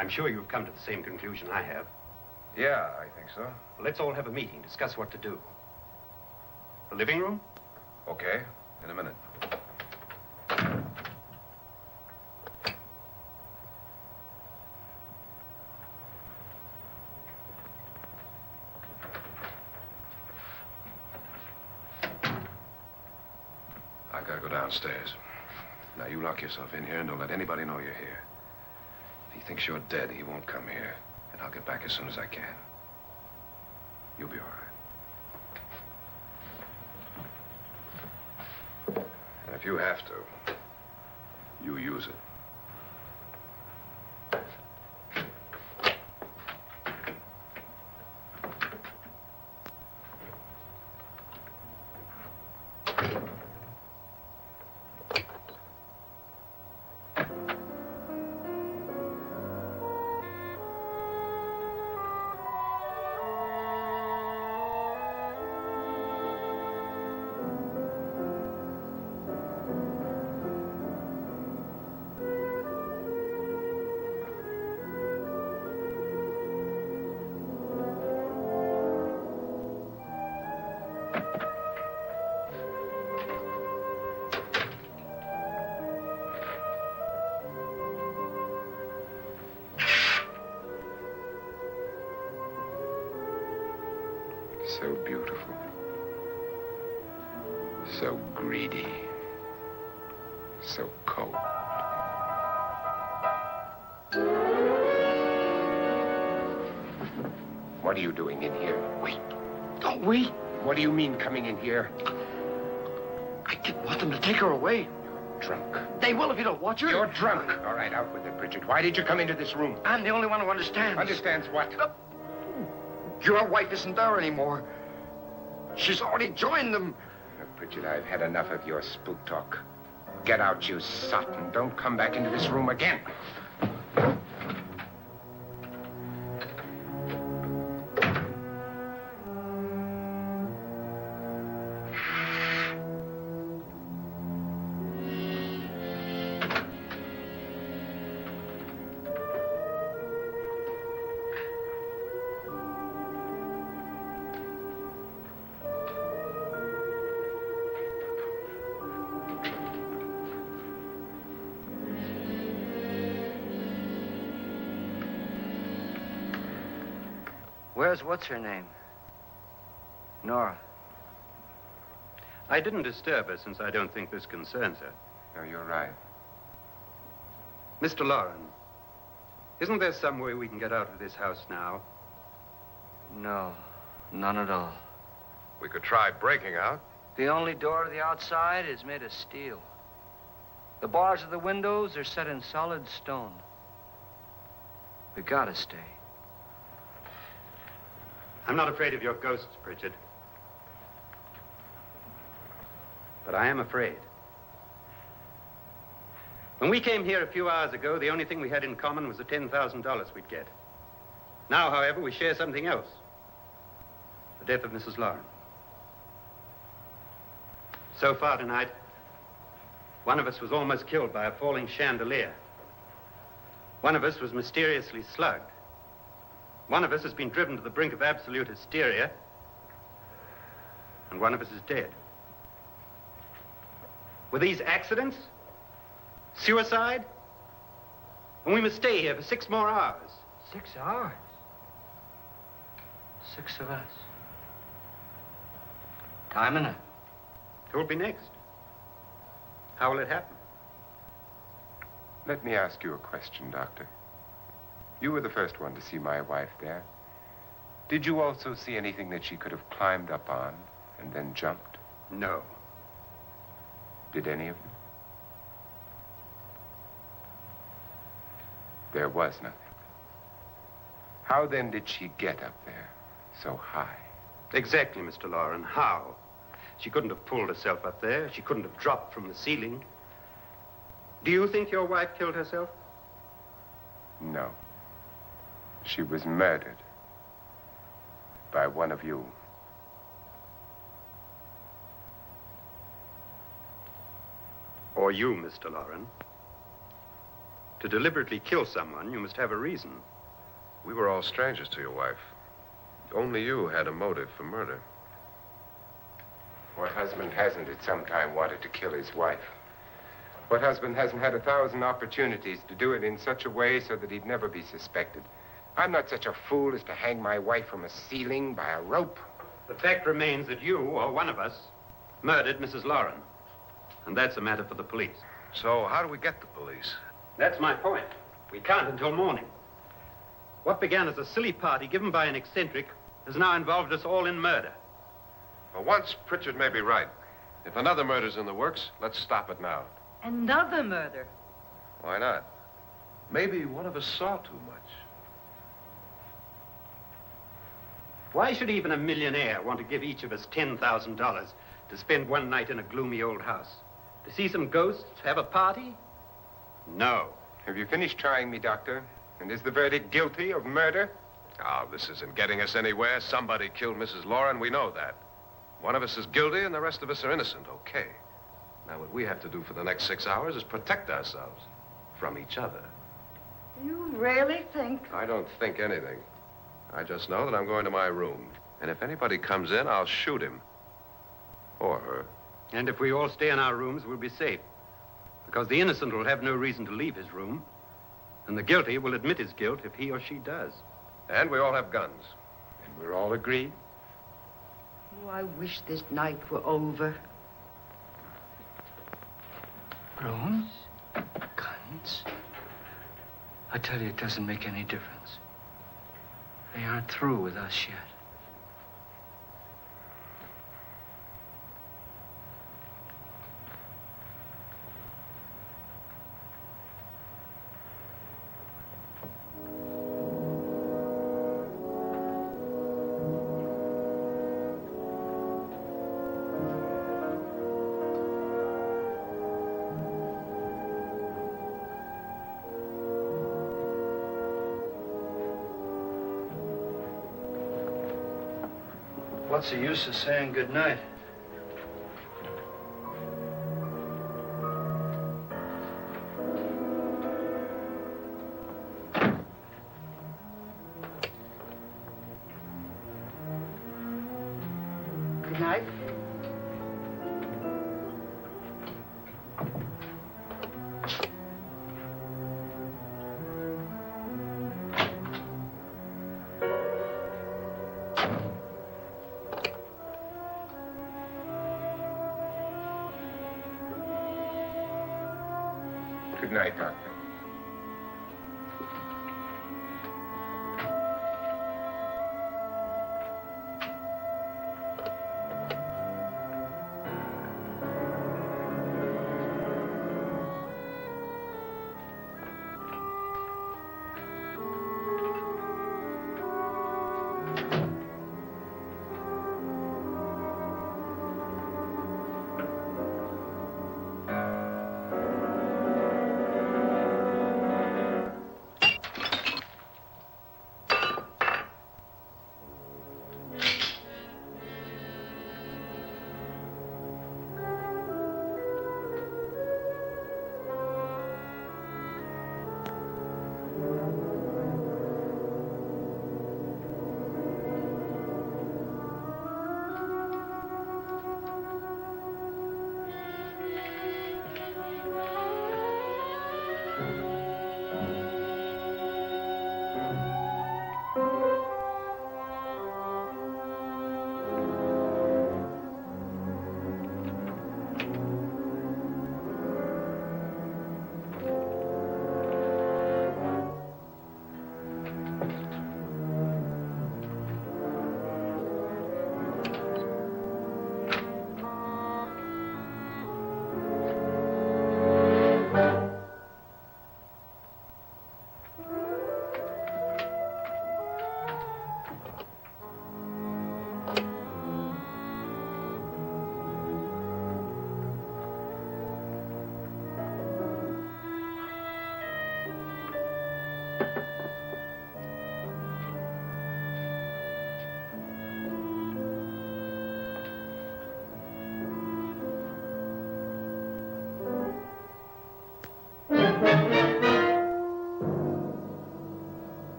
I'm sure you've come to the same conclusion I have. Yeah, I think so. Well, let's all have a meeting, discuss what to do. The living room? Okay, in a minute. I gotta go downstairs. Now, you lock yourself in here and don't let anybody know you're here. If he thinks you're dead, he won't come here. And I'll get back as soon as I can. You'll be all right. And if you have to, you use it. So beautiful. So greedy. So cold. What are you doing in here? Wait. Don't wait. What do you mean coming in here? I didn't want them to take her away. You're drunk. They will if you don't watch her. You're drunk. All right, out with it, Bridget. Why did you come into this room? I'm the only one who understands. Understands what? Your wife isn't there anymore. She's already joined them. Look, Bridget, I've had enough of your spook talk. Get out, you sot, and don't come back into this room again. Where's what's-her-name? Nora. I didn't disturb her since I don't think this concerns her. No, you're right. Mr. Loren, isn't there some way we can get out of this house now? No, none at all. We could try breaking out. The only door to the outside is made of steel. The bars of the windows are set in solid stone. We gotta stay. I'm not afraid of your ghosts, Pritchard. But I am afraid. When we came here a few hours ago, the only thing we had in common was the $10,000 we'd get. Now, however, we share something else. The death of Mrs. Loren. So far tonight, one of us was almost killed by a falling chandelier. One of us was mysteriously slugged. One of us has been driven to the brink of absolute hysteria, and one of us is dead. Were these accidents? Suicide? And we must stay here for 6 more hours. 6 hours? 6 of us. Time enough. Who'll be next? How will it happen? Let me ask you a question, Doctor. You were the first one to see my wife there. Did you also see anything that she could have climbed up on and then jumped? No. Did any of you? There was nothing. How then did she get up there so high? Exactly, Mr. Loren. How? She couldn't have pulled herself up there. She couldn't have dropped from the ceiling. Do you think your wife killed herself? No. She was murdered by one of you. Or you, Mr. Loren. To deliberately kill someone, you must have a reason. We were all strangers to your wife. Only you had a motive for murder. What husband hasn't at some time wanted to kill his wife? What husband hasn't had 1,000 opportunities to do it in such a way so that he'd never be suspected? I'm not such a fool as to hang my wife from a ceiling by a rope. The fact remains that you, or one of us, murdered Mrs. Lauren. And that's a matter for the police. So how do we get the police? That's my point. We can't until morning. What began as a silly party given by an eccentric has now involved us all in murder. For once, Pritchard may be right. If another murder's in the works, let's stop it now. Another murder? Why not? Maybe one of us saw too much. Why should even a millionaire want to give each of us $10,000 to spend one night in a gloomy old house? To see some ghosts, have a party? No. Have you finished trying me, Doctor? And is the verdict guilty of murder? Oh, this isn't getting us anywhere. Somebody killed Mrs. Lauren. We know that. One of us is guilty and the rest of us are innocent. Okay. Now, what we have to do for the next 6 hours is protect ourselves from each other. You really think? I don't think anything. I just know that I'm going to my room. And if anybody comes in, I'll shoot him. Or her. And if we all stay in our rooms, we'll be safe. Because the innocent will have no reason to leave his room. And the guilty will admit his guilt if he or she does. And we all have guns. And we're all agreed? Oh, I wish this night were over. Brooms? Guns? I tell you, it doesn't make any difference. They aren't through with us yet. What's the use of saying goodnight? Good night. Good night, Doctor.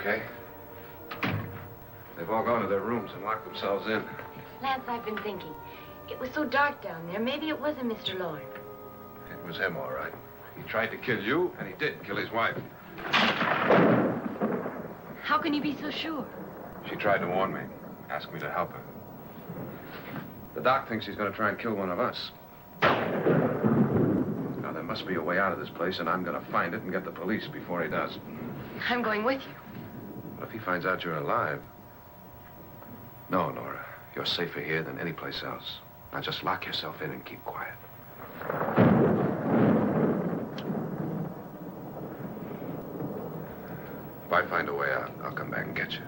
okay. They've all gone to their rooms and locked themselves in. Lance, I've been thinking. It was so dark down there. Maybe it wasn't Mr. Lorne. It was him, all right. He tried to kill you, and he did kill his wife. How can you be so sure? She tried to warn me, asked me to help her. The doc thinks he's going to try and kill one of us. Now, there must be a way out of this place, and I'm going to find it and get the police before he does. I'm going with you. What if he finds out you're alive? No, Nora. You're safer here than any place else. Now, just lock yourself in and keep quiet. If I find a way out, I'll come back and get you.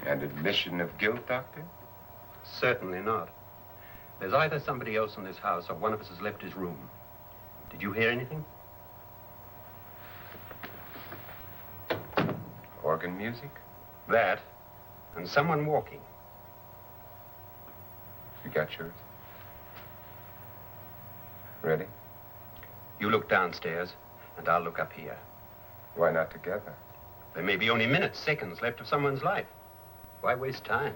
An admission of guilt, Doctor? Certainly not. There's either somebody else in this house or one of us has left his room. Did you hear anything? Organ music? That, and someone walking. You got yours? Ready? You look downstairs, and I'll look up here. Why not together? There may be only minutes, seconds left of someone's life. Why waste time?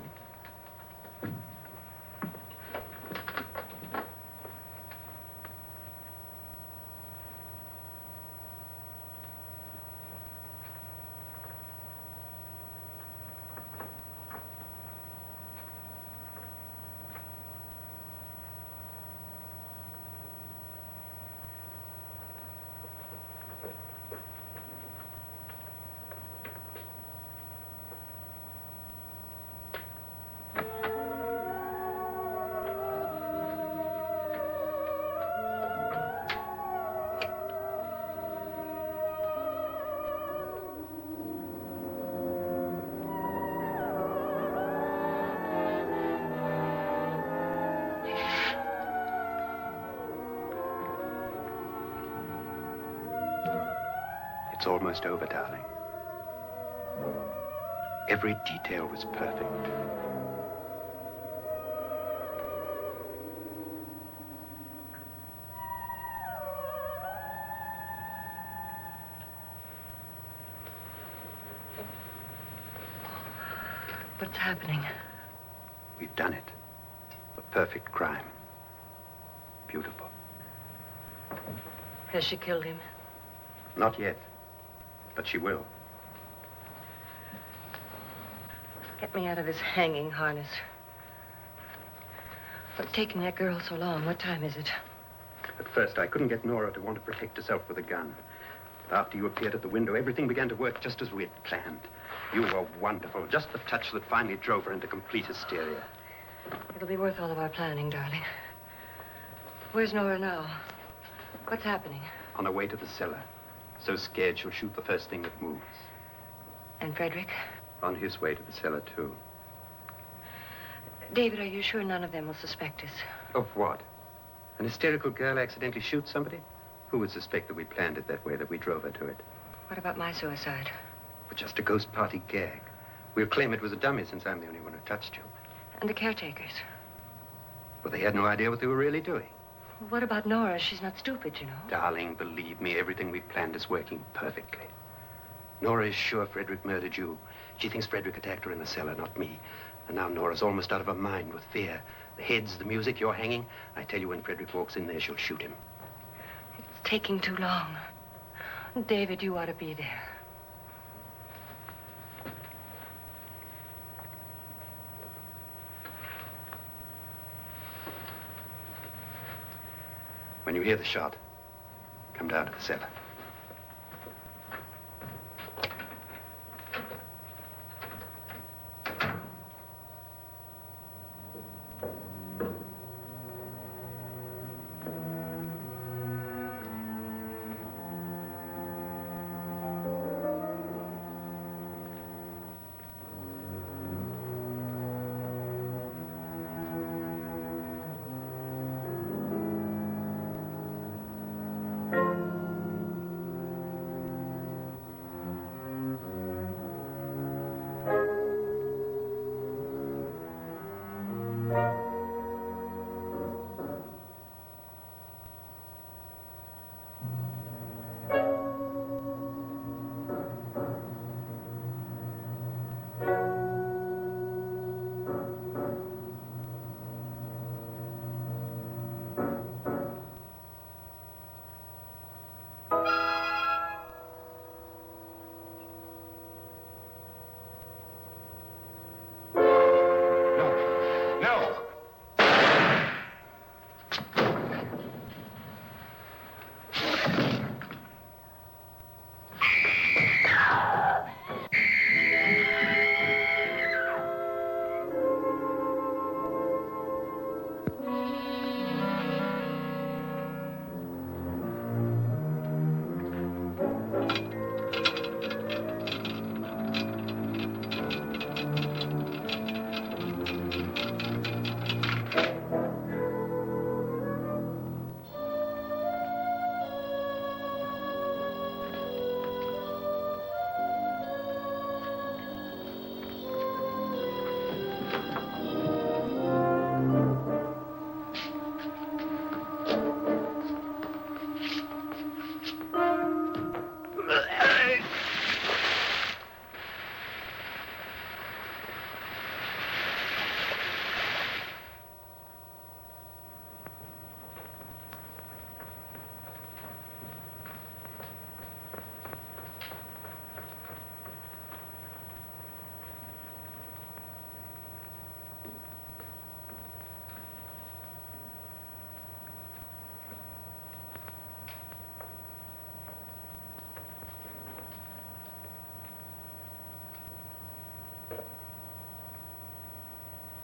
It's almost over, darling. Every detail was perfect. What's happening? We've done it. A perfect crime. Beautiful. Has she killed him? Not yet, but she will. Get me out of this hanging harness. What's taking that girl so long? What time is it? At first, I couldn't get Nora to want to protect herself with a gun. But after you appeared at the window, everything began to work just as we had planned. You were wonderful. Just the touch that finally drove her into complete hysteria. It'll be worth all of our planning, darling. Where's Nora now? What's happening? On her way to the cellar. So scared she'll shoot the first thing that moves. And Frederick? On his way to the cellar, too. David, are you sure none of them will suspect us? Of what? An hysterical girl accidentally shoots somebody? Who would suspect that we planned it that way, that we drove her to it? What about my suicide? But just a ghost party gag. We'll claim it was a dummy since I'm the only one who touched you. And the caretakers? Well, they had no idea what they were really doing. What about Nora? She's not stupid, you know. Darling, believe me, everything we've planned is working perfectly. Nora is sure Frederick murdered you. She thinks Frederick attacked her in the cellar, not me. And now Nora's almost out of her mind with fear. The heads, the music, you're hanging. I tell you, when Frederick walks in there, she'll shoot him. It's taking too long. David, you ought to be there. When you hear the shot, come down to the cellar.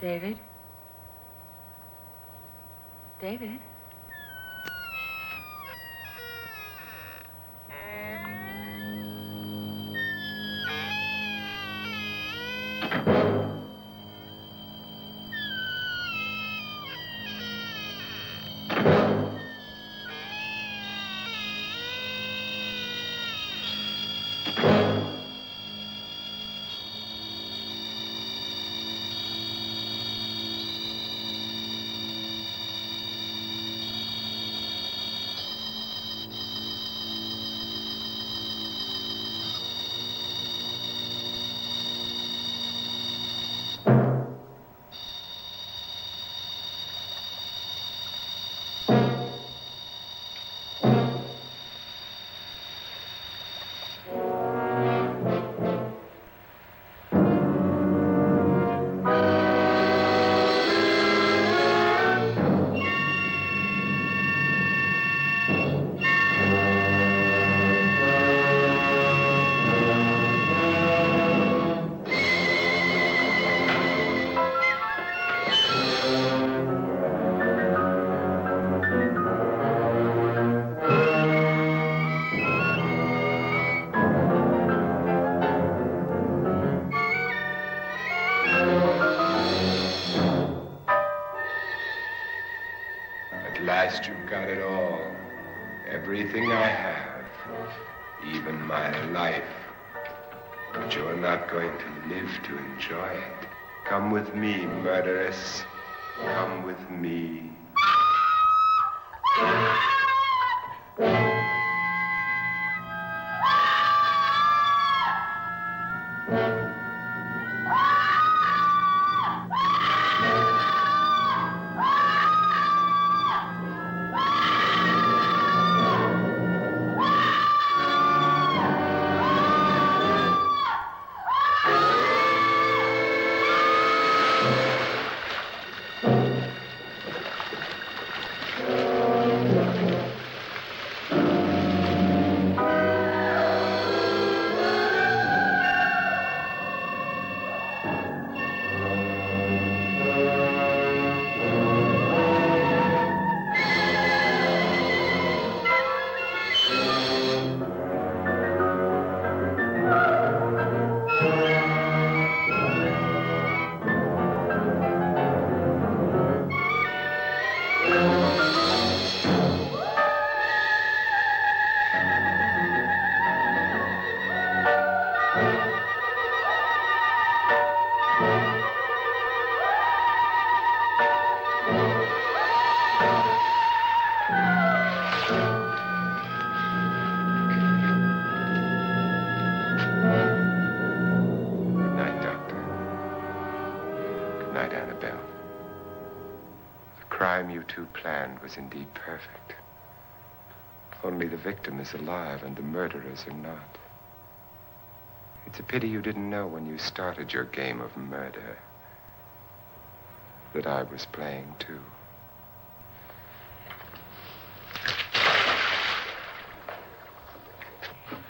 David? David? got it all. Everything I have. Even my life. But you're not going to live to enjoy it. Come with me, murderess. Come with me. Was indeed perfect. Only the victim is alive and the murderers are not. It's a pity you didn't know when you started your game of murder that I was playing too.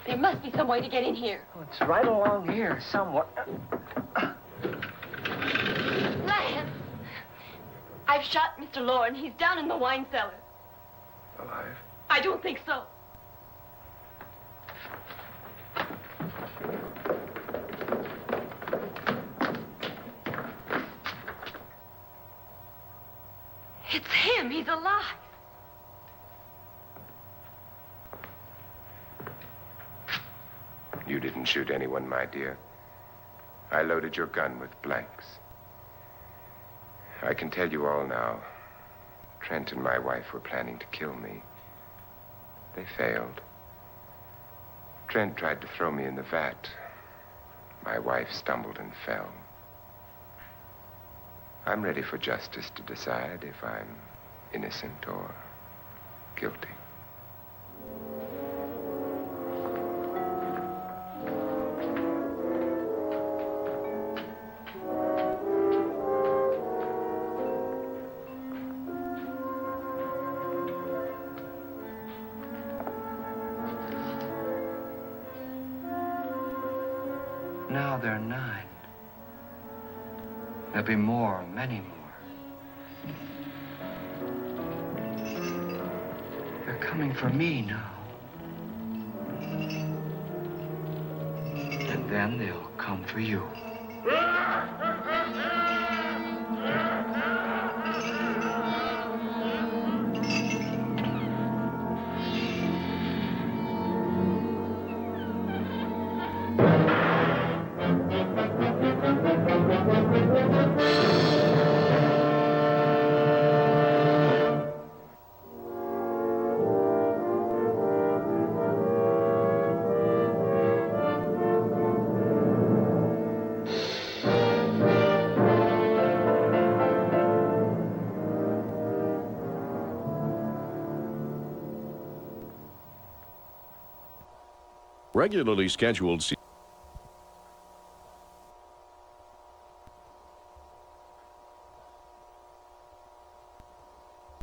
There must be some way to get in here. Oh, it's right along here somewhere. Lance! I've shot Mr. Loren. He's down in the wine cellar. Alive? I don't think so. It's him. He's alive. You didn't shoot anyone, my dear. I loaded your gun with blanks. I can tell you all now. Trent and my wife were planning to kill me. They failed. Trent tried to throw me in the vat. My wife stumbled and fell. I'm ready for justice to decide if I'm innocent or guilty. Now there are 9. There'll be more, many more. They're coming for me now. And then they'll come for you. Regularly scheduled